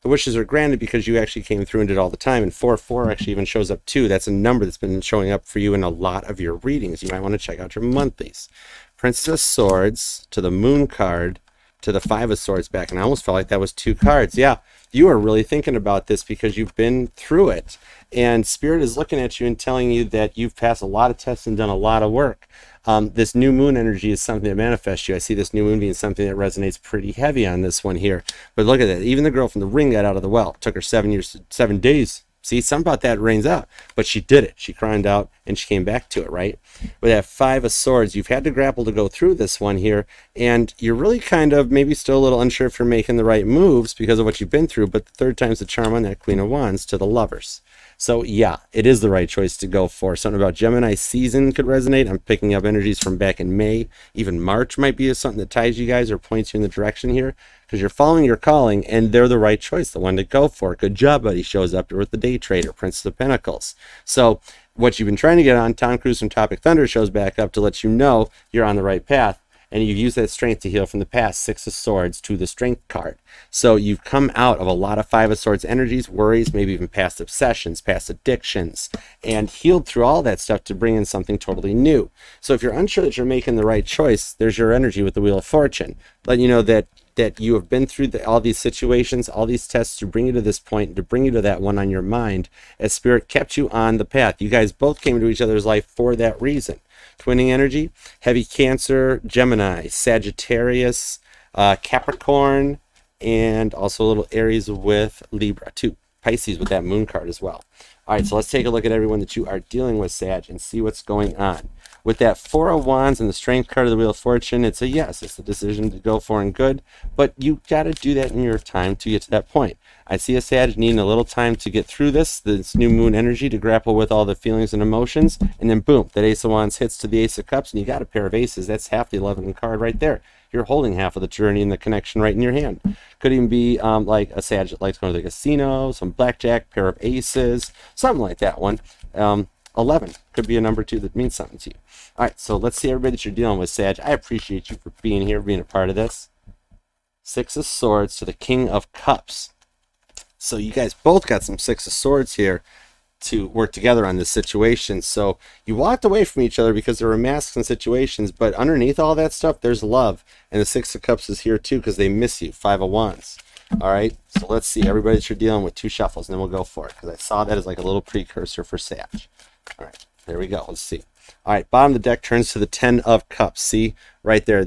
the wishes are granted because you actually came through and did all the time. And 4-4 actually even shows up too. That's a number that's been showing up for you in a lot of your readings. You might want to check out your monthlies. Princess of Swords to the Moon card to the Five of Swords back. And I almost felt like that was 2 cards. Yeah, you are really thinking about this because you've been through it. And Spirit is looking at you and telling you that you've passed a lot of tests and done a lot of work. This new moon energy is something that manifests you. I see this new moon being something that resonates pretty heavy on this one here. But look at that. Even the girl from the ring got out of the well. It took her 7 days. See, something about that rings out. But she did it. She cried out and she came back to it, right? With that Five of Swords, you've had to grapple to go through this one here. And you're really kind of maybe still a little unsure if you're making the right moves because of what you've been through. But the third time's the charm on that Queen of Wands to the Lovers. So yeah, it is the right choice to go for. Something about Gemini season could resonate. I'm picking up energies from back in May. Even March might be something that ties you guys or points you in the direction here because you're following your calling and they're the right choice, the one to go for. Good job, buddy. Shows up here with the Day Trader, Prince of Pentacles. So what you've been trying to get on, Tom Cruise from Tropic Thunder shows back up to let you know you're on the right path. And you've used that strength to heal from the past. 6 of Swords to the Strength card. So you've come out of a lot of 5 of Swords energies, worries, maybe even past obsessions, past addictions, and healed through all that stuff to bring in something totally new. So if you're unsure that you're making the right choice, there's your energy with the Wheel of Fortune. Letting you know that you have been through all these situations, all these tests to bring you to this point, to bring you to that one on your mind, as Spirit kept you on the path. You guys both came into each other's life for that reason. Twinning energy, heavy Cancer, Gemini, Sagittarius, Capricorn, and also a little Aries with Libra too. Pisces with that Moon card as well. All right, so let's take a look at everyone that you are dealing with, Sag, and see what's going on. With that 4 of Wands and the Strength card of the Wheel of Fortune, it's a yes. It's the decision to go for and good, but you got to do that in your time to get to that point. I see a Sag needing a little time to get through this new moon energy to grapple with all the feelings and emotions, and then boom, that Ace of Wands hits to the Ace of Cups, and you got a pair of aces. That's half the 11 card right there. You're holding half of the journey and the connection right in your hand. Could even be like a Sag that likes going to the casino, some blackjack, pair of aces, something like that one. 11 could be a number 2 that means something to you. All right, so let's see everybody that you're dealing with, Sag. I appreciate you for being here, being a part of this. 6 of Swords to the King of Cups. So you guys both got some 6 of Swords here to work together on this situation. So you walked away from each other because there were masks and situations, but underneath all that stuff, there's love. And the 6 of Cups is here too because they miss you. 5 of Wands. All right, so let's see everybody that you're dealing with, 2 shuffles, and then we'll go for it because I saw that as like a little precursor for Sag. All right, there we go. Let's see. All right, bottom of the deck turns to the 10 of Cups. See right there,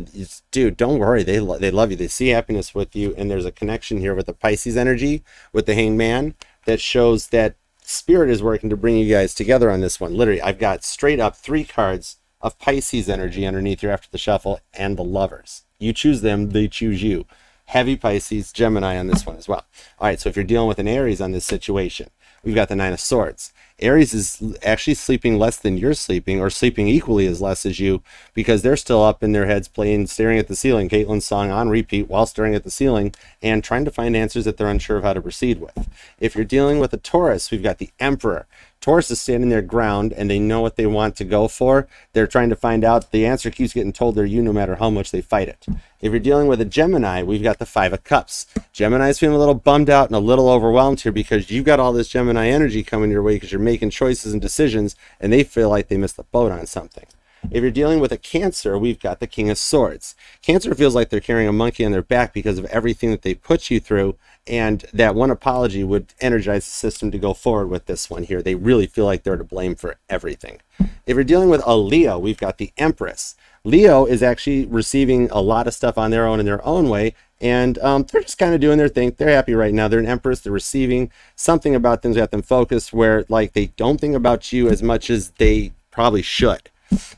dude, don't worry. They love you. They see happiness with you, and there's a connection here with the Pisces energy, with the Hanged Man, that shows that Spirit is working to bring you guys together on this one. Literally, I've got straight up 3 cards of Pisces energy underneath here after the shuffle, and the Lovers. You choose them, they choose you. Heavy Pisces, Gemini on this one as well. All right, so if you're dealing with an Aries on this situation, we've got the 9 of Swords. Aries is actually sleeping less than you're sleeping, or sleeping equally as less as you, because they're still up in their heads playing, staring at the ceiling, Caitlin's song on repeat while staring at the ceiling, and trying to find answers that they're unsure of how to proceed with. If you're dealing with a Taurus, we've got the Emperor. Taurus is standing their ground, and they know what they want to go for. They're trying to find out. The answer keeps getting told they're you no matter how much they fight it. If you're dealing with a Gemini, we've got the 5 of Cups. Gemini's feeling a little bummed out and a little overwhelmed here because you've got all this Gemini energy coming your way because you're making choices and decisions, and they feel like they missed the boat on something. If you're dealing with a Cancer, we've got the King of Swords. Cancer feels like they're carrying a monkey on their back because of everything that they put you through, and that one apology would energize the system to go forward with this one here. They really feel like they're to blame for everything. If you're dealing with a Leo, we've got the Empress. Leo is actually receiving a lot of stuff on their own in their own way, and they're just kind of doing their thing. They're happy right now. They're an Empress. They're receiving something about them's got them focused where like they don't think about you as much as they probably should.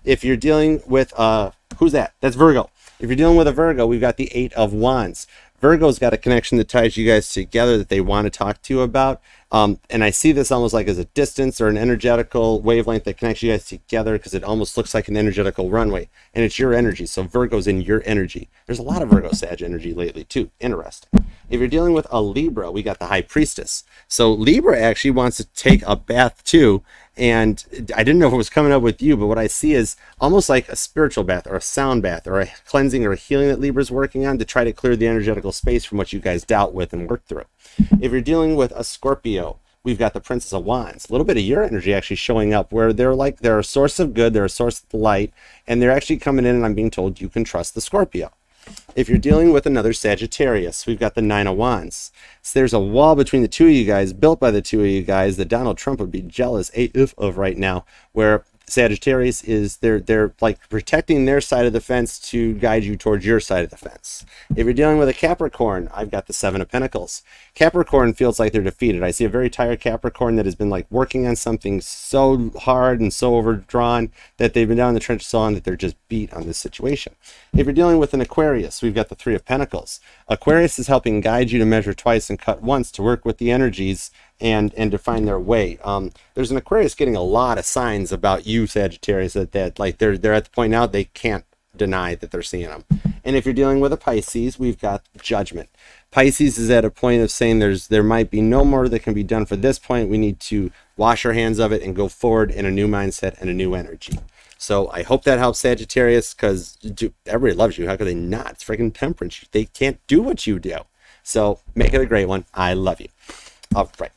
If you're dealing with who's that? That's Virgo. If you're dealing with a Virgo, we've got the Eight of Wands. Virgo's got a connection that ties you guys together that they want to talk to you about. And I see this almost like as a distance or an energetical wavelength that connects you guys together, because it almost looks like an energetical runway. And it's your energy. So Virgo's in your energy. There's a lot of Virgo Sag energy lately too. Interesting. If you're dealing with a Libra, we got the High Priestess. So Libra actually wants to take a bath too. And I didn't know if it was coming up with you, but what I see is almost like a spiritual bath or a sound bath or a cleansing or a healing that Libra's working on to try to clear the energetical space from what you guys dealt with and worked through. If you're dealing with a Scorpio, we've got the Princess of Wands. A little bit of your energy actually showing up, where they're a source of good, they're a source of light, and they're actually coming in, and I'm being told you can trust the Scorpio. If you're dealing with another Sagittarius, we've got the Nine of Wands. So there's a wall between the two of you guys, built by the two of you guys, that Donald Trump would be jealous AF of right now, where Sagittarius is, they're like protecting their side of the fence to guide you towards your side of the fence. If you're dealing with a Capricorn, I've got the Seven of Pentacles. Capricorn feels like they're defeated. I see a very tired Capricorn that has been like working on something so hard and so overdrawn that they've been down in the trenches so long that they're just beat on this situation. If you're dealing with an Aquarius, we've got the Three of Pentacles. Aquarius is helping guide you to measure twice and cut once, to work with the energies and to find their way. There's an Aquarius getting a lot of signs about you, Sagittarius, that like they're at the point now they can't deny that they're seeing them. And if you're dealing with a Pisces, we've got Judgment. Pisces is at a point of saying there might be no more that can be done for this point. We need to wash our hands of it and go forward in a new mindset and a new energy. So I hope that helps, Sagittarius, because everybody loves you. How could they not? It's freaking Temperance. They can't do what you do. So make it a great one. I love you. All right.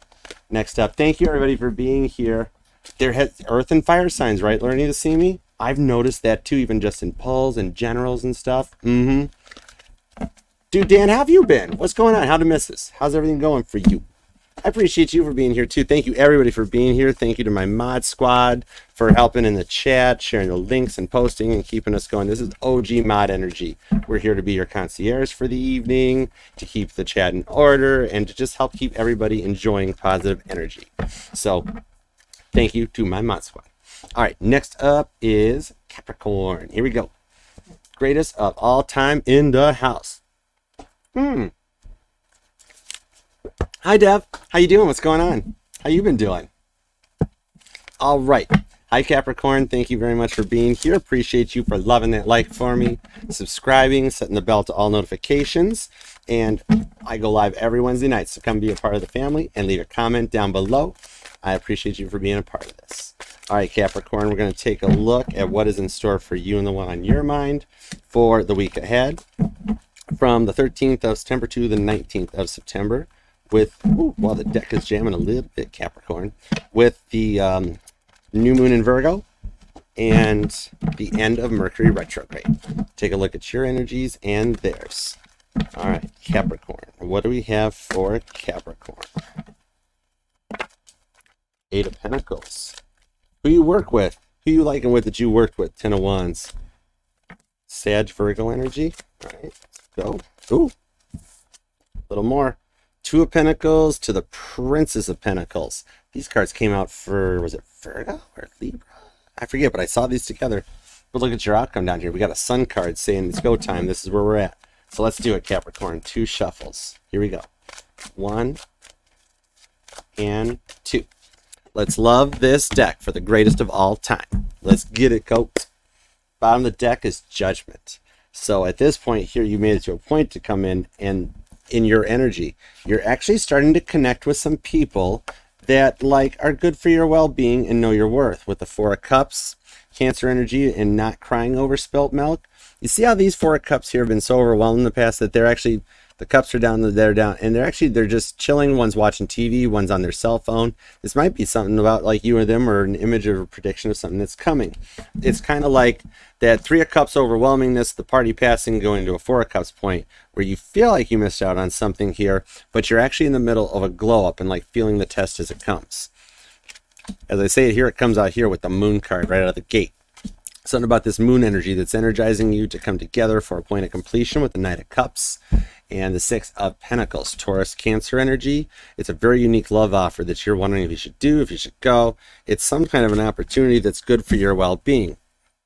Next up, thank you everybody for being here. There has Earth and Fire signs, right? Learning to see me. I've noticed that too, even just in polls and generals and stuff. Dude, Dan, how have you been? What's going on? How to miss this? How's everything going for you? I appreciate you for being here too. Thank you everybody for being here. Thank you to my mod squad for helping in the chat, sharing the links and posting and keeping us going. This is OG mod energy. We're here to be your concierge for the evening, to keep the chat in order, and to just help keep everybody enjoying positive energy. So thank you to my mod squad. All right, next up is Capricorn. Here we go. Greatest of all time in the house. Hi, Dev. How you doing? What's going on? How you been doing? All right. Hi, Capricorn. Thank you very much for being here. Appreciate you for loving that like for me, subscribing, setting the bell to all notifications. And I go live every Wednesday night, so come be a part of the family and leave a comment down below. I appreciate you for being a part of this. All right, Capricorn, we're going to take a look at what is in store for you and the one on your mind for the week ahead, from the 13th of September to the 19th of September. With, while the deck is jamming a little bit, Capricorn, with the new moon in Virgo and the end of Mercury retrograde. Take a look at your energies and theirs. All right, Capricorn. What do we have for Capricorn? Eight of Pentacles. Who you work with? Who you liking with that you worked with? Ten of Wands. Sag Virgo energy. All right, let's go. Ooh, a little more. Two of Pentacles to the Princess of Pentacles. These cards came out for, was it Virgo or Libra? I forget, but I saw these together. But look at your outcome down here. We got a Sun card saying it's go time. This is where we're at. So let's do it, Capricorn. Two shuffles. Here we go. 1 and 2. Let's love this deck for the greatest of all time. Let's get it, coach. Bottom of the deck is Judgment. So at this point here, you made it to a point to come in, and in your energy, you're actually starting to connect with some people that like are good for your well-being and know your worth. With the Four of Cups, Cancer energy, and not crying over spilt milk. You see how these Four of Cups here have been so overwhelmed in the past that they're actually, the cups are down, they're down, and they're just chilling. One's watching TV, one's on their cell phone. This might be something about like you or them, or an image or a prediction of something that's coming. It's kind of like that Three of Cups overwhelmingness, the party passing, going to a Four of Cups point where you feel like you missed out on something here, but you're actually in the middle of a glow up and like feeling the test as it comes. As I say it here, it comes out here with the Moon card right out of the gate. Something about this moon energy that's energizing you to come together for a point of completion with the Knight of Cups and the Six of Pentacles. Taurus, Cancer energy. It's a very unique love offer that you're wondering if you should do, if you should go. It's some kind of an opportunity that's good for your well-being.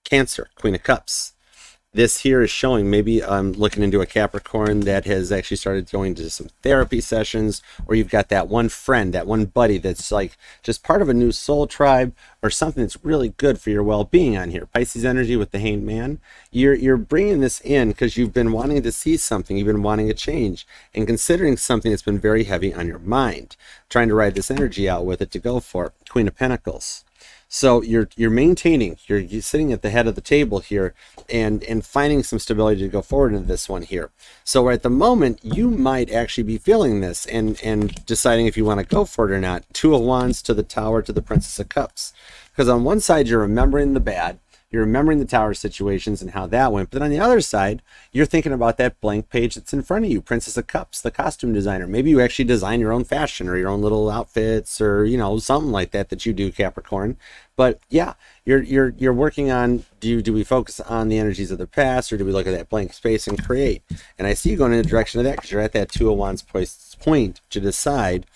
Cancer, Queen of Cups. this here is showing maybe I'm looking into a Capricorn that has actually started going to some therapy sessions, or you've got that one friend, that one buddy that's like just part of a new soul tribe, or something that's really good for your well-being on here. Pisces energy with the Hanged Man. You're bringing this in because you've been wanting to see something, you've been wanting a change, and considering something that's been very heavy on your mind, trying to ride this energy out with it to go for it. Queen of Pentacles. So you're maintaining, you're sitting at the head of the table here and finding some stability to go forward into this one here. So at the moment, you might actually be feeling this and deciding if you want to go for it or not. Two of Wands to the Tower to the Princess of Cups. Because on one side, you're remembering the bad, you're remembering the Tower situations and how that went. But then on the other side, you're thinking about that blank page that's in front of you, Princess of Cups, the costume designer. Maybe you actually design your own fashion or your own little outfits, or, you know, something like that you do, Capricorn. But yeah, you're working on, do we focus on the energies of the past, or do we look at that blank space and create? And I see you going in the direction of that because you're at that Two of Wands point to decide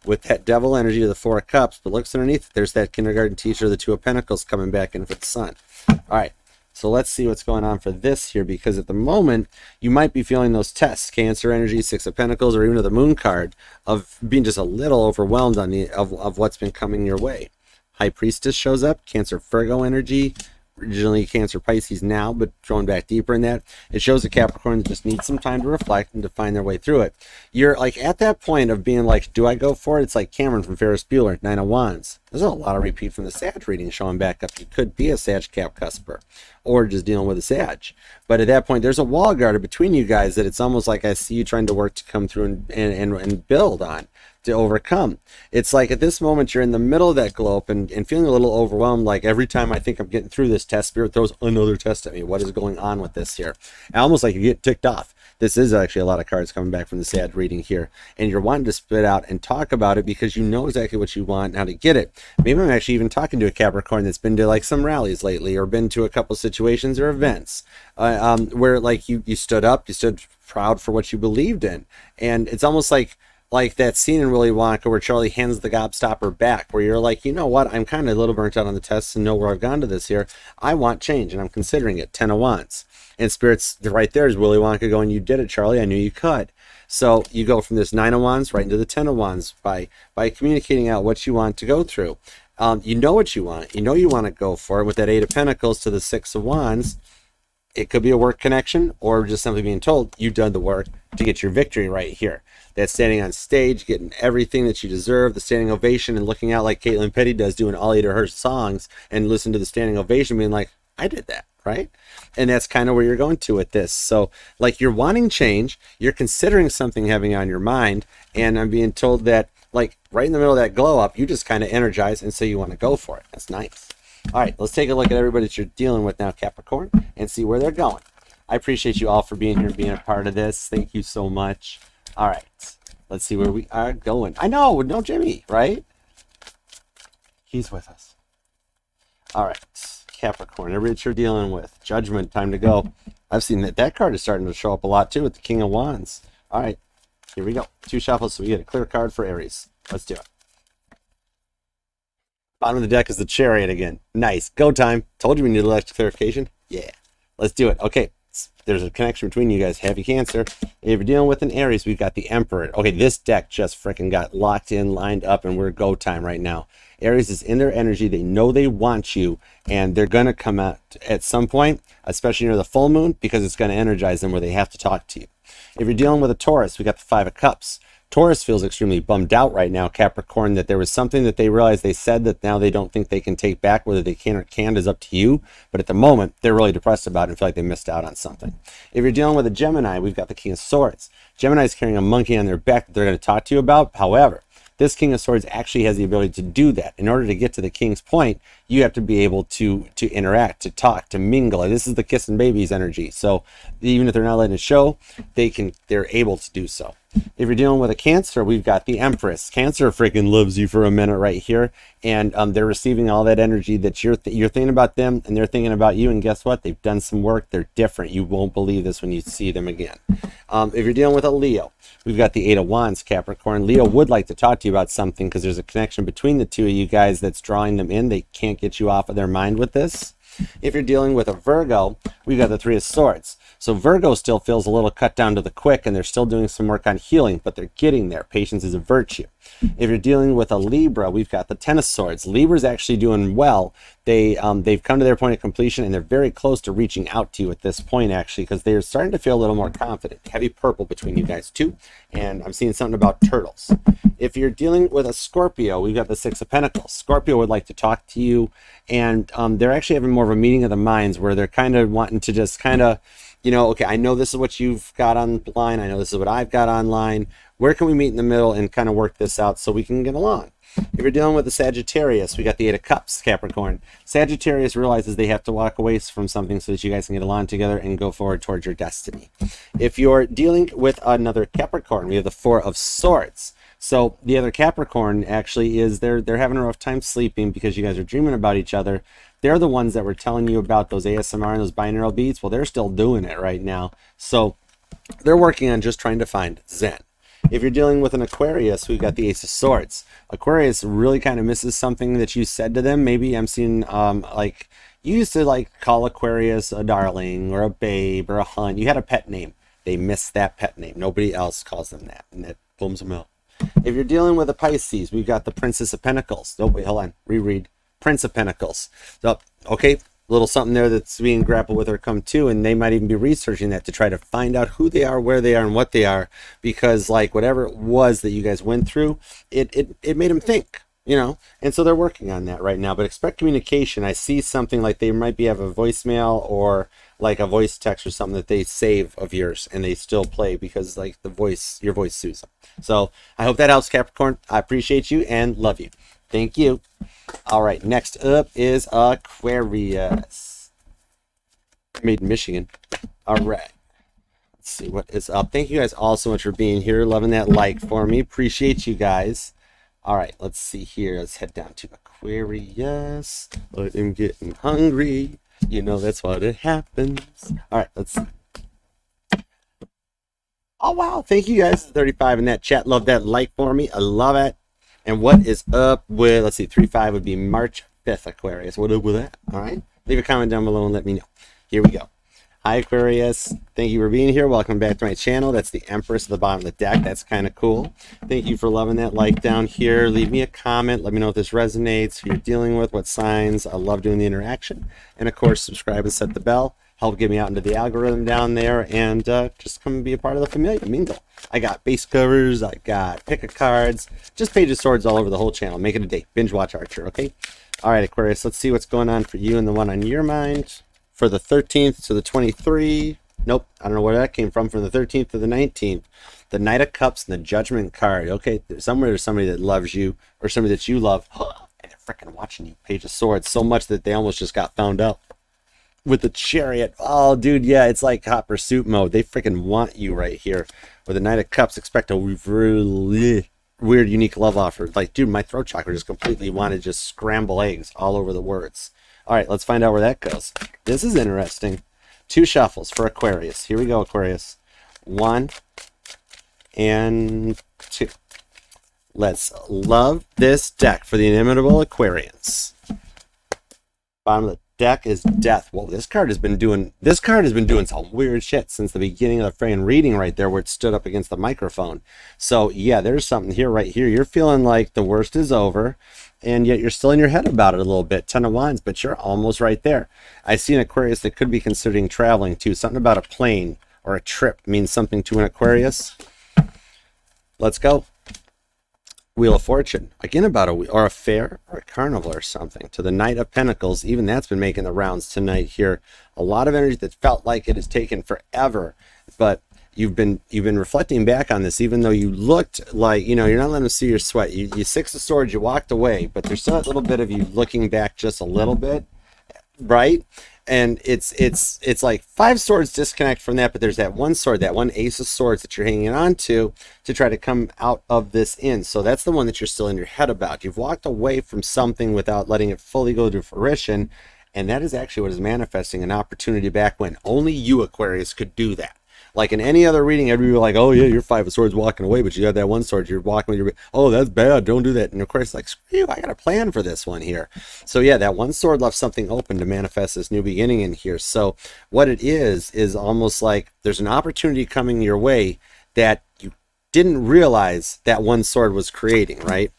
with that Devil energy to the Four of Cups. But looks underneath, there's that kindergarten teacher, the Two of Pentacles coming back in for the Sun. All right, so let's see what's going on for this here, because at the moment you might be feeling those tests, Cancer energy, Six of Pentacles, or even the Moon card, of being just a little overwhelmed on the of what's been coming your way. High Priestess shows up, Cancer Virgo energy, originally Cancer Pisces now, but going back deeper in that, it shows the Capricorns just need some time to reflect and to find their way through it. You're like at that point of being like, do I go for it? It's like Cameron from Ferris Bueller, Nine of Wands. There's a lot of repeat from the Sag reading showing back up. You could be a Sag Cap Cusper, or just dealing with a Sag. But at that point, there's a wall guarded between you guys that it's almost like I see you trying to work to come through and build on, to overcome. It's like at this moment you're in the middle of that globe and feeling a little overwhelmed, like every time I think I'm getting through this test, Spirit throws another test at me. What is going on with this here? Almost like you get ticked off. This is actually a lot of cards coming back from the Sad reading here, and you're wanting to spit out and talk about it because you know exactly what you want and how to get it. Maybe I'm actually even talking to a Capricorn that's been to like some rallies lately, or been to a couple situations or events where like you stood up, you stood proud for what you believed in, and it's almost like that scene in Willy Wonka where Charlie hands the gobstopper back, where you're like, you know what, I'm kind of a little burnt out on the tests and know where I've gone to this here. I want change, and I'm considering it. Ten of Wands. And Spirit's right there is Willy Wonka going, you did it, Charlie. I knew you could. So you go from this Nine of Wands right into the Ten of Wands by communicating out what you want to go through. You know what you want. You know you want to go for it. With that Eight of Pentacles to the Six of Wands, it could be a work connection, or just simply being told you've done the work to get your victory right here. That's standing on stage, getting everything that you deserve, the standing ovation, and looking out like Caitlin Petty does, doing all 8 of her songs, and listen to the standing ovation, being like, I did that, right? And that's kind of where you're going to with this. So like you're wanting change, you're considering something having on your mind, and I'm being told that like right in the middle of that glow up, you just kind of energize and say you want to go for it. That's nice. All right, let's take a look at everybody that you're dealing with now, Capricorn, and see where they're going. I appreciate you all for being here and being a part of this. Thank you so much. All right, let's see where we are going. I know, no Jimmy, right? He's with us. All right, Capricorn, everybody that you're dealing with. Judgment, time to go. I've seen that card is starting to show up a lot too with the King of Wands. All right, here we go. 2 shuffles, so we get a clear card for Aries. Let's do it. Bottom of the deck is the Chariot again. Nice. Go time. Told you we needed electric clarification. Yeah. Let's do it. Okay. There's a connection between you guys. Heavy Cancer. If you're dealing with an Aries, we've got the Emperor. Okay, this deck just freaking got locked in, lined up, and we're go time right now. Aries is in their energy. They know they want you, and they're going to come out at some point, especially near the full moon, because it's going to energize them where they have to talk to you. If you're dealing with a Taurus, we got the 5 of Cups. Taurus feels extremely bummed out right now, Capricorn, that there was something that they realized they said that now they don't think they can take back. Whether they can or can't is up to you. But at the moment, they're really depressed about it and feel like they missed out on something. If you're dealing with a Gemini, we've got the King of Swords. Gemini is carrying a monkey on their back that they're going to talk to you about. However, this King of Swords actually has the ability to do that. In order to get to the King's point, you have to be able to interact, to talk, to mingle. This is the kissing babies energy. So even if they're not letting it show, they're able to do so. If you're dealing with a Cancer, we've got the Empress. Cancer freaking loves you for a minute right here, and they're receiving all that energy that you're thinking about them, and they're thinking about you. And guess what? They've done some work. They're different. You won't believe this when you see them again. If you're dealing with a Leo, we've got the 8 of Wands, Capricorn. Leo would like to talk to you about something because there's a connection between the two of you guys that's drawing them in. They can't get you off of their mind with this. If you're dealing with a Virgo, we got the Three of Swords. So Virgo still feels a little cut down to the quick, and they're still doing some work on healing, but they're getting there. Patience is a virtue. If you're dealing with a Libra, we've got the Ten of Swords. Libra's actually doing well. They've come to their point of completion, and they're very close to reaching out to you at this point, actually, because they're starting to feel a little more confident. Heavy purple between you guys, too. And I'm seeing something about turtles. If you're dealing with a Scorpio, we've got the Six of Pentacles. Scorpio would like to talk to you, and they're actually having more of a meeting of the minds where they're kind of wanting to just kind of, okay, I know this is what you've got online. I know this is what I've got online. Where can we meet in the middle and kind of work this out so we can get along? If you're dealing with the Sagittarius, we got the Eight of Cups, Capricorn. Sagittarius realizes they have to walk away from something so that you guys can get along together and go forward towards your destiny. If you're dealing with another Capricorn, we have the Four of Swords. So the other Capricorn actually is they're having a rough time sleeping because you guys are dreaming about each other. They're the ones that were telling you about those ASMR and those binaural beats. Well, they're still doing it right now. So they're working on just trying to find Zen. If you're dealing with an Aquarius, we've got the Ace of Swords. Aquarius really kind of misses something that you said to them. Maybe I'm seeing like you used to like call Aquarius a darling or a babe or a hun. You had a pet name. They miss that pet name. Nobody else calls them that, and that bums them out. If you're dealing with a Pisces, we've got the Princess of Pentacles. Oh, wait, hold on. Reread. Prince of Pentacles. So, okay, a little something there that's being grappled with or come to, and they might even be researching that to try to find out who they are, where they are, and what they are, because like whatever it was that you guys went through, it made them think, and so they're working on that right now. But expect communication. I see something like they might have a voicemail or like a voice text or something that they save of yours and they still play because like your voice suits them. So I hope that helps, Capricorn. I appreciate you and love you. Thank you. All right, next up is Aquarius. Made in Michigan. All right. Let's see what is up. Thank you guys all so much for being here. Loving that like for me. Appreciate you guys. All right, let's see here. Let's head down to Aquarius. I am getting hungry. That's what it happens. All right, let's see. Oh, wow. Thank you guys. 35 in that chat. Love that like for me. I love it. And what is up with, let's see, 3-5 would be March 5th, Aquarius. What up with that? All right. Leave a comment down below and let me know. Here we go. Hi, Aquarius. Thank you for being here. Welcome back to my channel. That's the Empress at the bottom of the deck. That's kind of cool. Thank you for loving that like down here. Leave me a comment. Let me know if this resonates, who you're dealing with, what signs. I love doing the interaction. And, of course, subscribe and set the bell. Help get me out into the algorithm down there, and just come and be a part of the familia mingle. I got base covers, I got pick of cards, just Page of Swords all over the whole channel. Make it a day. Binge watch Archer, okay? All right, Aquarius, let's see what's going on for you and the one on your mind. For the 13th to the 23th. Nope, I don't know where that came from the 13th to the 19th. The Knight of Cups and the Judgment card. Okay, somewhere there's somebody that loves you or somebody that you love. And they're freaking watching you. Page of Swords so much that they almost just got found out. With the Chariot. Oh, dude, yeah, it's like hot pursuit mode. They freaking want you right here. With the Knight of Cups, expect a really weird, unique love offer. Like, dude, my throat chakra just completely wanted to just scramble eggs all over the words. All right, let's find out where that goes. This is interesting. 2 shuffles for Aquarius. Here we go, Aquarius. 1 and 2. Let's love this deck for the inimitable Aquarians. Bottom of the deck is Death. Well, this card has been doing some weird shit since the beginning of the frame reading right there where it stood up against the microphone. So yeah, there's something here right here. You're feeling like the worst is over, and yet you're still in your head about it a little bit. 10 of Wands, but you're almost right there. I see an Aquarius that could be considering traveling too. Something about a plane or a trip means something to an Aquarius. Let's go. Wheel of Fortune, again about a or a fair or a carnival or something. To the Knight of Pentacles, even that's been making the rounds tonight here. A lot of energy that felt like it has taken forever, but you've been reflecting back on this, even though you looked like, you're not letting them see your sweat. You Six of Swords, you walked away, but there's still a little bit of you looking back just a little bit, right? And it's like 5 swords disconnect from that, but there's that one sword, that one Ace of Swords that you're hanging on to try to come out of this in. So that's the one that you're still in your head about. You've walked away from something without letting it fully go to fruition, and that is actually what is manifesting an opportunity back when only you, Aquarius, could do that. Like in any other reading, everybody would be like, oh yeah, you're 5 of Swords walking away, but you got that one sword, you're walking with your, oh, that's bad, don't do that. And of course, like, screw you, I got a plan for this one here. So yeah, that one sword left something open to manifest this new beginning in here. So what it is almost like there's an opportunity coming your way that you didn't realize that one sword was creating, right?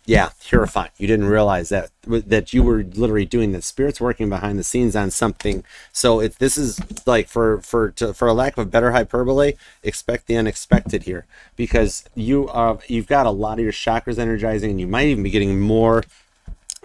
Yeah, Hierophant. You didn't realize that you were literally doing that. Spirit's working behind the scenes on something. So this is like for a lack of a better hyperbole, expect the unexpected here, because you've got a lot of your chakras energizing, and you might even be getting more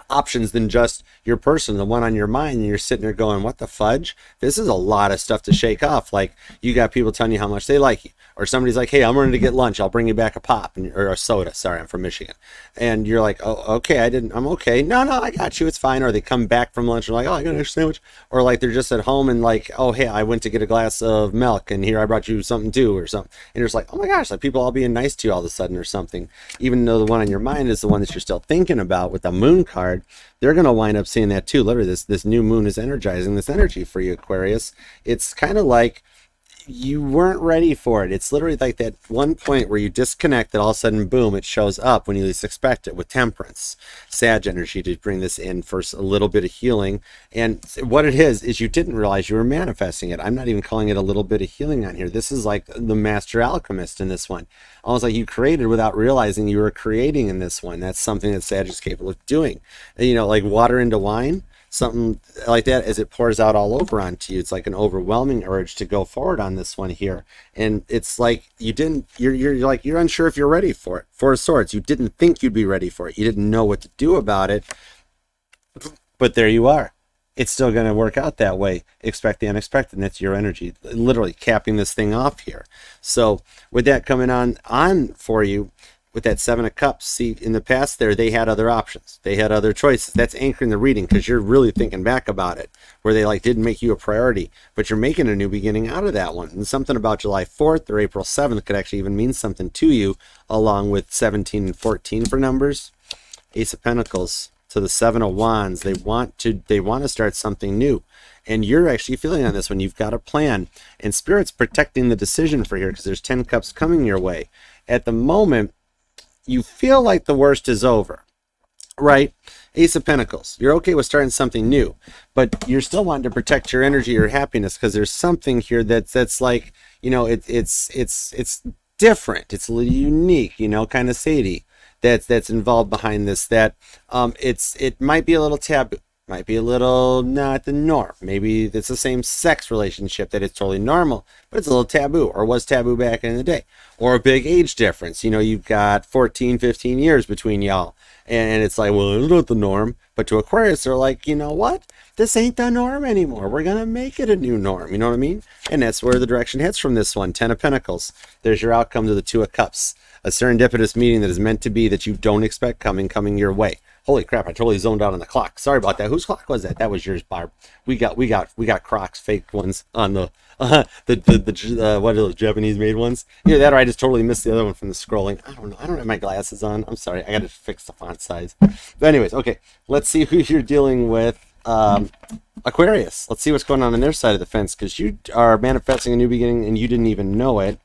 options than just your person, the one on your mind, and you're sitting there going, what the fudge? This is a lot of stuff to shake off. Like, you got people telling you how much they like you, or somebody's like, hey, I'm running to get lunch, I'll bring you back a pop, or a soda. Sorry, I'm from Michigan. And you're like, oh, okay, I'm okay. No, I got you, it's fine. Or they come back from lunch and like, oh, I got an extra sandwich. Or like they're just at home and like, oh, hey, I went to get a glass of milk and here I brought you something too, or something. And you're just like, oh my gosh, like people all being nice to you all of a sudden or something. Even though the one on your mind is the one that you're still thinking about with the moon card, they're going to wind up seeing that too. Literally, this new moon is energizing this energy for you, Aquarius. It's kind of like you weren't ready for it. It's literally like that one point where you disconnect, that all of a sudden, boom, it shows up when you least expect it, with Temperance, Sag energy, to bring this in for a little bit of healing. And what it is you didn't realize you were manifesting it. I'm not even calling it a little bit of healing on here. This is like the master alchemist in this one. Almost like you created without realizing you were creating in this one. That's something that Sag is capable of doing. You know, like water into wine. Something like that, as it pours out all over onto you. It's like an overwhelming urge to go forward on this one here. And it's like you're unsure if you're ready for it. 4 of Swords, you didn't think you'd be ready for it. You didn't know what to do about it. But there you are. It's still going to work out that way. Expect the unexpected, and that's your energy, literally capping this thing off here. So with that coming on for you, with that 7 of Cups, see, in the past there, they had other options. They had other choices. That's anchoring the reading, because you're really thinking back about it, where they like didn't make you a priority, but you're making a new beginning out of that one. And something about July 4th or April 7th could actually even mean something to you, along with 17 and 14 for numbers. Ace of Pentacles to the 7 of Wands. They want to start something new. And you're actually feeling on this one. You've got a plan. And Spirit's protecting the decision for here, because there's 10 Cups coming your way. At the moment, you feel like the worst is over, right? Ace of Pentacles. You're okay with starting something new, but you're still wanting to protect your energy, your happiness, because there's something here that's like, you know, it's different. It's a little unique, you know, kind of Sadie that's involved behind this. That it might be a little taboo. Might be a little not the norm. Maybe it's the same sex relationship that it's totally normal, but it's a little taboo, or was taboo back in the day. Or a big age difference. You know, you've got 14, 15 years between y'all. And it's like, well, it's not the norm. But to Aquarius, they're like, you know what? This ain't the norm anymore. We're going to make it a new norm. You know what I mean? And that's where the direction heads from this one. 10 of Pentacles. There's your outcome to the 2 of Cups. A serendipitous meeting that is meant to be, that you don't expect coming your way. Holy crap, I totally zoned out on the clock. Sorry about that. Whose clock was that? That was yours, Barb. We got Crocs, fake ones on the what are those Japanese made ones? Either that, or I just totally missed the other one from the scrolling. I don't know. I don't have my glasses on. I'm sorry. I got to fix the font size. But anyways, okay. Let's see who you're dealing with. Aquarius. Let's see what's going on their side of the fence, because you are manifesting a new beginning and you didn't even know it,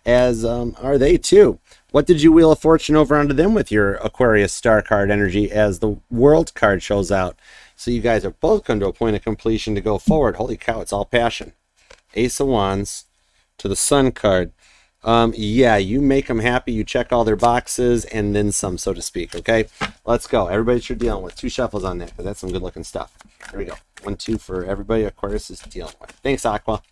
as are they too. What did you Wheel of Fortune over onto them with your Aquarius star card energy, as the World card shows out? So you guys are both come to a point of completion to go forward. Holy cow, it's all passion. Ace of Wands to the Sun card. Yeah, you make them happy. You check all their boxes and then some, so to speak. Okay, let's go. Everybody that you're dealing with. 2 shuffles on that, because that's some good looking stuff. Here we go. 1, 2 for everybody Aquarius is dealing with. Thanks, Aqua.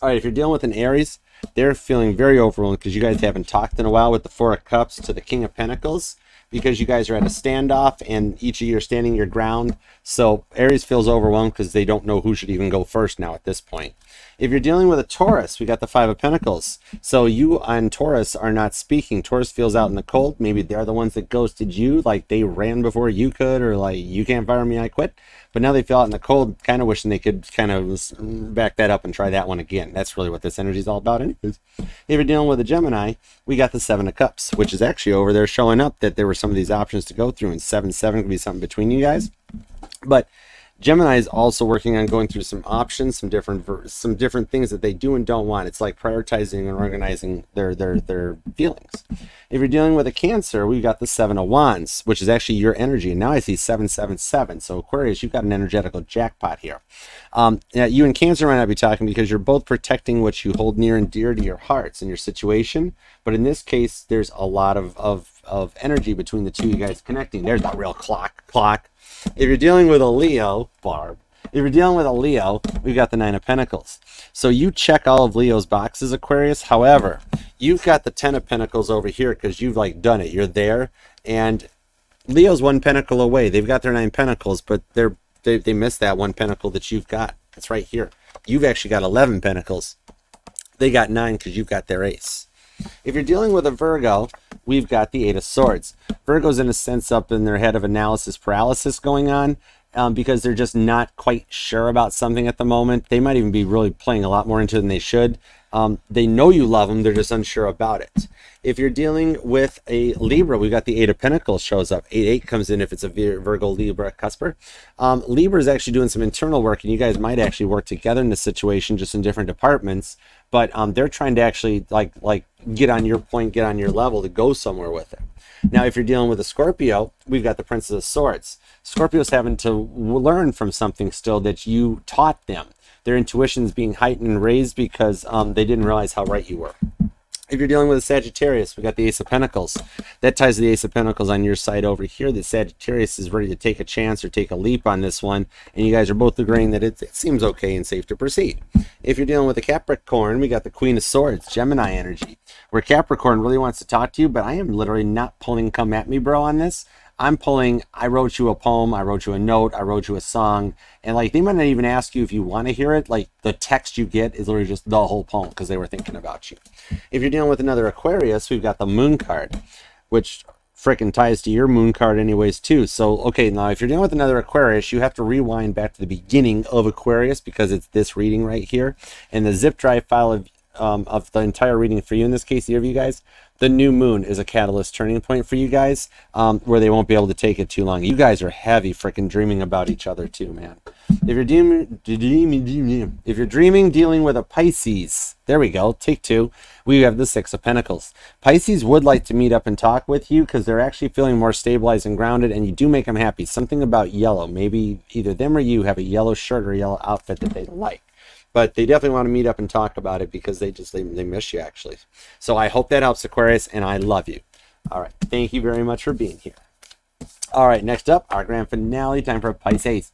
All right, if you're dealing with an Aries, they're feeling very overwhelmed because you guys haven't talked in a while, with the 4 of Cups to the King of Pentacles, because you guys are at a standoff and each of you are standing your ground. So Aries feels overwhelmed because they don't know who should even go first now at this point. If you're dealing with a Taurus, we got the 5 of Pentacles. So you and Taurus are not speaking. Taurus feels out in the cold. Maybe they're the ones that ghosted you, like they ran before you could, or like, you can't fire me, I quit. But now they feel out in the cold, kind of wishing they could kind of back that up and try that one again. That's really what this energy is all about anyways. If you're dealing with a Gemini, we got the 7 of Cups, which is actually over there showing up that there were some of these options to go through, and 7-7 could be something between you guys. But Gemini is also working on going through some options, some different things that they do and don't want. It's like prioritizing and organizing their feelings. If you're dealing with a Cancer, we've got the Seven of Wands, which is actually your energy. And now I see 777. So Aquarius, you've got an energetical jackpot here. You and Cancer might not be talking because you're both protecting what you hold near and dear to your hearts in your situation. But in this case, there's a lot of energy between the two of you guys connecting. There's that real clock. If you're dealing with a Leo, Barb, if you're dealing with a Leo, we've got the Nine of Pentacles. So you check all of Leo's boxes, Aquarius. However, you've got the Ten of Pentacles over here because you've like done it. You're there. And Leo's one pentacle away. They've got their 9 pentacles, but they missed that one pentacle that you've got. It's right here. You've actually got 11 pentacles. They got 9 because you've got their ace. If you're dealing with a Virgo, we've got the Eight of Swords. Virgo's in a sense up in their head of analysis paralysis going on because they're just not quite sure about something at the moment. They might even be really playing a lot more into it than they should. They know you love them. They're just unsure about it. If you're dealing with a Libra, we've got the Eight of Pentacles shows up. 8-8 comes in if it's a Virgo Libra cusper. Libra is actually doing some internal work, and you guys might actually work together in this situation, just in different departments. But they're trying to actually like get on your point, get on your level to go somewhere with it. Now, if you're dealing with a Scorpio, we've got the Princess of Swords. Scorpio's having to learn from something still that you taught them. Their intuition's being heightened and raised because they didn't realize how right you were. If you're dealing with a Sagittarius, we got the Ace of Pentacles. That ties the Ace of Pentacles on your side over here. The Sagittarius is ready to take a chance or take a leap on this one, and you guys are both agreeing that it seems okay and safe to proceed. If you're dealing with a Capricorn, we got the Queen of Swords, Gemini energy, where Capricorn really wants to talk to you, but I am literally not pulling come at me, bro, on this. I'm pulling, I wrote you a poem, I wrote you a note, I wrote you a song, and like they might not even ask you if you want to hear it. Like the text you get is literally just the whole poem because they were thinking about you. If you're dealing with another Aquarius, we've got the Moon card, which frickin' ties to your Moon card anyways too. So okay, now if you're dealing with another Aquarius, you have to rewind back to the beginning of Aquarius because it's this reading right here, and the zip drive file of the entire reading for you in this case, the of you guys, the new moon is a catalyst turning point for you guys, where they won't be able to take it too long. You guys are heavy freaking dreaming about each other too, man. If you're dreaming dealing with a Pisces, there we go, take 2. We have the Six of Pentacles. Pisces would like to meet up and talk with you because they're actually feeling more stabilized and grounded, and you do make them happy. Something about yellow, maybe either them or you have a yellow shirt or a yellow outfit that they like. But they definitely want to meet up and talk about it because they miss you, actually. So I hope that helps, Aquarius, and I love you. All right. Thank you very much for being here. All right. Next up, our grand finale. Time for Pisces.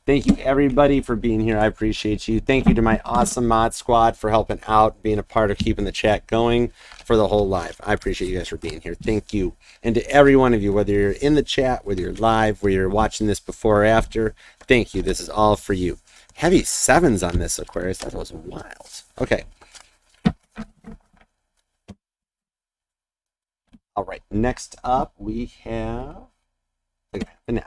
Thank you, everybody, for being here. I appreciate you. Thank you to my awesome mod squad for helping out, being a part of keeping the chat going for the whole live. I appreciate you guys for being here. Thank you. And to every one of you, whether you're in the chat, whether you're live, whether you're watching this before or after, thank you. This is all for you. Heavy 7s on this, Aquarius. That was wild. Okay. All right. Next up, we have the grand finale.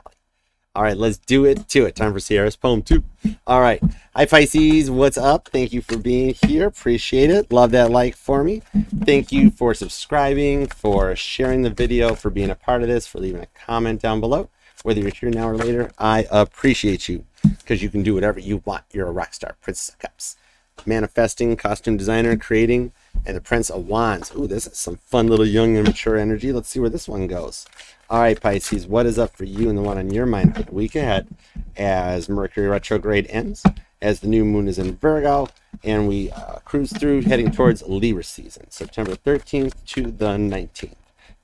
All right, let's do it to it. Time for Sierra's poem 2. All right. Hi, Pisces. What's up? Thank you for being here. Appreciate it. Love that like for me. Thank you for subscribing, for sharing the video, for being a part of this, for leaving a comment down below. Whether you're here now or later, I appreciate you because you can do whatever you want. You're a rock star. Princess of Cups. Manifesting, costume designer, creating, and the Prince of Wands. Ooh, this is some fun little young and mature energy. Let's see where this one goes. All right, Pisces, what is up for you and the one on your mind for the week ahead as Mercury retrograde ends, as the new moon is in Virgo, and we cruise through heading towards Libra season, September 13th to the 19th.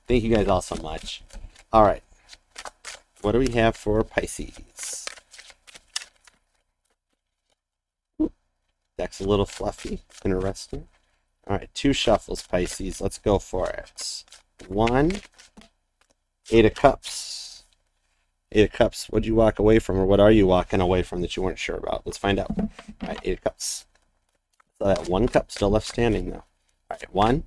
Thank you guys all so much. All right. What do we have for Pisces? Ooh, deck's a little fluffy, interesting. All right, 2 shuffles, Pisces. Let's go for it. 1, 8 of Cups. 8 of Cups. What'd you walk away from, or what are you walking away from that you weren't sure about? Let's find out. All right, 8 of Cups. So that 1 cup still left standing, though. All right, 1.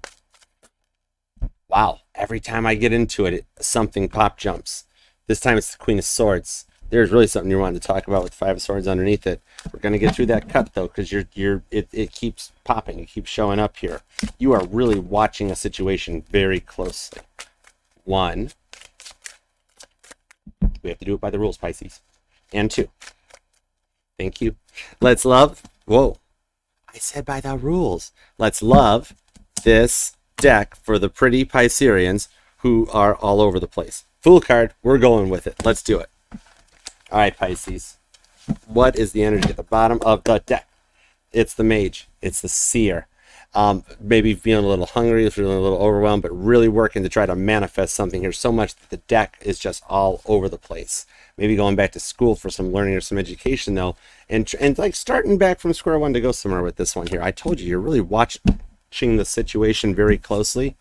Wow, every time I get into it, something pop jumps. This time it's the Queen of Swords. There's really something you wanted to talk about with 5 of Swords underneath it. We're going to get through that cut, though, because it keeps popping. It keeps showing up here. You are really watching a situation very closely. 1. We have to do it by the rules, Pisces. And 2. Thank you. Let's love. Whoa. I said by the rules. Let's love this deck for the pretty Pisceans who are all over the place. Fool card. We're going with it. Let's do it. All right, Pisces. What is the energy at the bottom of the deck? It's the Mage. It's the Seer. Maybe feeling a little hungry, feeling a little overwhelmed, but really working to try to manifest something here so much that the deck is just all over the place. Maybe going back to school for some learning or some education though, and like starting back from square one to go somewhere with this one here. I told you, you're really watching the situation very closely.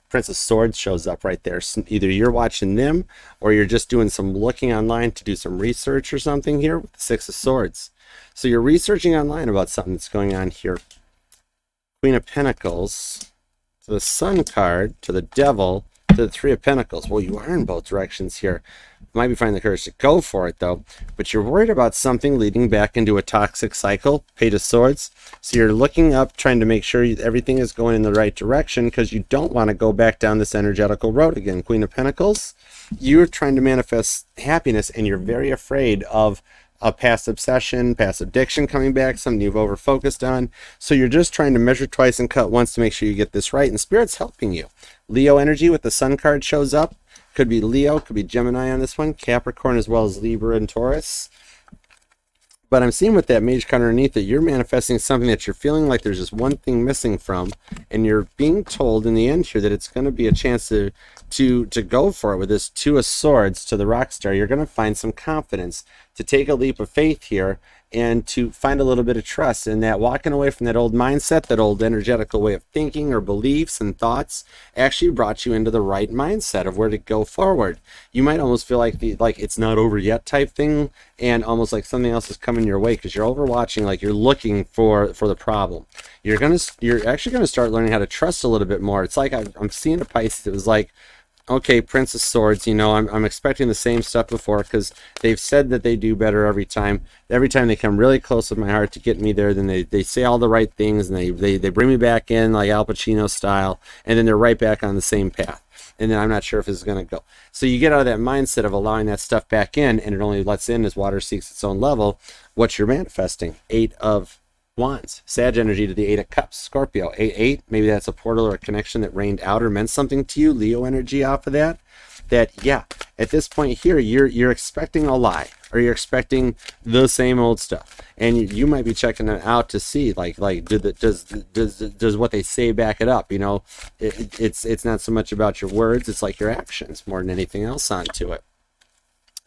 Prince of Swords shows up right there. So either you're watching them or you're just doing some looking online to do some research or something here with the Six of Swords. So you're researching online about something that's going on here. Queen of Pentacles to the Sun card, to the Devil, to the Three of Pentacles. Well, you are in both directions here. Might be finding the courage to go for it though, but you're worried about something leading back into a toxic cycle. Page of Swords. So you're looking up, trying to make sure everything is going in the right direction because you don't want to go back down this energetical road again. Queen of Pentacles. You're trying to manifest happiness and you're very afraid of a past obsession, past addiction coming back, something you've over focused on. So you're just trying to measure twice and cut once to make sure you get this right, and Spirit's helping you. Leo energy with the Sun card shows up. Could be Leo, could be Gemini on this one, Capricorn as well as Libra and Taurus. But I'm seeing with that Mage card underneath it, you're manifesting something that you're feeling like there's just one thing missing from, and you're being told in the end here that it's going to be a chance to go for it with this Two of Swords to the rock star. You're going to find some confidence to take a leap of faith here and to find a little bit of trust in that, walking away from that old mindset, that old energetical way of thinking or beliefs and thoughts actually brought you into the right mindset of where to go forward. You might almost feel like it's not over yet type thing, and almost like something else is coming your way because you're overwatching, like you're looking for the problem. You're actually gonna start learning how to trust a little bit more. It's like I'm seeing a Pisces. It was like, okay, Prince of Swords, you know, I'm expecting the same stuff before because they've said that they do better every time. Every time they come really close with my heart to get me there, then they say all the right things and they bring me back in like Al Pacino style, and then they're right back on the same path. And then I'm not sure if it's going to go. So you get out of that mindset of allowing that stuff back in, and it only lets in as water seeks its own level. What you're manifesting, 8 of Wands, Sag energy to the 8 of Cups, Scorpio, 8, maybe that's a portal or a connection that rained out or meant something to you. Leo energy off of that. Yeah, at this point here, you're expecting a lie, or you're expecting the same old stuff, and you might be checking it out to see like does what they say back it up? You know, it's not so much about your words, it's like your actions more than anything else onto it.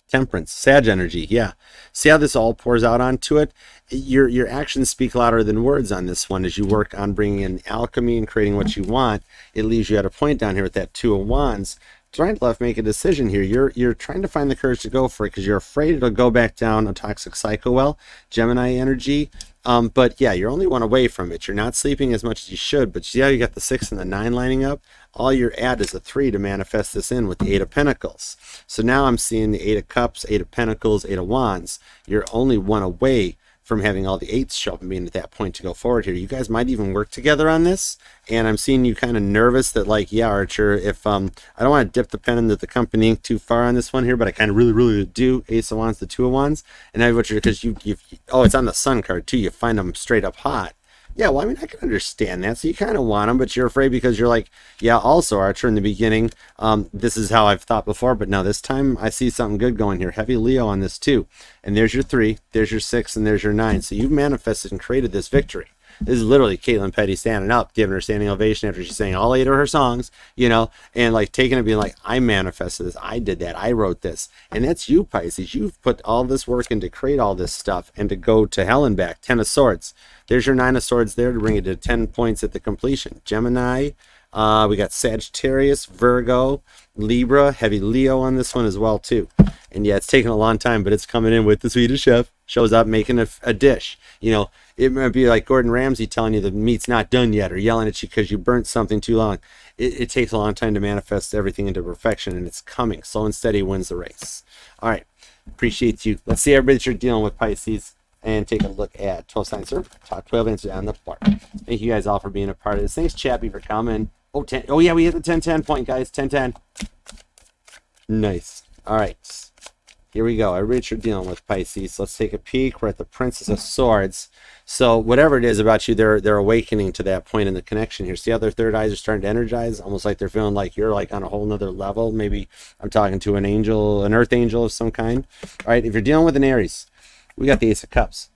Temperance, Sag energy, yeah. See how this all pours out onto it? Your actions speak louder than words on this one. As you work on bringing in alchemy and creating what you want, it leaves you at a point down here with that Two of Wands, trying to make a decision here. You're trying to find the courage to go for it because you're afraid it'll go back down a toxic cycle. Well, Gemini energy. But yeah, you're only one away from it. You're not sleeping as much as you should, but see how you got the 6 and the 9 lining up? All you're at is a 3 to manifest this in with the 8 of Pentacles. So now I'm seeing the 8 of Cups, 8 of Pentacles, 8 of Wands. You're only one away from having all the 8s show up and being at that point to go forward here. You guys might even work together on this, and I'm seeing you kind of nervous that like, yeah, Archer, if I don't want to dip the pen into the company ink too far on this one here, but I kind of really do. Ace of Wands, the 2 of Wands, and now what you're, because you it's on the Sun card too, you find them straight up hot. Yeah, well, I mean, I can understand that. So you kind of want them, but you're afraid because you're like, yeah, also, Archer, in the beginning, this is how I've thought before, but no, this time I see something good going here. Heavy Leo on this too. And there's your 3, there's your 6, and there's your 9. So you've manifested and created this victory. This is literally Caitlin Petty standing up, giving her standing ovation after she's sang all 8 of her songs, you know, and like taking it, being like, I manifested this, I did that, I wrote this. And that's you, Pisces. You've put all this work in to create all this stuff and to go to hell and back. 10 of Swords. There's your 9 of Swords there to bring it to 10 points at the completion. Gemini, we got Sagittarius, Virgo, Libra, heavy Leo on this one as well too. And yeah, it's taken a long time, but it's coming in with the Swedish chef. Shows up making a dish. You know, it might be like Gordon Ramsay telling you the meat's not done yet, or yelling at you because you burnt something too long. It takes a long time to manifest everything into perfection, and it's coming. Slow and steady wins the race. All right, appreciate you. Let's see everybody that you're dealing with, Pisces, and take a look at 12 signs, sir. Top 12 answers on the bar. Thank you guys all for being a part of this. Thanks, Chappie, for coming. Oh, yeah, we hit the 10-10 point, guys. 10-10. Nice. All right. Here we go. Everybody you're dealing with, Pisces. Let's take a peek. We're at the Princess of Swords. So whatever it is about you, they're awakening to that point in the connection here. See how their third eyes are starting to energize, almost like they're feeling like you're like on a whole nother level. Maybe I'm talking to an angel, an earth angel of some kind. All right, if you're dealing with an Aries, we got the Ace of Cups.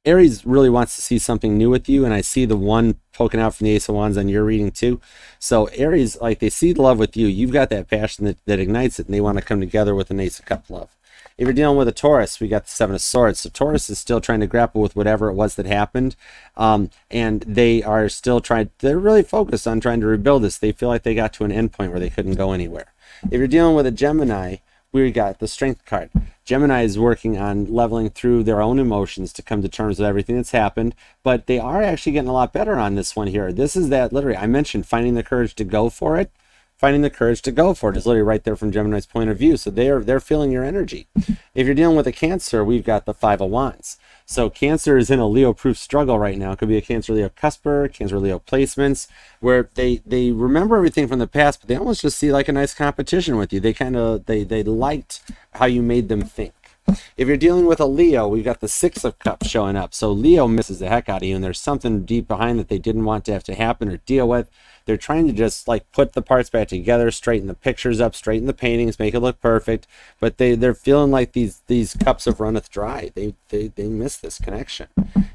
Aries really wants to see something new with you, and I see the one poking out from the Ace of Wands on your reading too. So Aries, like, they see the love with you. You've got that passion that ignites it, and they want to come together with an Ace of Cups love. If you're dealing with a Taurus, we got the Seven of Swords. So Taurus is still trying to grapple with whatever it was that happened, and they are still they're really focused on trying to rebuild this. They feel like they got to an end point where they couldn't go anywhere. If you're dealing with a Gemini, we got the Strength card. Gemini is working on leveling through their own emotions to come to terms with everything that's happened, but they are actually getting a lot better on this one here. This is that, literally, I mentioned finding the courage to go for it. Finding the courage to go for it is literally right there from Gemini's point of view. So they're feeling your energy. If you're dealing with a Cancer, we've got the Five of Wands. So Cancer is in a Leo-proof struggle right now. It could be a Cancer-Leo cusper, Cancer-Leo placements, where they remember everything from the past, but they almost just see like a nice competition with you. They liked how you made them think. If you're dealing with a Leo, we've got the Six of Cups showing up. So Leo misses the heck out of you, and there's something deep behind that they didn't want to have to happen or deal with. They're trying to just like put the parts back together, straighten the pictures up, straighten the paintings, make it look perfect. But they're feeling like these cups have runneth dry. They miss this connection.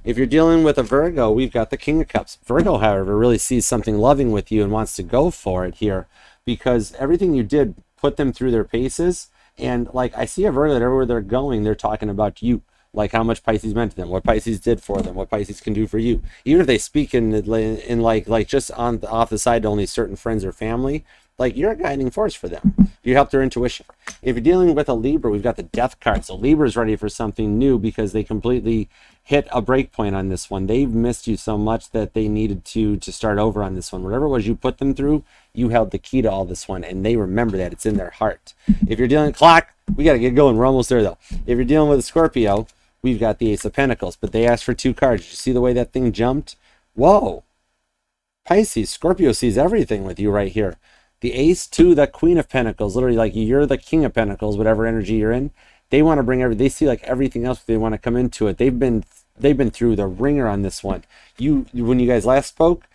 If you're dealing with a Virgo, we've got the King of Cups. Virgo, however, really sees something loving with you and wants to go for it here, because everything you did put them through their paces. And like, I see a Virgo that everywhere they're going, they're talking about you, like how much Pisces meant to them, what Pisces did for them, what Pisces can do for you. Even if they speak in like just off the side to only certain friends or family, like, you're a guiding force for them. You help their intuition. If you're dealing with a Libra, we've got the Death card. So Libra's ready for something new because they completely hit a break point on this one. They've missed you so much that they needed to start over on this one. Whatever it was you put them through, you held the key to all this one, and they remember that. It's in their heart. If you're dealing clock, we got to get going. We're almost there, though. If you're dealing with a Scorpio, we've got the Ace of Pentacles, but they asked for 2 cards. Did you see the way that thing jumped? Whoa. Pisces, Scorpio sees everything with you right here. The Ace to the Queen of Pentacles, literally like you're the King of Pentacles, whatever energy you're in. They want to bring they see like everything else, they want to come into it. They've been through the ringer on this one. When you guys last spoke,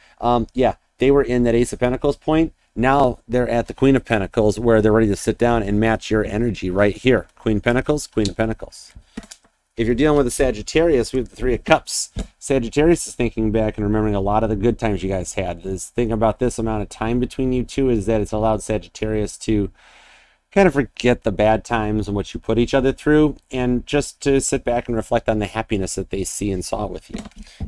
yeah, they were in that Ace of Pentacles point. Now they're at the Queen of Pentacles, where they're ready to sit down and match your energy right here. Queen Pentacles, Queen of Pentacles. If you're dealing with a Sagittarius, we have the Three of Cups. Sagittarius is thinking back and remembering a lot of the good times you guys had. The thing about this amount of time between you two is that it's allowed Sagittarius to kind of forget the bad times and what you put each other through, and just to sit back and reflect on the happiness that they see and saw with you.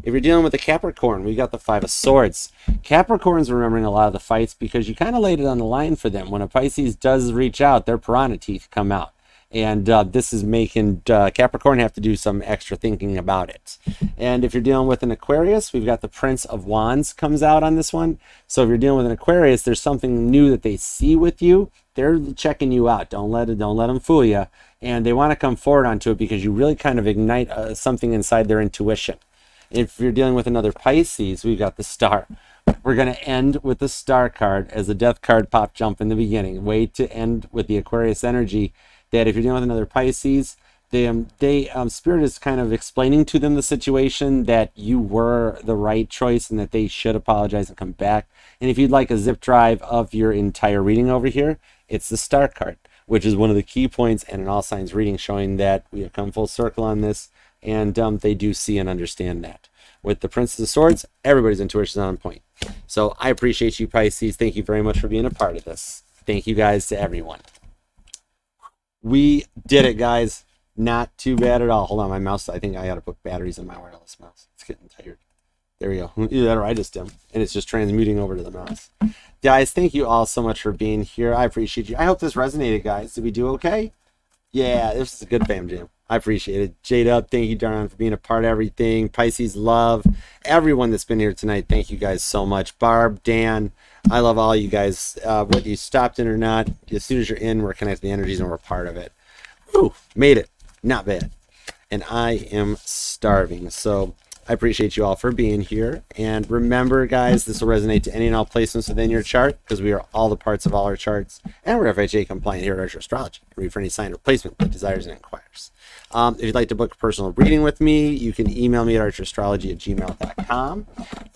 If you're dealing with a Capricorn, we got the Five of Swords. Capricorn's remembering a lot of the fights because you kind of laid it on the line for them. When a Pisces does reach out, their piranha teeth come out. And this is making Capricorn have to do some extra thinking about it. And if you're dealing with an Aquarius, we've got the Prince of Wands comes out on this one. So if you're dealing with an Aquarius, there's something new that they see with you. They're checking you out. Don't let them fool you. And they want to come forward onto it because you really kind of ignite something inside their intuition. If you're dealing with another Pisces, we've got the Star. We're going to end with the Star card as the Death card pop jump in the beginning. Way to end with the Aquarius energy. That if you're dealing with another Pisces, Spirit is kind of explaining to them the situation, that you were the right choice and that they should apologize and come back. And if you'd like a zip drive of your entire reading over here, it's the Star card, which is one of the key points in an all signs reading, showing that we have come full circle on this, and they do see and understand that. With the Princess of Swords, everybody's intuition is on point. So I appreciate you, Pisces. Thank you very much for being a part of this. Thank you guys to everyone. We did it, guys. Not too bad at all. Hold on, my mouse. I think I got to put batteries in my wireless mouse. It's getting tired. There we go. Either that or I just am. And it's just transmuting over to the mouse. Guys, thank you all so much for being here. I appreciate you. I hope this resonated, guys. Did we do okay? Yeah, this is a good fam jam. I appreciate it. Jade Up, thank you, Darn, for being a part of everything. Pisces love. Everyone that's been here tonight, thank you guys so much. Barb, Dan, I love all you guys. Whether you stopped in or not, as soon as you're in, we're connecting the energies and we're part of it. Whew, made it. Not bad. And I am starving. So I appreciate you all for being here. And remember, guys, this will resonate to any and all placements within your chart, because we are all the parts of all our charts. And we're FHA compliant here at Archer Astrology. Read for any sign or placement that desires and inquires. If you'd like to book a personal reading with me, you can email me at archerastrology@gmail.com.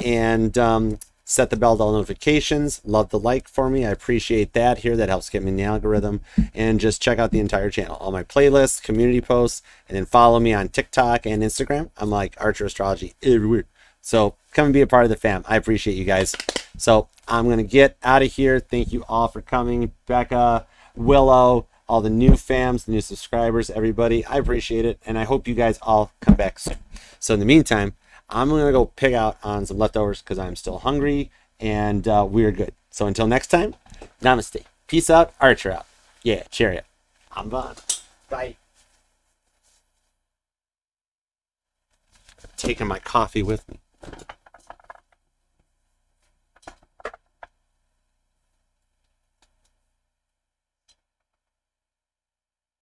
And set the bell to all notifications. Love the like for me. I appreciate that here. That helps get me in the algorithm. And just check out the entire channel, all my playlists, community posts, and then follow me on TikTok and Instagram. I'm like Archer Astrology everywhere. So come and be a part of the fam. I appreciate you guys. So I'm going to get out of here. Thank you all for coming. Becca, Willow, all the new fams, the new subscribers, everybody. I appreciate it. And I hope you guys all come back soon. So in the meantime, I'm going to go pick out on some leftovers because I'm still hungry, and we're good. So until next time, namaste. Peace out. Archer out. Yeah, chariot. I'm Vaughn. Bye. Taking my coffee with me.